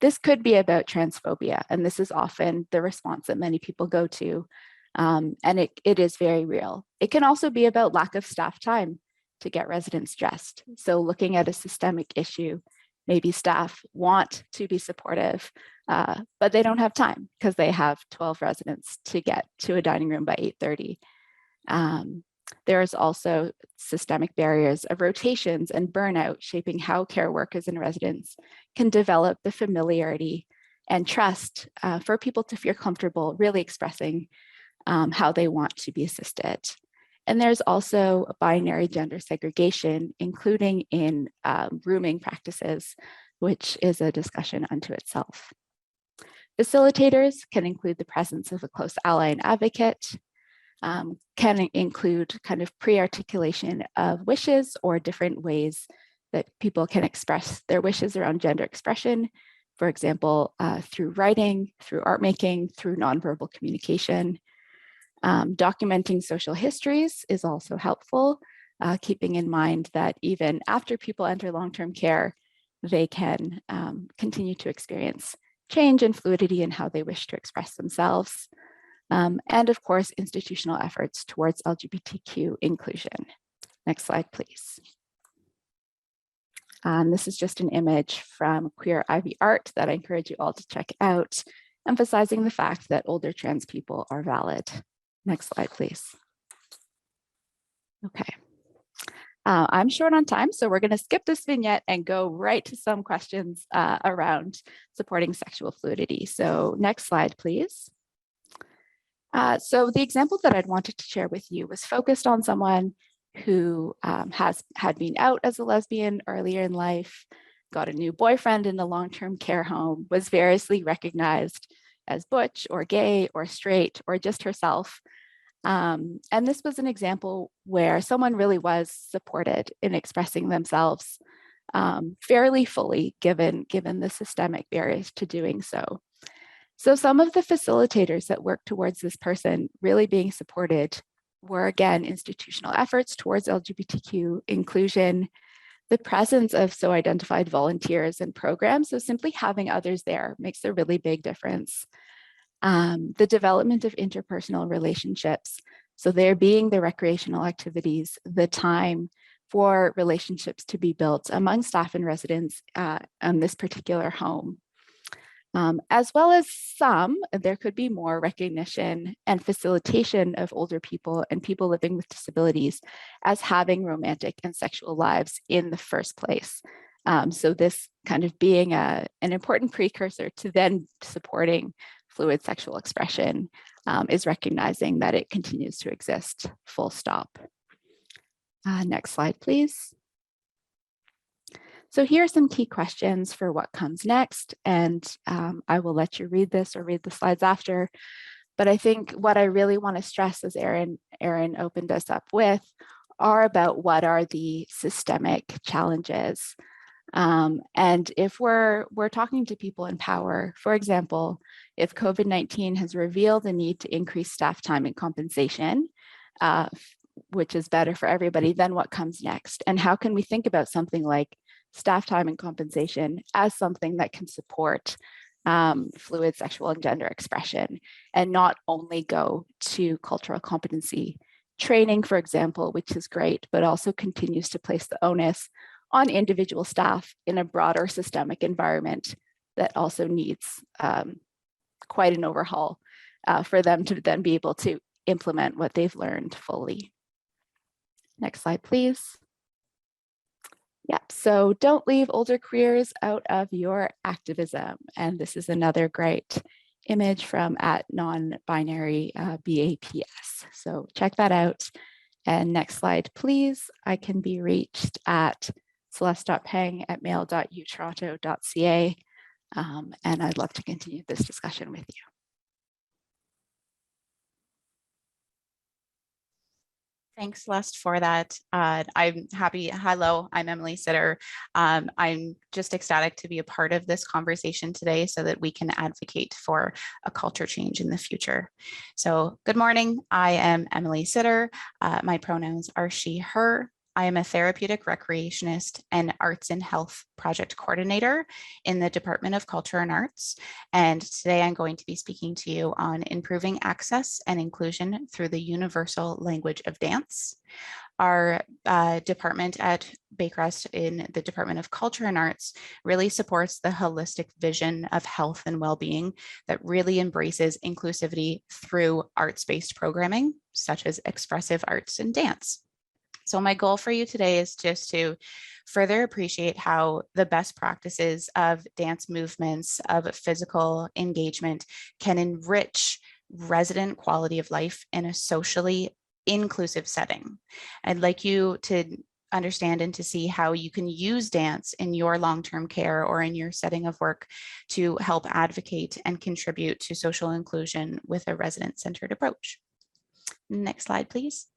This could be about transphobia, and this is often the response that many people go to, and it is very real. It can also be about lack of staff time to get residents dressed. So looking at a systemic issue, maybe staff want to be supportive, but they don't have time because they have 12 residents to get to a dining room by 8:30. There's also systemic barriers of rotations and burnout shaping how care workers and residents can develop the familiarity and trust for people to feel comfortable really expressing how they want to be assisted. And there's also a binary gender segregation, including in rooming practices, which is a discussion unto itself. Facilitators can include the presence of a close ally and advocate, can include kind of pre-articulation of wishes or different ways that people can express their wishes around gender expression, for example, through writing, through art making, through nonverbal communication. Documenting social histories is also helpful, keeping in mind that even after people enter long-term care, they can continue to experience change and fluidity in how they wish to express themselves. And of course, institutional efforts towards LGBTQ inclusion. Next slide, please. This is just an image from Queer Ivy Art that I encourage you all to check out, emphasizing the fact that older trans people are valid. Next slide, please. Okay. I'm short on time, so we're going to skip this vignette and go right to some questions around supporting sexual fluidity. So next slide, please. So the example that I'd wanted to share with you was focused on someone who had been out as a lesbian earlier in life, got a new boyfriend in the long-term care home, was variously recognized as butch or gay or straight or just herself. And this was an example where someone really was supported in expressing themselves fairly fully, given the systemic barriers to doing so. So some of the facilitators that work towards this person really being supported were, again, institutional efforts towards LGBTQ inclusion, the presence of so-identified volunteers and programs. So simply having others there makes a really big difference. The development of interpersonal relationships. So there being the recreational activities, the time for relationships to be built among staff and residents on this particular home. As well as there could be more recognition and facilitation of older people and people living with disabilities as having romantic and sexual lives in the first place. So this kind of being an important precursor to then supporting fluid sexual expression is recognizing that it continues to exist, full stop. Next slide, please. So here are some key questions for what comes next, and I will let you read this or read the slides after. But I think what I really want to stress, as Erin opened us up with, are about what are the systemic challenges. And if we're talking to people in power, for example, if COVID-19 has revealed the need to increase staff time and compensation, which is better for everybody, then what comes next? And how can we think about something like staff time and compensation as something that can support fluid sexual and gender expression, and not only go to cultural competency training, for example, which is great, but also continues to place the onus on individual staff in a broader systemic environment that also needs quite an overhaul for them to then be able to implement what they've learned fully. Next slide, please. Yeah, so don't leave older careers out of your activism. And this is another great image from @non-binary BAPS. So check that out. And next slide, please. I can be reached at celeste.peng@mail.utoronto.ca. And I'd love to continue this discussion with you. Thanks, Celeste, for that. I'm happy. Hello, I'm Emily Sitter. I'm just ecstatic to be a part of this conversation today so that we can advocate for a culture change in the future. So good morning. I am Emily Sitter. My pronouns are she, her. I am a therapeutic recreationist and arts and health project coordinator in the Department of Culture and Arts. And today I'm going to be speaking to you on improving access and inclusion through the universal language of dance. Our department at Baycrest in the Department of Culture and Arts really supports the holistic vision of health and well-being that really embraces inclusivity through arts-based programming, such as expressive arts and dance. So my goal for you today is just to further appreciate how the best practices of dance movements, of physical engagement can enrich resident quality of life in a socially inclusive setting. I'd like you to understand and to see how you can use dance in your long-term care or in your setting of work to help advocate and contribute to social inclusion with a resident-centered approach. Next slide, please.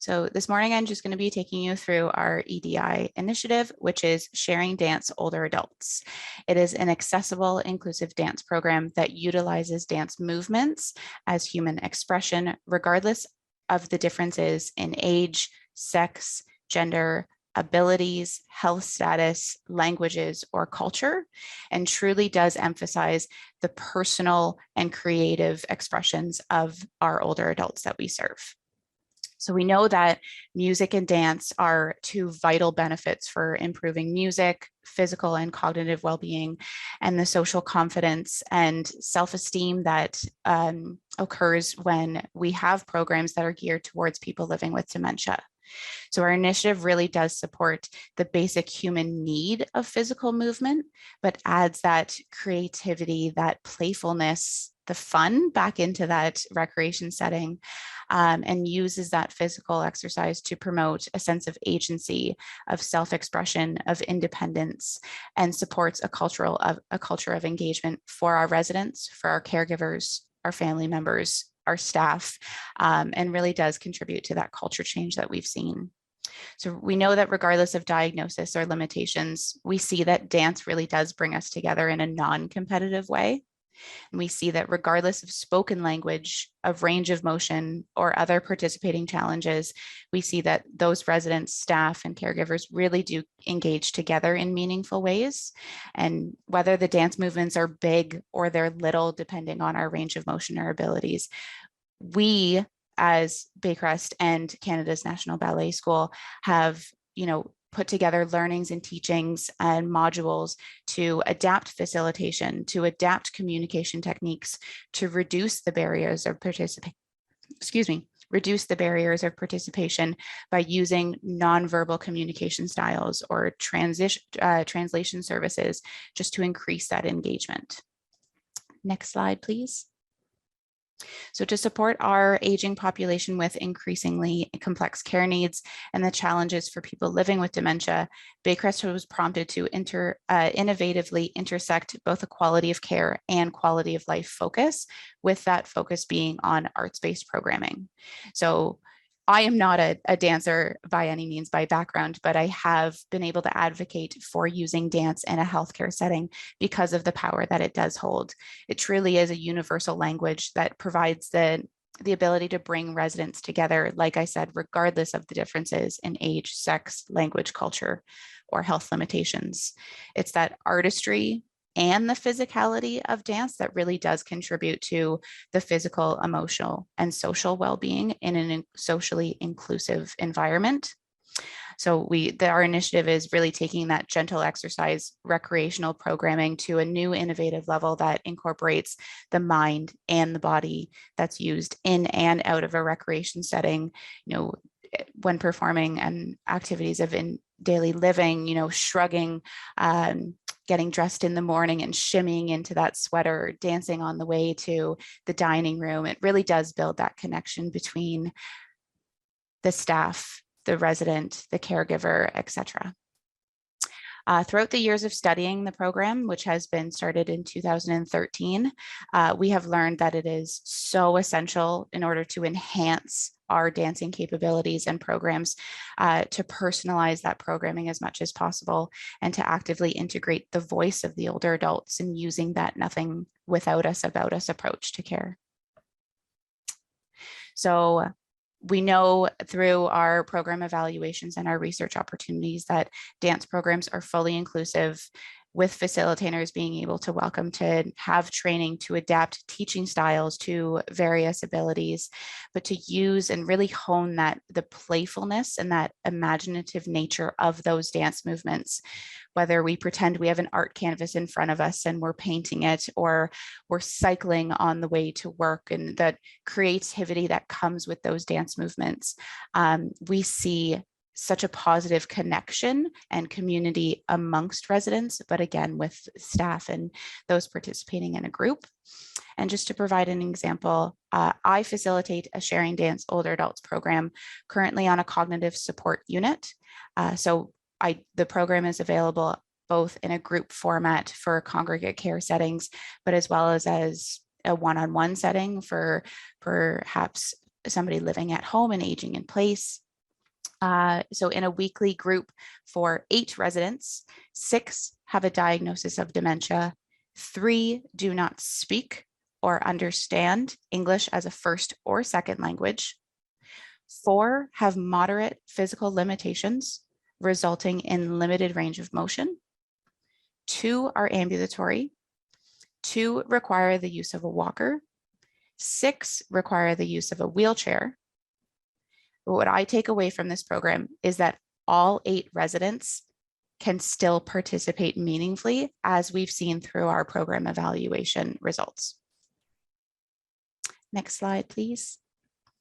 So this morning, I'm just going to be taking you through our EDI initiative, which is Sharing Dance Older Adults. It is an accessible, inclusive dance program that utilizes dance movements as human expression, regardless of the differences in age, sex, gender, abilities, health status, languages, or culture, and truly does emphasize the personal and creative expressions of our older adults that we serve. So we know that music and dance are two vital benefits for improving music, physical and cognitive well-being, and the social confidence and self-esteem that occurs when we have programs that are geared towards people living with dementia. So our initiative really does support the basic human need of physical movement, but adds that creativity, that playfulness, the fun back into that recreation setting, and uses that physical exercise to promote a sense of agency, of self-expression, of independence, and supports a culture of engagement for our residents, for our caregivers, our family members, our staff, and really does contribute to that culture change that we've seen. So we know that regardless of diagnosis or limitations, we see that dance really does bring us together in a non-competitive way. And we see that regardless of spoken language, of range of motion, or other participating challenges, we see that those residents, staff, and caregivers really do engage together in meaningful ways. And whether the dance movements are big or they're little, depending on our range of motion or abilities, we as Baycrest and Canada's National Ballet School have, put together learnings and teachings and modules to adapt facilitation, to adapt communication techniques, to reduce the barriers of participation by using nonverbal communication styles or translation services, just to increase that engagement. Next slide, please. So to support our aging population with increasingly complex care needs and the challenges for people living with dementia, Baycrest was prompted to innovatively intersect both a quality of care and quality of life focus, with that focus being on arts-based programming. So I am not a dancer by any means by background, but I have been able to advocate for using dance in a healthcare setting because of the power that it does hold. It truly is a universal language that provides the ability to bring residents together, like I said, regardless of the differences in age, sex, language, culture, or health limitations. It's that artistry and the physicality of dance that really does contribute to the physical, emotional, and social well-being in a socially inclusive environment. So our initiative is really taking that gentle exercise recreational programming to a new innovative level that incorporates the mind and the body that's used in and out of a recreation setting, when performing and activities of in daily living, shrugging, getting dressed in the morning and shimmying into that sweater, dancing on the way to the dining room. It really does build that connection between the staff, the resident, the caregiver, etc. Throughout the years of studying the program, which has been started in 2013, we have learned that it is so essential in order to enhance our dancing capabilities and programs, to personalize that programming as much as possible and to actively integrate the voice of the older adults in using that nothing without us, about us approach to care. So we know through our program evaluations and our research opportunities that dance programs are fully inclusive, with facilitators being able to welcome to have training to adapt teaching styles to various abilities, but to use and really hone the playfulness and that imaginative nature of those dance movements. Whether we pretend we have an art canvas in front of us and we're painting it, or we're cycling on the way to work, and that creativity that comes with those dance movements, we see such a positive connection and community amongst residents, but again, with staff and those participating in a group. And just to provide an example, I facilitate a sharing dance older adults program currently on a cognitive support unit. The program is available both in a group format for congregate care settings, but as well as a one-on-one setting for perhaps somebody living at home and aging in place. So in a weekly group for 8 residents, 6 have a diagnosis of dementia, 3 do not speak or understand English as a first or second language, 4 have moderate physical limitations resulting in limited range of motion, 2 are ambulatory, 2 require the use of a walker, 6 require the use of a wheelchair. But what I take away from this program is that all 8 residents can still participate meaningfully, as we've seen through our program evaluation results. Next slide, please.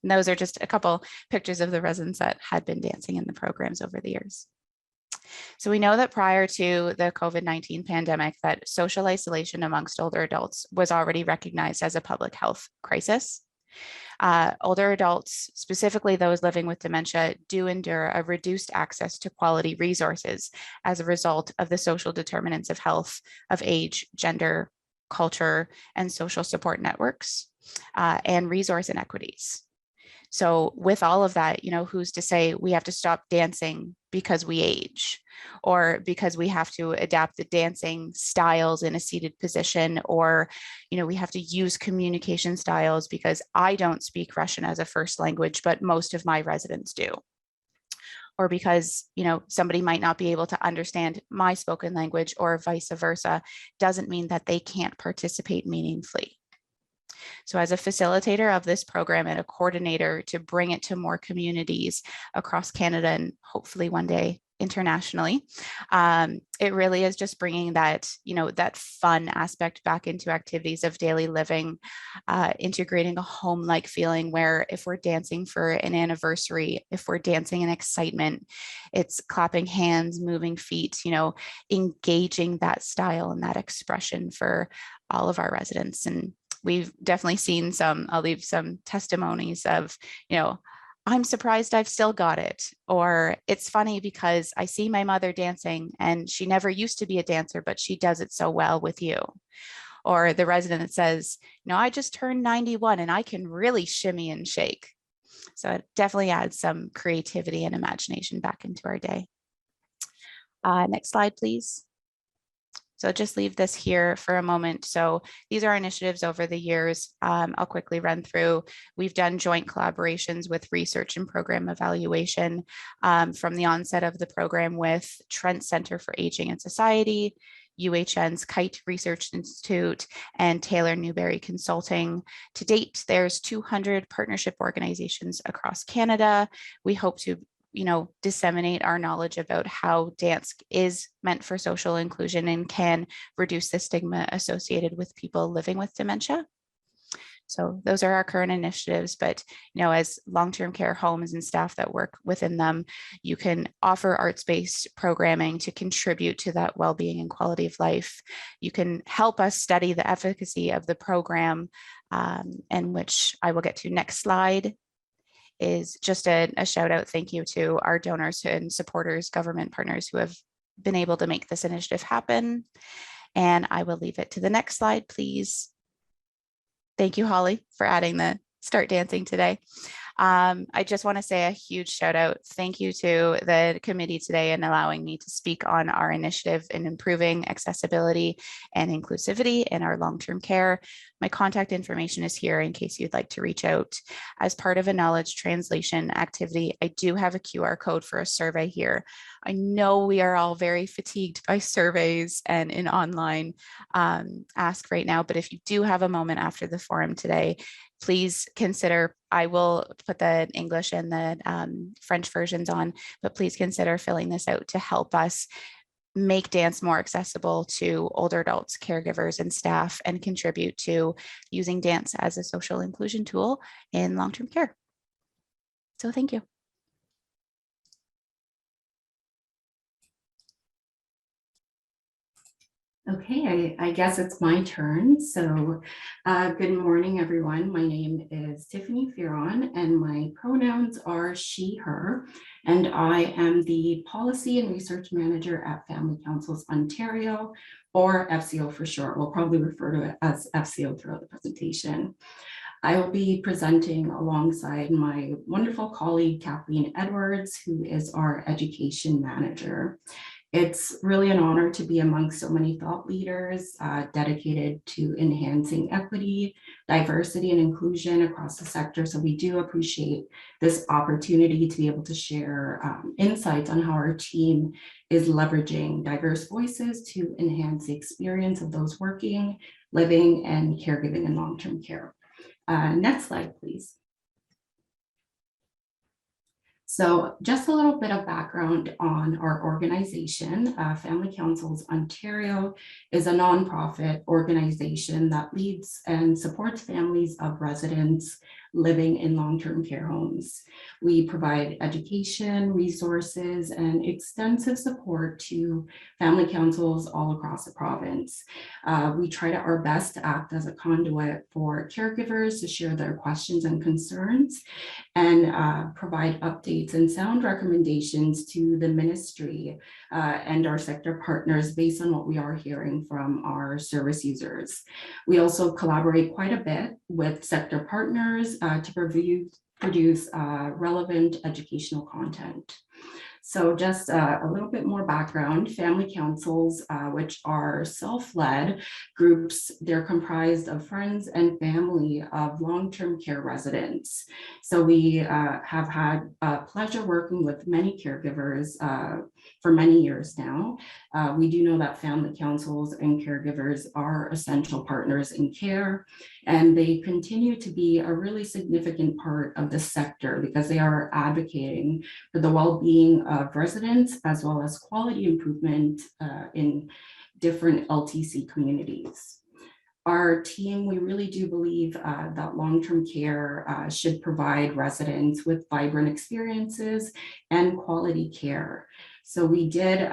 And those are just a couple pictures of the residents that had been dancing in the programs over the years. So we know that prior to the COVID-19 pandemic, that social isolation amongst older adults was already recognized as a public health crisis. Older adults, specifically those living with dementia, do endure a reduced access to quality resources as a result of the social determinants of health, of age, gender, culture, and social support networks, and resource inequities. So with all of that, you know, who's to say we have to stop dancing because we age, or because we have to adapt the dancing styles in a seated position, or, you know, we have to use communication styles because I don't speak Russian as a first language, but most of my residents do. Or because, you know, somebody might not be able to understand my spoken language, or vice versa, doesn't mean that they can't participate meaningfully. So as a facilitator of this program and a coordinator to bring it to more communities across Canada and hopefully one day internationally, it really is just bringing that, you know, that fun aspect back into activities of daily living, integrating a home-like feeling where if we're dancing for an anniversary, if we're dancing in excitement, it's clapping hands, moving feet, you know, engaging that style and that expression for all of our residents. And we've definitely seen some, I'll leave some testimonies of, you know, I'm surprised I've still got it. Or it's funny because I see my mother dancing and she never used to be a dancer, but she does it so well with you. Or the resident that says, you know, I just turned 91 and I can really shimmy and shake. So it definitely adds some creativity and imagination back into our day. Next slide, please. So just leave this here for a moment. So these are initiatives over the years. I'll quickly run through. We've done joint collaborations with research and program evaluation from the onset of the program with Trent Center for Aging and Society, UHN's Kite Research Institute, and Taylor Newberry Consulting. To date, there's 200 partnership organizations across Canada. We hope to, you know, disseminate our knowledge about how dance is meant for social inclusion and can reduce the stigma associated with people living with dementia. So those are our current initiatives, but, you know, as long-term care homes and staff that work within them, you can offer arts-based programming to contribute to that well-being and quality of life. You can help us study the efficacy of the program, and which I will get to next slide. Is just a shout out thank you to our donors and supporters, government partners who have been able to make this initiative happen. And I will leave it to the next slide, please. Thank you, Holly, for adding the start dancing today. I just want to say a huge shout out. Thank you to the committee today and allowing me to speak on our initiative in improving accessibility and inclusivity in our long-term care. My contact information is here in case you'd like to reach out. As part of a knowledge translation activity, I do have a QR code for a survey here. I know we are all very fatigued by surveys and in online ask right now, but if you do have a moment after the forum today, please consider, I will put the English and the French versions on, but please consider filling this out to help us make dance more accessible to older adults, caregivers, and staff, and contribute to using dance as a social inclusion tool in long-term care. So thank you. Okay, I guess it's my turn. So good morning, everyone. My name is Tiffany Fearon, and my pronouns are she, her, and I am the Policy and Research Manager at Family Councils Ontario, or FCO for short. We'll probably refer to it as FCO throughout the presentation. I will be presenting alongside my wonderful colleague, Kathleen Edwards, who is our Education Manager. It's really an honor to be among so many thought leaders dedicated to enhancing equity, diversity, and inclusion across the sector. So we do appreciate this opportunity to be able to share insights on how our team is leveraging diverse voices to enhance the experience of those working, living, and caregiving in long-term care. Next slide, please. So just a little bit of background on our organization. Family Councils Ontario is a nonprofit organization that leads and supports families of residents living in long-term care homes. We provide education, resources, and extensive support to family councils all across the province. We try our best to act as a conduit for caregivers to share their questions and concerns, and provide updates and sound recommendations to the ministry and our sector partners based on what we are hearing from our service users. We also collaborate quite a bit with sector partners to produce relevant educational content. So just a little bit more background, family councils, which are self-led groups, they're comprised of friends and family of long-term care residents. So we have had pleasure working with many caregivers for many years now. We do know that family councils and caregivers are essential partners in care, and they continue to be a really significant part of the sector because they are advocating for the well-being of residents as well as quality improvement in different LTC communities. Our team, we really do believe that long-term care should provide residents with vibrant experiences and quality care. So we did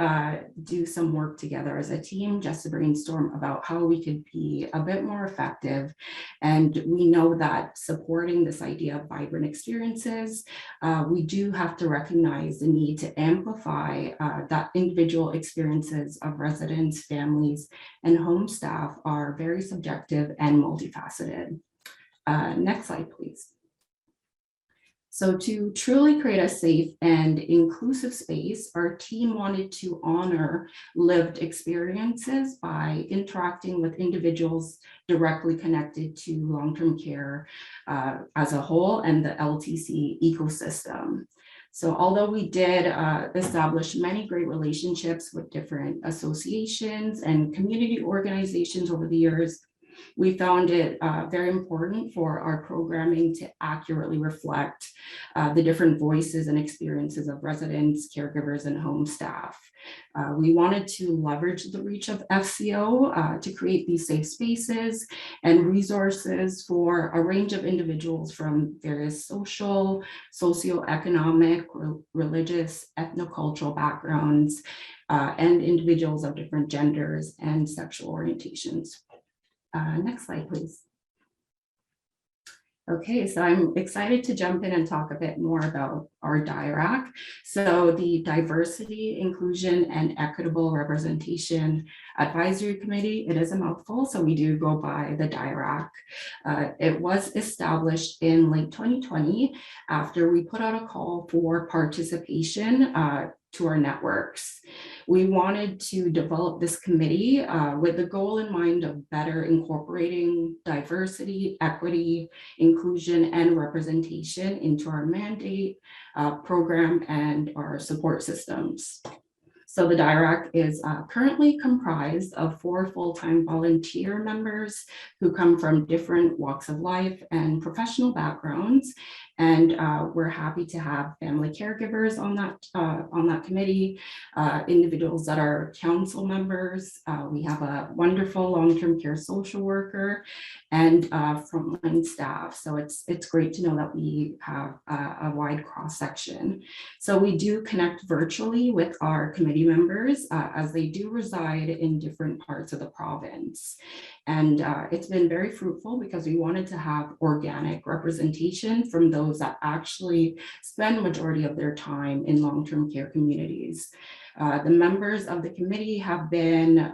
do some work together as a team just to brainstorm about how we could be a bit more effective. And we know that supporting this idea of vibrant experiences, we do have to recognize the need to amplify that individual experiences of residents, families, and home staff are very subjective and multifaceted. Next slide, please. So to truly create a safe and inclusive space, our team wanted to honor lived experiences by interacting with individuals directly connected to long-term care as a whole and the LTC ecosystem. So although we did establish many great relationships with different associations and community organizations over the years, we found it very important for our programming to accurately reflect the different voices and experiences of residents, caregivers, and home staff. We wanted to leverage the reach of FCO to create these safe spaces and resources for a range of individuals from various social, socioeconomic, religious, ethnocultural backgrounds, and individuals of different genders and sexual orientations. Next slide, please. Okay, so I'm excited to jump in and talk a bit more about our DIRAC. So the Diversity, Inclusion, and Equitable Representation Advisory Committee, it is a mouthful, so we do go by the DIRAC. It was established in late 2020 after we put out a call for participation to our networks. We wanted to develop this committee with the goal in mind of better incorporating diversity, equity, inclusion, and representation into our mandate, program, and our support systems. So the DIRAC is currently comprised of 4 full-time volunteer members who come from different walks of life and professional backgrounds. And we're happy to have family caregivers on that committee, individuals that are council members. We have a wonderful long-term care social worker and frontline staff. So it's great to know that we have a wide cross-section. So we do connect virtually with our committee members as they do reside in different parts of the province. And it's been very fruitful because we wanted to have organic representation from those that actually spend majority of their time in long-term care communities. The members of the committee have been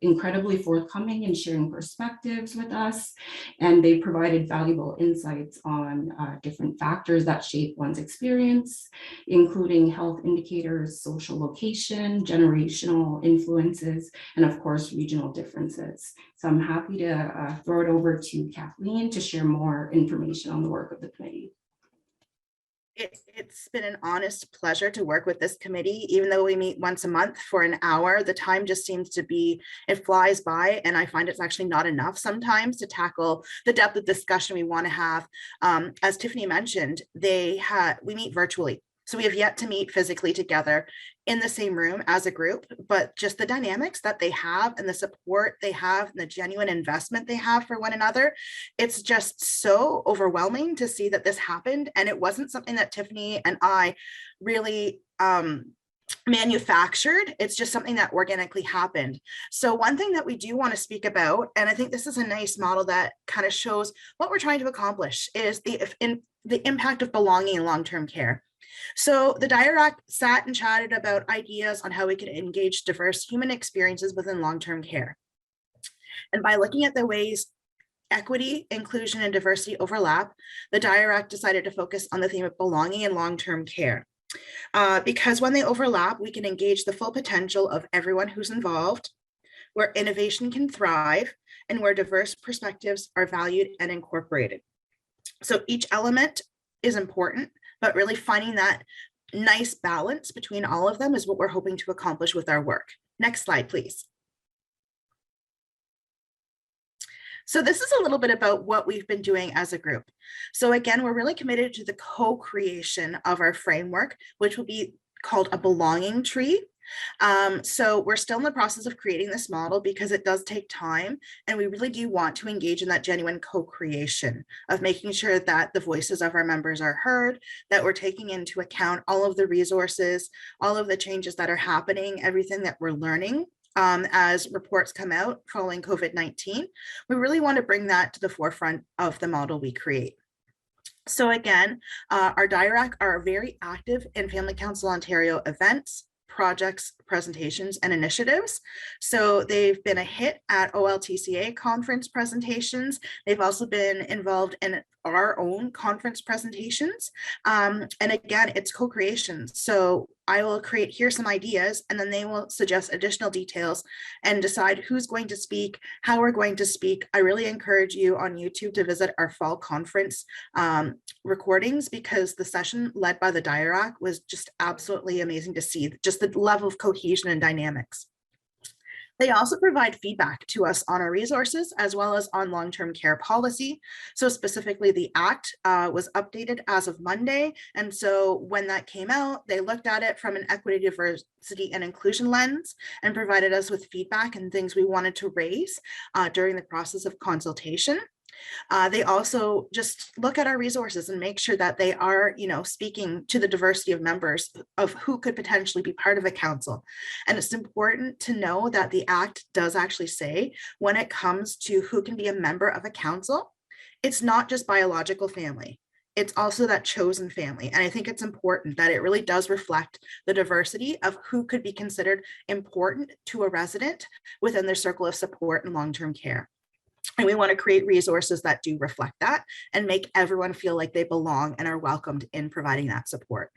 incredibly forthcoming in sharing perspectives with us, and they provided valuable insights on different factors that shape one's experience, including health indicators, social location, generational influences, and of course, regional differences. So I'm happy to throw it over to Kathleen to share more information on the work of the committee. It's been an honest pleasure to work with this committee. Even though we meet once a month for an hour, the time just seems to be, it flies by, and I find it's actually not enough sometimes to tackle the depth of discussion we want to have. As Tiffany mentioned, we meet virtually. So we have yet to meet physically together in the same room as a group, but just the dynamics that they have and the support they have and the genuine investment they have for one another, it's just so overwhelming to see that this happened. And it wasn't something that Tiffany and I really manufactured. It's just something that organically happened. So one thing that we do want to speak about, and I think this is a nice model that kind of shows what we're trying to accomplish, is the impact of belonging in long-term care. So the DIRAC sat and chatted about ideas on how we could engage diverse human experiences within long-term care. And by looking at the ways equity, inclusion, and diversity overlap, the DIRAC decided to focus on the theme of belonging and long-term care. Because when they overlap, we can engage the full potential of everyone who's involved, where innovation can thrive, and where diverse perspectives are valued and incorporated. So each element is important, but really finding that nice balance between all of them is what we're hoping to accomplish with our work. Next slide, please. So this is a little bit about what we've been doing as a group. So again, we're really committed to the co-creation of our framework, which will be called a belonging tree. So we're still in the process of creating this model because it does take time, and we really do want to engage in that genuine co-creation of making sure that the voices of our members are heard, that we're taking into account all of the resources, all of the changes that are happening, everything that we're learning as reports come out following COVID-19. We really want to bring that to the forefront of the model we create. So again, our DIRAC are very active in Family Council Ontario events, projects, presentations, and initiatives. So they've been a hit at OLTCA conference presentations. They've also been involved in our own conference presentations. And again, it's co-creation. So I will create, here's some ideas, and then they will suggest additional details and decide who's going to speak, how we're going to speak. I really encourage you on YouTube to visit our fall conference recordings, because the session led by the DIRAC was just absolutely amazing to see, just the level of cohesion and dynamics. They also provide feedback to us on our resources as well as on long-term care policy. So specifically, the Act was updated as of Monday. And so when that came out, they looked at it from an equity, diversity, and inclusion lens and provided us with feedback and things we wanted to raise during the process of consultation. They also just look at our resources and make sure that they are, speaking to the diversity of members of who could potentially be part of a council. And it's important to know that the Act does actually say, when it comes to who can be a member of a council, it's not just biological family. It's also that chosen family. And I think it's important that it really does reflect the diversity of who could be considered important to a resident within their circle of support and long-term care. And we want to create resources that do reflect that and make everyone feel like they belong and are welcomed in providing that support.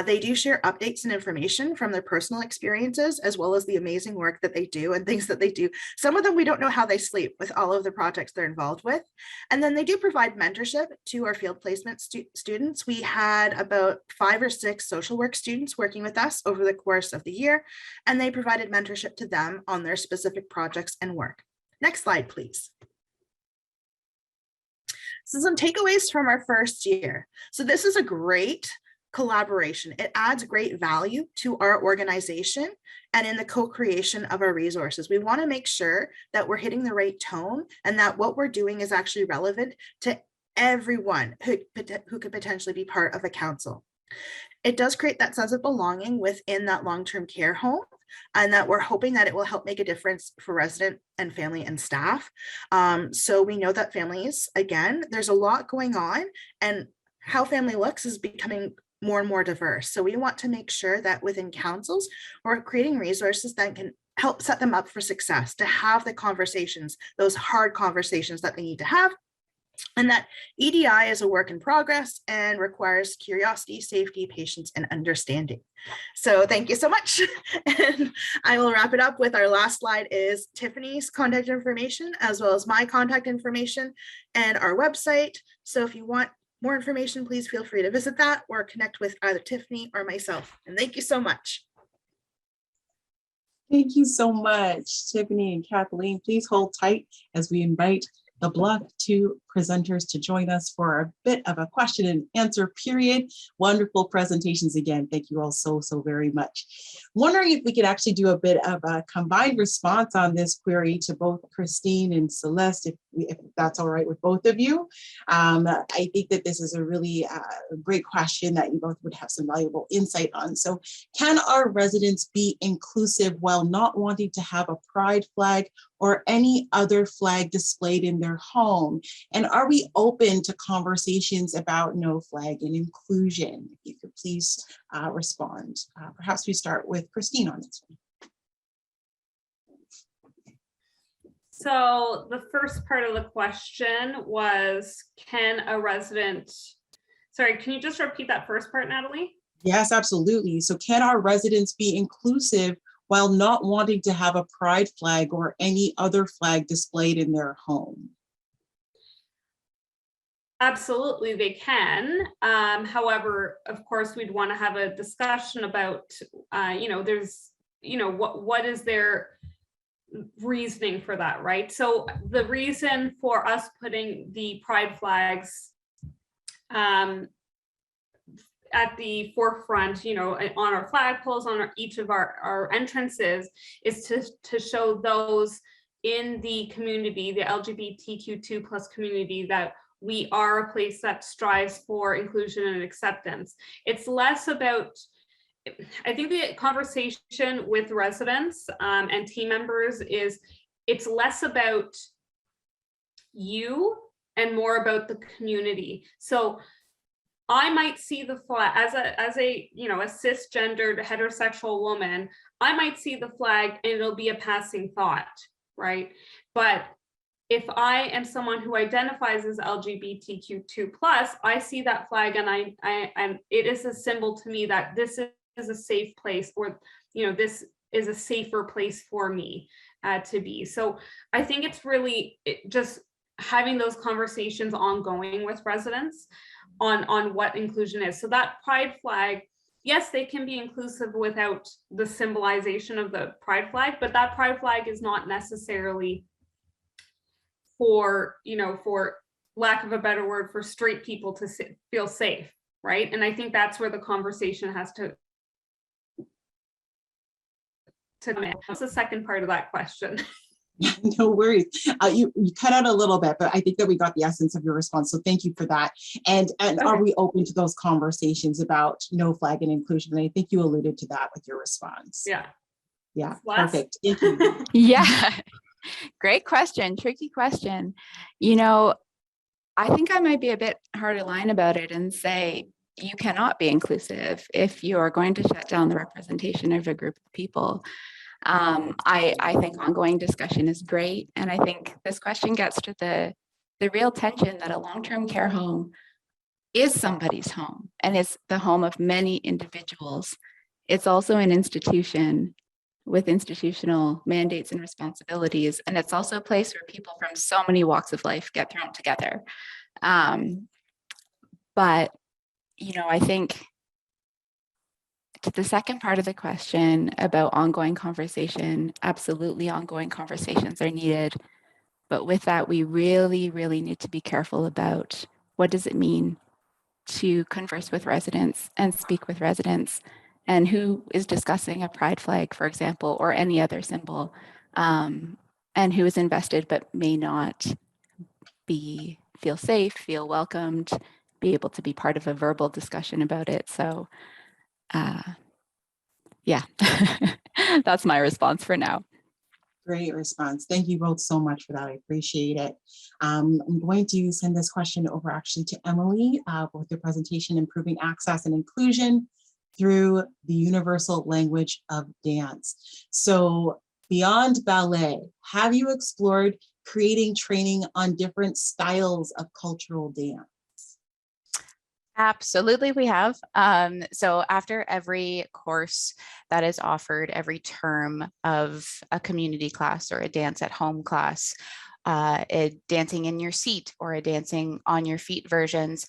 They do share updates and information from their personal experiences, as well as the amazing work that they do and things that they do. Some of them, we don't know how they sleep with all of the projects they're involved with. And then they do provide mentorship to our field placement students. We had about 5 or 6 social work students working with us over the course of the year, and they provided mentorship to them on their specific projects and work. Next slide, please. So some takeaways from our first year. So this is a great collaboration. It adds great value to our organization and in the co-creation of our resources. We want to make sure that we're hitting the right tone and that what we're doing is actually relevant to everyone who could potentially be part of a council. It does create that sense of belonging within that long-term care home, and that we're hoping that it will help make a difference for resident and family and staff. So we know that families, again, there's a lot going on, and how family looks is becoming more and more diverse. So we want to make sure that within councils, we're creating resources that can help set them up for success, to have the conversations, those hard conversations that they need to have. And that EDI is a work in progress and requires curiosity, safety, patience, and understanding. So thank you so much. And I will wrap it up with our last slide is Tiffany's contact information, as well as my contact information and our website. So if you want more information, please feel free to visit that or connect with either Tiffany or myself. And thank you so much. Thank you so much, Tiffany and Kathleen. Please hold tight as we invite the Block 2 presenters to join us for a bit of a question and answer period. Wonderful presentations again. Thank you all so very much. Wondering if we could actually do a bit of a combined response on this query to both Christine and Celeste, if that's all right with both of you. I think that this is a really great question that you both would have some valuable insight on. So can our residents be inclusive while not wanting to have a pride flag or any other flag displayed in their home? And are we open to conversations about no flag and inclusion? If you could please respond. Perhaps we start with Christine on this one. So the first part of the question was, can a resident, sorry, can you just repeat that first part, Natalie? Yes, absolutely. So can our residents be inclusive while not wanting to have a pride flag or any other flag displayed in their home? Absolutely, they can. However, of course, we'd want to have a discussion about, there's, what is their reasoning for that, right? So the reason for us putting the pride flags at the forefront, on our flagpoles, on each of our entrances, is to show those in the community, the LGBTQ2+ community, that we are a place that strives for inclusion and acceptance. It's less about, I think the conversation with residents and team members is, it's less about you and more about the community. So I might see the flag as a cisgendered heterosexual woman, I might see the flag and it'll be a passing thought, right? But if I am someone who identifies as LGBTQ2+, I see that flag and I it is a symbol to me that this is a safe place, or this is a safer place for me to be. So I think it's really just having those conversations ongoing with residents on what inclusion is. So that pride flag, yes, they can be inclusive without the symbolization of the pride flag, but that pride flag is not necessarily for lack of a better word, for straight people to feel safe, right? And I think that's where the conversation has to What's the second part of that question? No worries. You cut out a little bit, but I think that we got the essence of your response. So thank you for that. And okay. Are we open to those conversations about no flag and inclusion? And I think you alluded to that with your response. Yeah. Yeah, perfect. Thank you. Yeah, great question, tricky question. I think I might be a bit hard to line about it and say, you cannot be inclusive if you are going to shut down the representation of a group of people. I think ongoing discussion is great. And I think this question gets to the real tension that a long-term care home is somebody's home and it's the home of many individuals. It's also an institution with institutional mandates and responsibilities. And it's also a place where people from so many walks of life get thrown together. But, I think to the second part of the question about ongoing conversation, absolutely ongoing conversations are needed. But with that, we really, really need to be careful about what does it mean to converse with residents and speak with residents, and who is discussing a pride flag, for example, or any other symbol, and who is invested but may not feel safe, feel welcomed, be able to be part of a verbal discussion about it. So yeah, that's my response for now. Great response. Thank you both so much for that. I appreciate it. I'm going to send this question over actually to Emily with the presentation, Improving Access and Inclusion through the Universal Language of Dance. So beyond ballet, have you explored creating training on different styles of cultural dance? Absolutely, we have. So after every course that is offered, every term of a community class or a dance at home class, a dancing in your seat or a dancing on your feet versions,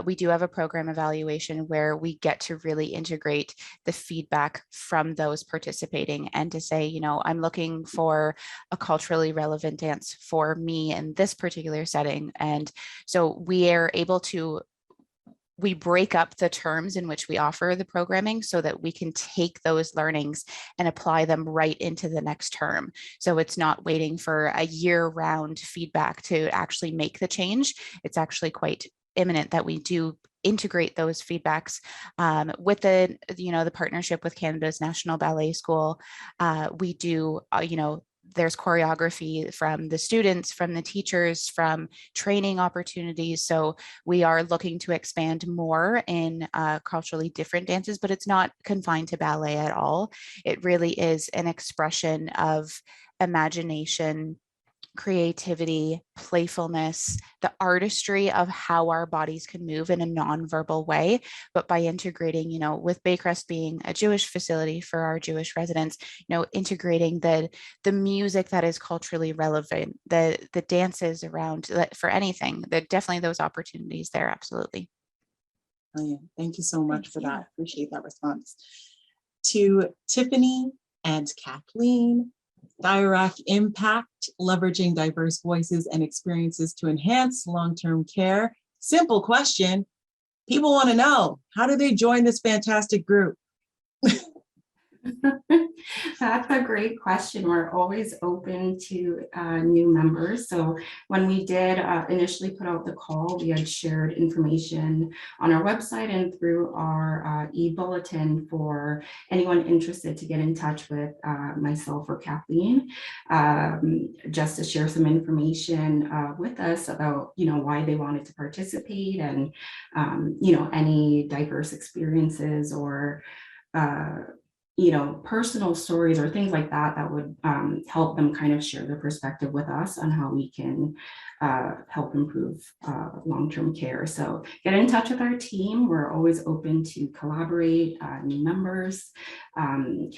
we do have a program evaluation where we get to really integrate the feedback from those participating and to say, I'm looking for a culturally relevant dance for me in this particular setting. And so we are able to we break up the terms in which we offer the programming so that we can take those learnings and apply them right into the next term. So it's not waiting for a year-round feedback to actually make the change. It's actually quite imminent that we do integrate those feedbacks with the partnership with Canada's National Ballet School. We do, there's choreography from the students, from the teachers, from training opportunities. So we are looking to expand more in culturally different dances, but it's not confined to ballet at all. It really is an expression of imagination creativity, playfulness, the artistry of how our bodies can move in a nonverbal way. But by integrating, with Baycrest being a Jewish facility for our Jewish residents, integrating the music that is culturally relevant, the dances around for anything, there definitely those opportunities there, absolutely. Brilliant. Thank you so much for that. Appreciate that response. To Tiffany and Kathleen, direct impact, leveraging diverse voices and experiences to enhance long-term care. Simple question. People want to know, how do they join this fantastic group? That's a great question. We're always open to new members. So when we did initially put out the call, we had shared information on our website and through our e-bulletin for anyone interested to get in touch with myself or Kathleen, just to share some information with us about, why they wanted to participate and, any diverse experiences or personal stories or things like that that would help them kind of share their perspective with us on how we can help improve long-term care. So get in touch with our team. We're always open to collaborate, new members.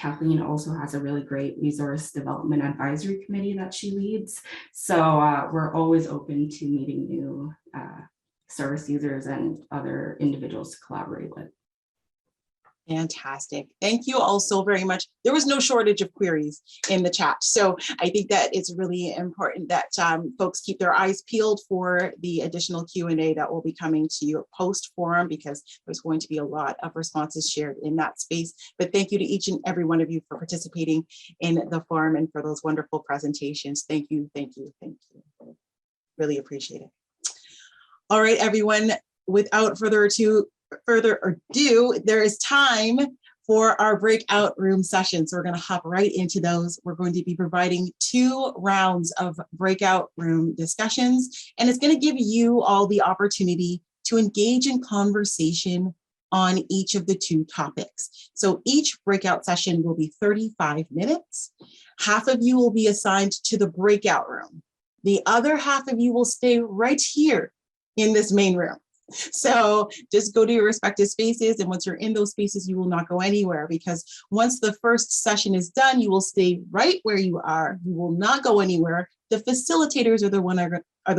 Kathleen also has a really great resource development advisory committee that she leads. So we're always open to meeting new service users and other individuals to collaborate with. Fantastic. Thank you all so very much. There was no shortage of queries in the chat. So I think that it's really important that folks keep their eyes peeled for the additional Q&A that will be coming to you post forum, because there's going to be a lot of responses shared in that space. But thank you to each and every one of you for participating in the forum and for those wonderful presentations. Thank you, thank you, thank you. Really appreciate it. All right, everyone, without further ado, there is time for our breakout room session. So we're going to hop right into those. We're going to be providing 2 rounds of breakout room discussions, and it's going to give you all the opportunity to engage in conversation on each of the 2 topics. So each breakout session will be 35 minutes. Half of you will be assigned to the breakout room. The other half of you will stay right here in this main room. So just go to your respective spaces, and once you're in those spaces, you will not go anywhere, because once the first session is done, you will stay right where you are. You will not go anywhere. The facilitators are the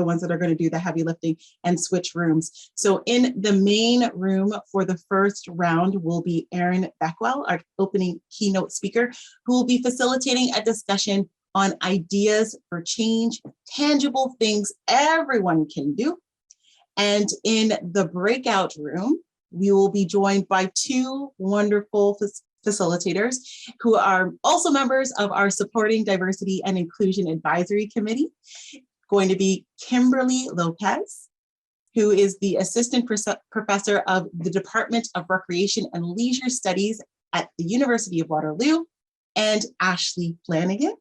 ones that are going to do the heavy lifting and switch rooms. So in the main room for the first round will be Erin Beckwell, our opening keynote speaker, who will be facilitating a discussion on ideas for change, tangible things everyone can do. And in the breakout room, we will be joined by 2 wonderful facilitators who are also members of our Supporting Diversity and Inclusion Advisory Committee. Going to be Kimberly Lopez, who is the Assistant Professor of the Department of Recreation and Leisure Studies at the University of Waterloo, and Ashley Flanagan,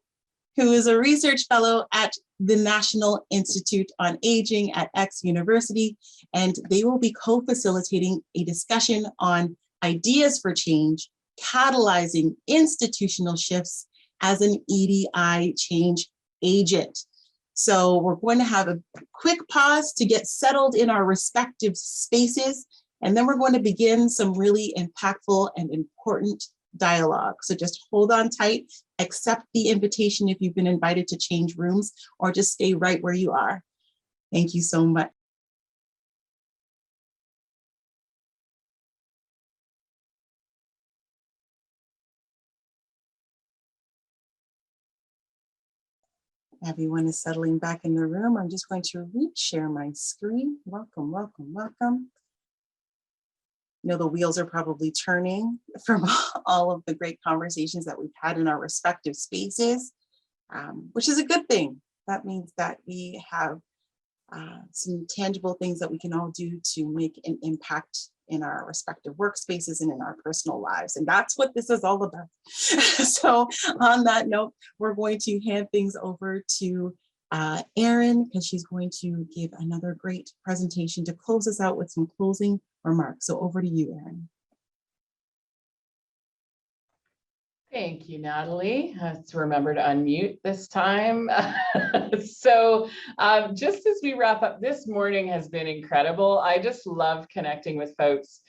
who is a research fellow at the National Institute on Aging at X University, and they will be co-facilitating a discussion on ideas for change, catalyzing institutional shifts as an EDI change agent. So we're going to have a quick pause to get settled in our respective spaces, and then we're going to begin some really impactful and important dialogue. So just hold on tight, accept the invitation if you've been invited to change rooms, or just stay right where you are. Thank you so much. Everyone is settling back in the room. I'm just going to re-share my screen. Welcome, welcome, welcome. The wheels are probably turning from all of the great conversations that we've had in our respective spaces, which is a good thing. That means that we have some tangible things that we can all do to make an impact in our respective workspaces and in our personal lives. And that's what this is all about. So on that note, we're going to hand things over to Erin, because she's going to give another great presentation to close us out with some closing remarks. So over to you, Erin. Thank you, Natalie. Let's remember to unmute this time. So just as we wrap up, this morning has been incredible. I just love connecting with folks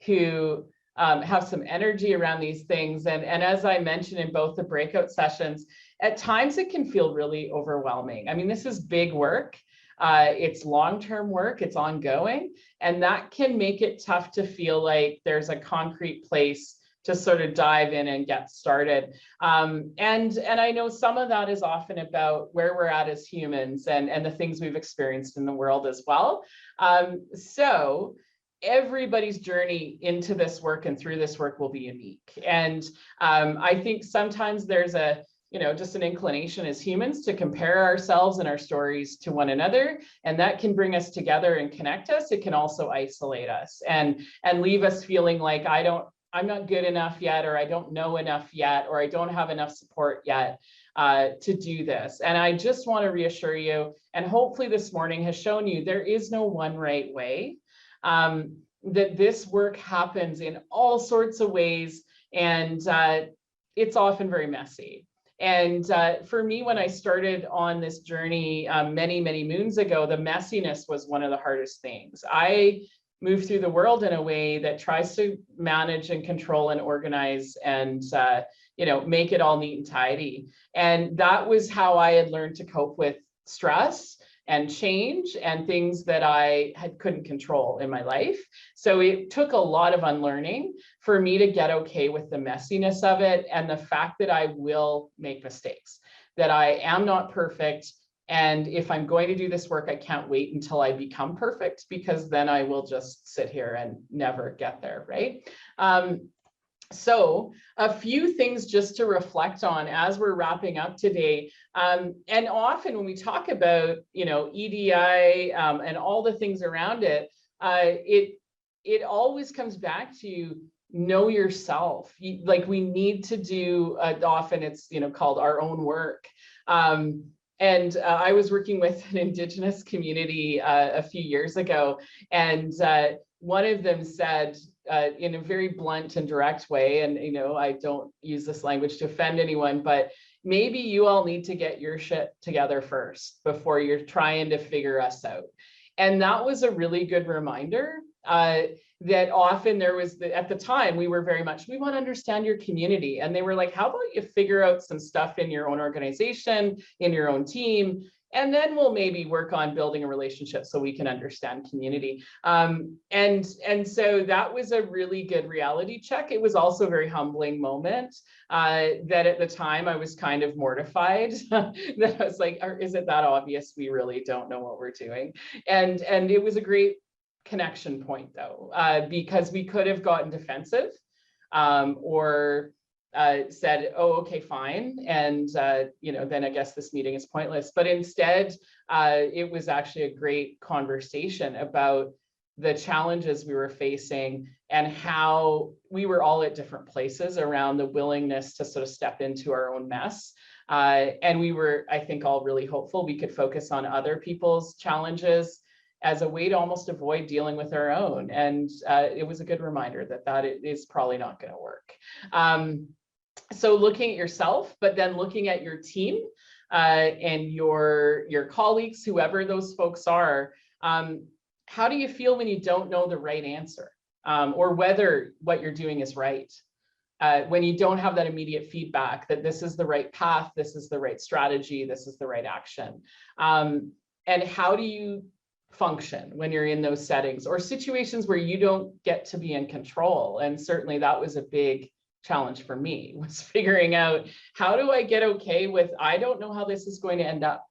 who have some energy around these things. And as I mentioned in both the breakout sessions, at times it can feel really overwhelming. I mean, this is big work. It's long-term work, it's ongoing, and that can make it tough to feel like there's a concrete place to sort of dive in and get started. And I know some of that is often about where we're at as humans and the things we've experienced in the world as well. So everybody's journey into this work and through this work will be unique. And I think sometimes there's just an inclination as humans to compare ourselves and our stories to one another, and that can bring us together and connect us. It can also isolate us and leave us feeling like I'm not good enough yet, or I don't know enough yet, or I don't have enough support yet to do this. And I just want to reassure you, and hopefully this morning has shown you, there is no one right way, that this work happens in all sorts of ways, and it's often very messy. And for me, when I started on this journey many, many moons ago, the messiness was one of the hardest things. I move through the world in a way that tries to manage and control and organize and make it all neat and tidy. And that was how I had learned to cope with stress and change and things that I couldn't control in my life. So it took a lot of unlearning for me to get okay with the messiness of it and the fact that I will make mistakes, that I am not perfect. And if I'm going to do this work, I can't wait until I become perfect, because then I will just sit here and never get there, right? So a few things just to reflect on as we're wrapping up today. And often when we talk about, EDI and all the things around it, it always comes back to know yourself. We need to do, often it's, called our own work. And I was working with an Indigenous community a few years ago, and one of them said in a very blunt and direct way, and I don't use this language to offend anyone, but maybe you all need to get your shit together first before you're trying to figure us out. And that was a really good reminder that often there was, at the time, we were very much, we want to understand your community. And they were like, how about you figure out some stuff in your own organization, in your own team, and then we'll maybe work on building a relationship so we can understand community. And so that was a really good reality check. It was also a very humbling moment that at the time I was kind of mortified that I was like, is it that obvious? We really don't know what we're doing. And it was a great connection point though, because we could have gotten defensive or said, oh, okay, fine. And, then I guess this meeting is pointless. But instead, it was actually a great conversation about the challenges we were facing and how we were all at different places around the willingness to sort of step into our own mess. And we were, I think, all really hopeful we could focus on other people's challenges as a way to almost avoid dealing with our own. And it was a good reminder that is probably not going to work. So looking at yourself, but then looking at your team and your colleagues, whoever those folks are, how do you feel when you don't know the right answer or whether what you're doing is right? When you don't have that immediate feedback that this is the right path, this is the right strategy, this is the right action. And how do you function when you're in those settings or situations where you don't get to be in control? And certainly that was a big challenge for me, was figuring out, how do I get okay with, I don't know how this is going to end up.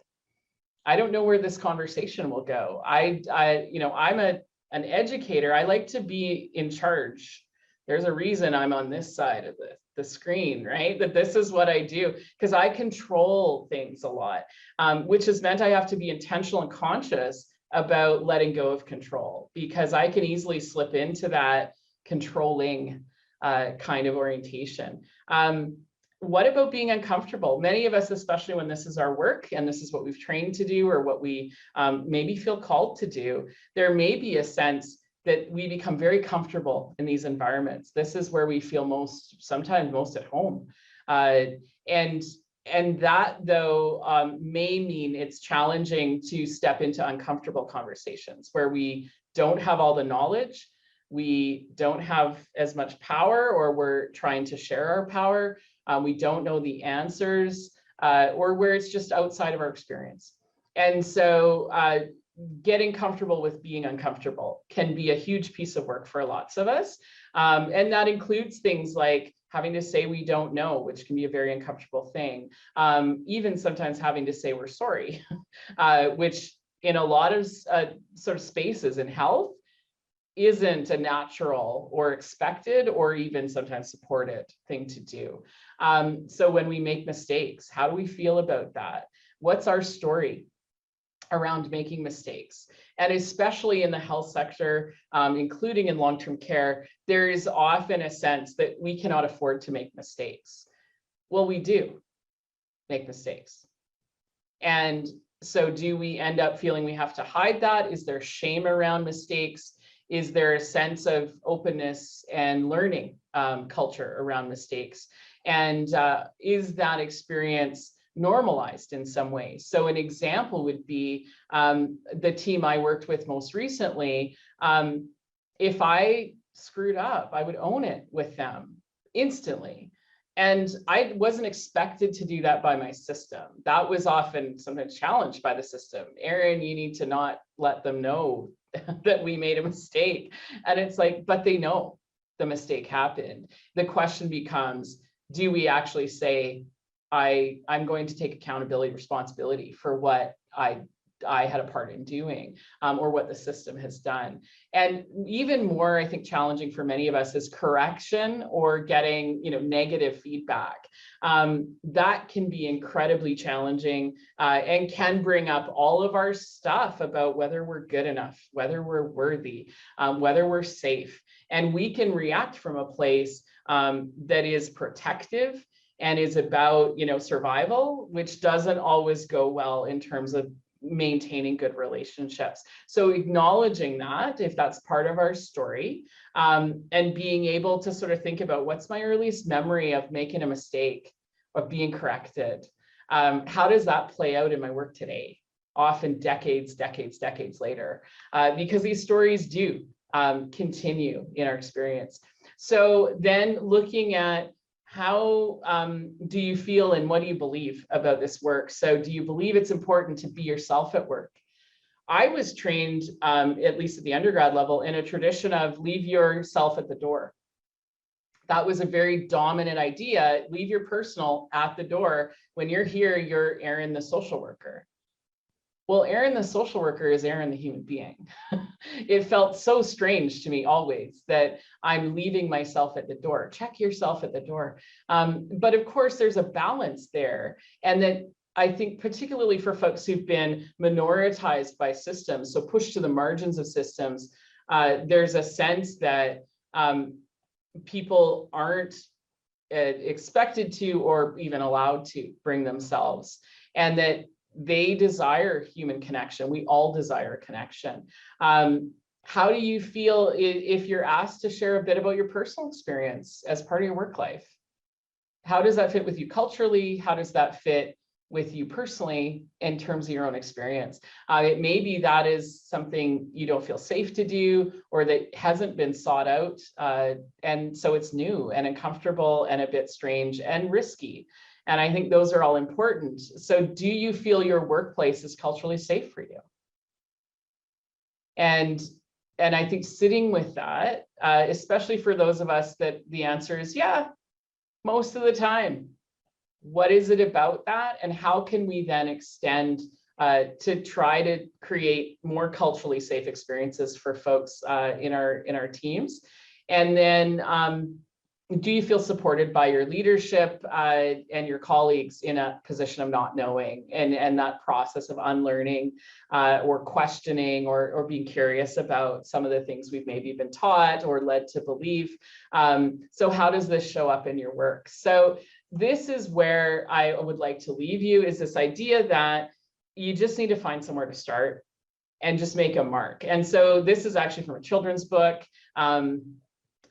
I don't know where this conversation will go. I'm an educator. I like to be in charge. There's a reason I'm on this side of the screen, right? That this is what I do, because I control things a lot, which has meant I have to be intentional and conscious about letting go of control, because I can easily slip into that controlling kind of orientation. What about being uncomfortable? Many of us, especially when this is our work and this is what we've trained to do or what we maybe feel called to do, there may be a sense that we become very comfortable in these environments. This is where we feel sometimes most at home. And that, though, may mean it's challenging to step into uncomfortable conversations where we don't have all the knowledge, we don't have as much power, or we're trying to share our power, we don't know the answers, or where it's just outside of our experience. And so getting comfortable with being uncomfortable can be a huge piece of work for lots of us. And that includes things like having to say we don't know, which can be a very uncomfortable thing. Even sometimes having to say we're sorry, which in a lot of sort of spaces in health isn't a natural or expected or even sometimes supported thing to do. So when we make mistakes, how do we feel about that? What's our story around making mistakes? And especially in the health sector, including in long-term care, there is often a sense that we cannot afford to make mistakes. Well, we do make mistakes. And so do we end up feeling we have to hide that? Is there shame around mistakes? Is there a sense of openness and learning culture around mistakes? And is that experience normalized in some ways? So an example would be the team I worked with most recently. If I screwed up, I would own it with them instantly. And I wasn't expected to do that by my system. That was often sometimes challenged by the system. Erin, you need to not let them know that we made a mistake. And it's like, but they know the mistake happened. The question becomes, do we actually say, I'm going to take accountability, responsibility for what I had a part in doing, or what the system has done. And even more, I think, challenging for many of us is correction or getting, negative feedback. That can be incredibly challenging and can bring up all of our stuff about whether we're good enough, whether we're worthy, whether we're safe. And we can react from a place that is protective and is about, survival, which doesn't always go well in terms of maintaining good relationships. So acknowledging that, if that's part of our story, and being able to sort of think about what's my earliest memory of making a mistake, of being corrected, how does that play out in my work today? Often decades later, because these stories do continue in our experience. So then looking at how do you feel and what do you believe about this work? So do you believe it's important to be yourself at work? I was trained, at least at the undergrad level, in a tradition of leave yourself at the door. That was a very dominant idea. Leave your personal at the door. When you're here, you're Erin, the social worker. Well, Erin, the social worker, is Erin, the human being. It felt so strange to me always that I'm leaving myself at the door. Check yourself at the door. But of course, there's a balance there. And that I think particularly for folks who've been minoritized by systems, so pushed to the margins of systems, there's a sense that people aren't expected to or even allowed to bring themselves, and that they desire human connection. We all desire connection. How do you feel if you're asked to share a bit about your personal experience as part of your work life? How does that fit with you culturally? How does that fit with you personally in terms of your own experience? It may be that is something you don't feel safe to do, or that hasn't been sought out. And so it's new and uncomfortable and a bit strange and risky. And I think those are all important. So do you feel your workplace is culturally safe for you? And I think sitting with that, especially for those of us that the answer is, yeah, most of the time. What is it about that? And how can we then extend to try to create more culturally safe experiences for folks in our teams? And then do you feel supported by your leadership and your colleagues in a position of not knowing, and that process of unlearning or questioning or being curious about some of the things we've maybe been taught or led to believe? So how does this show up in your work? So this is where I would like to leave you, is this idea that you just need to find somewhere to start and just make a mark. And so this is actually from a children's book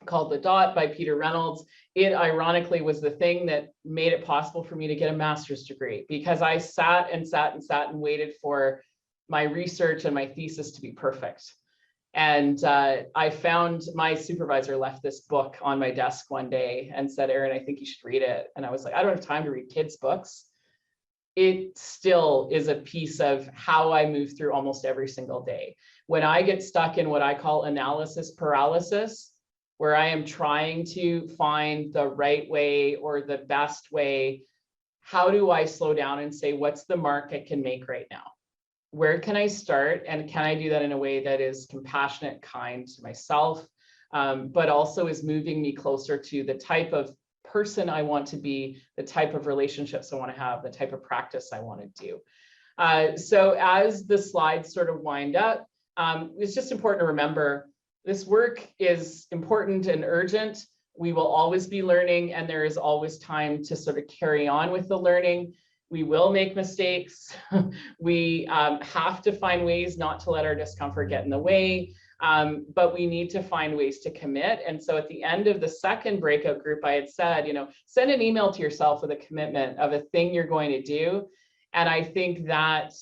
called The Dot by Peter Reynolds. It ironically was the thing that made it possible for me to get a master's degree, because I sat and waited for my research and my thesis to be perfect. And I found my supervisor left this book on my desk one day and said, Erin, I think you should read it. And I was like, I don't have time to read kids' books. It still is a piece of how I move through almost every single day. When I get stuck in what I call analysis paralysis, where I am trying to find the right way or the best way, how do I slow down and say, what's the mark I can make right now? Where can I start? And can I do that in a way that is compassionate, kind to myself, but also is moving me closer to the type of person I want to be, the type of relationships I want to have, the type of practice I want to do. So as the slides sort of wind up, it's just important to remember this work is important and urgent. We will always be learning, and there is always time to sort of carry on with the learning. We will make mistakes. We have to find ways not to let our discomfort get in the way, but we need to find ways to commit. And so at the end of the second breakout group, I had said, send an email to yourself with a commitment of a thing you're going to do. And I think that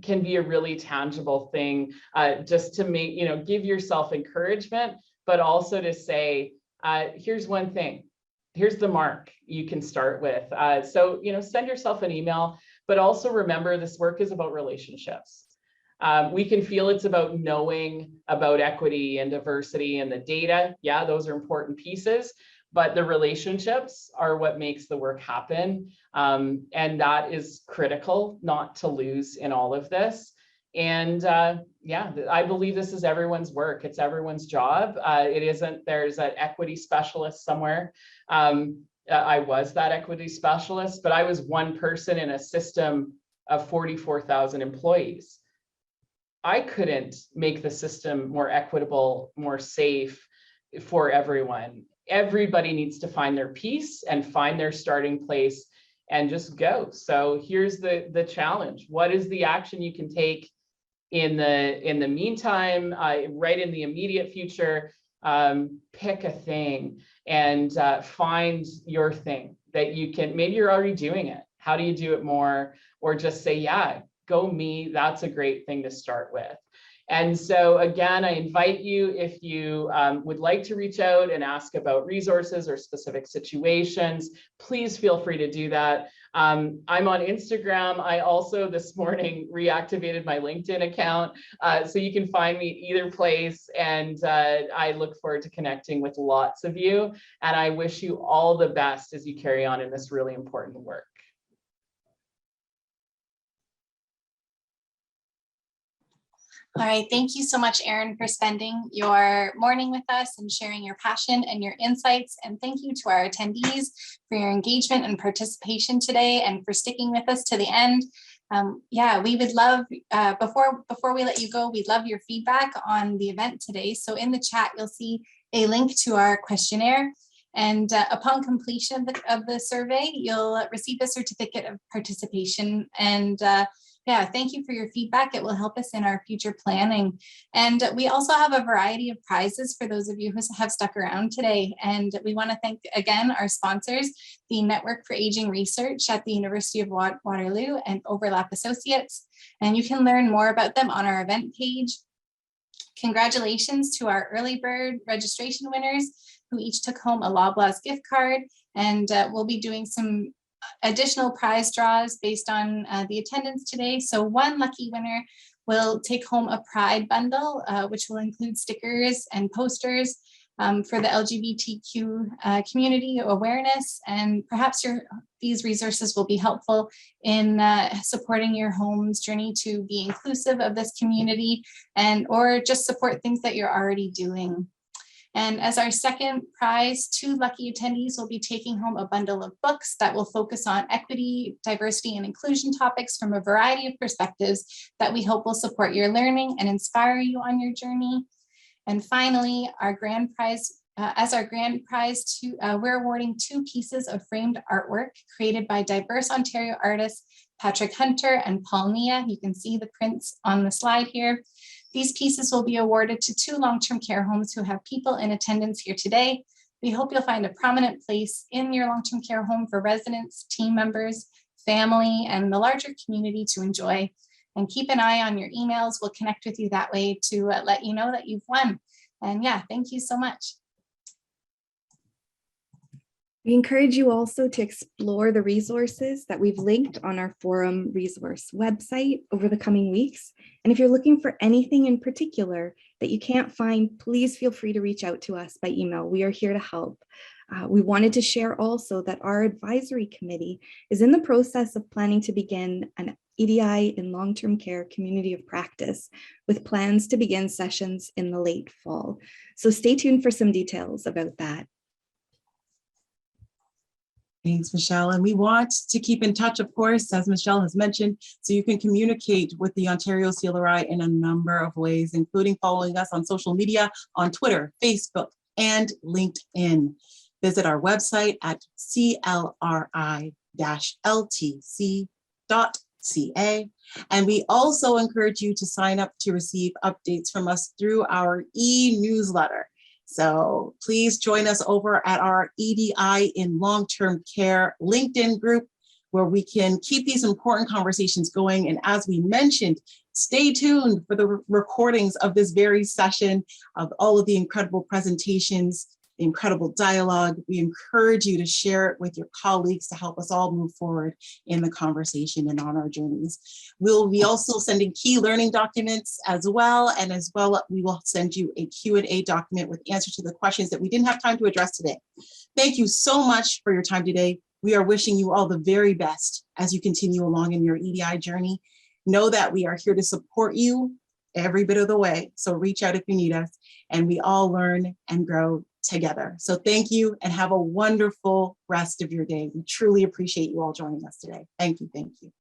can be a really tangible thing, just to make, give yourself encouragement, but also to say, here's one thing. Here's the mark you can start with. So, send yourself an email, but also remember this work is about relationships. We can feel it's about knowing about equity and diversity and the data. Yeah, those are important pieces, but the relationships are what makes the work happen. And that is critical not to lose in all of this. And yeah, I believe this is everyone's work. It's everyone's job. It isn't, there's an equity specialist somewhere. I was that equity specialist, but I was one person in a system of 44,000 employees. I couldn't make the system more equitable, more safe for everyone. Everybody needs to find their piece and find their starting place and just go. So here's the challenge. What is the action you can take in the meantime, right in the immediate future? Pick a thing and find your thing that you can, maybe you're already doing it. How do you do it more? Or just say, yeah, go me, that's a great thing to start with. And so again, I invite you, if you would like to reach out and ask about resources or specific situations, please feel free to do that. I'm on Instagram. I also this morning reactivated my LinkedIn account, so you can find me either place. And I look forward to connecting with lots of you. And I wish you all the best as you carry on in this really important work. All right, thank you so much, Erin, for spending your morning with us and sharing your passion and your insights. And thank you to our attendees for your engagement and participation today and for sticking with us to the end. Yeah, we would love, before we let you go, we'd love your feedback on the event today. So in the chat, you'll see a link to our questionnaire. And upon completion of the survey, you'll receive a certificate of participation. And yeah, thank you for your feedback. It will help us in our future planning. And we also have a variety of prizes for those of you who have stuck around today. And we want to thank again our sponsors, the Network for Aging Research at the University of Waterloo and Overlap Associates. And you can learn more about them on our event page. Congratulations to our early bird registration winners who each took home a Loblaws gift card. And we'll be doing some additional prize draws based on the attendance today. So one lucky winner will take home a Pride bundle, which will include stickers and posters for the LGBTQ community awareness. And perhaps these resources will be helpful in supporting your home's journey to be inclusive of this community, and or just support things that you're already doing. And as our second prize, 2 lucky attendees will be taking home a bundle of books that will focus on equity, diversity, and inclusion topics from a variety of perspectives that we hope will support your learning and inspire you on your journey. And finally, our grand prize As our grand prize, we're awarding 2 pieces of framed artwork created by diverse Ontario artists, Patrick Hunter and Paul Nia. You can see the prints on the slide here. These pieces will be awarded to 2 long-term care homes who have people in attendance here today. We hope you'll find a prominent place in your long-term care home for residents, team members, family, and the larger community to enjoy. And keep an eye on your emails. We'll connect with you that way to let you know that you've won. And yeah, thank you so much. We encourage you also to explore the resources that we've linked on our forum resource website over the coming weeks. And if you're looking for anything in particular that you can't find, please feel free to reach out to us by email. We are here to help. We wanted to share also that our advisory committee is in the process of planning to begin an EDI in long-term care community of practice with plans to begin sessions in the late fall. So stay tuned for some details about that. Thanks, Michelle. And we want to keep in touch, of course, as Michelle has mentioned, so you can communicate with the Ontario CLRI in a number of ways, including following us on social media, on Twitter, Facebook, and LinkedIn. Visit our website at CLRI-LTC.ca. And we also encourage you to sign up to receive updates from us through our e-newsletter. So please join us over at our EDI in long-term care LinkedIn group, where we can keep these important conversations going. And as we mentioned, stay tuned for the recordings of this very session, of all of the incredible presentations, the incredible dialogue. We encourage you to share it with your colleagues to help us all move forward in the conversation and on our journeys. We'll be also sending key learning documents as well. And as well, we will send you a Q&A document with answers to the questions that we didn't have time to address today. Thank you so much for your time today. We are wishing you all the very best as you continue along in your EDI journey. Know that we are here to support you every bit of the way. So reach out if you need us, and we all learn and grow together. So thank you and have a wonderful rest of your day. We truly appreciate you all joining us today. Thank you. Thank you.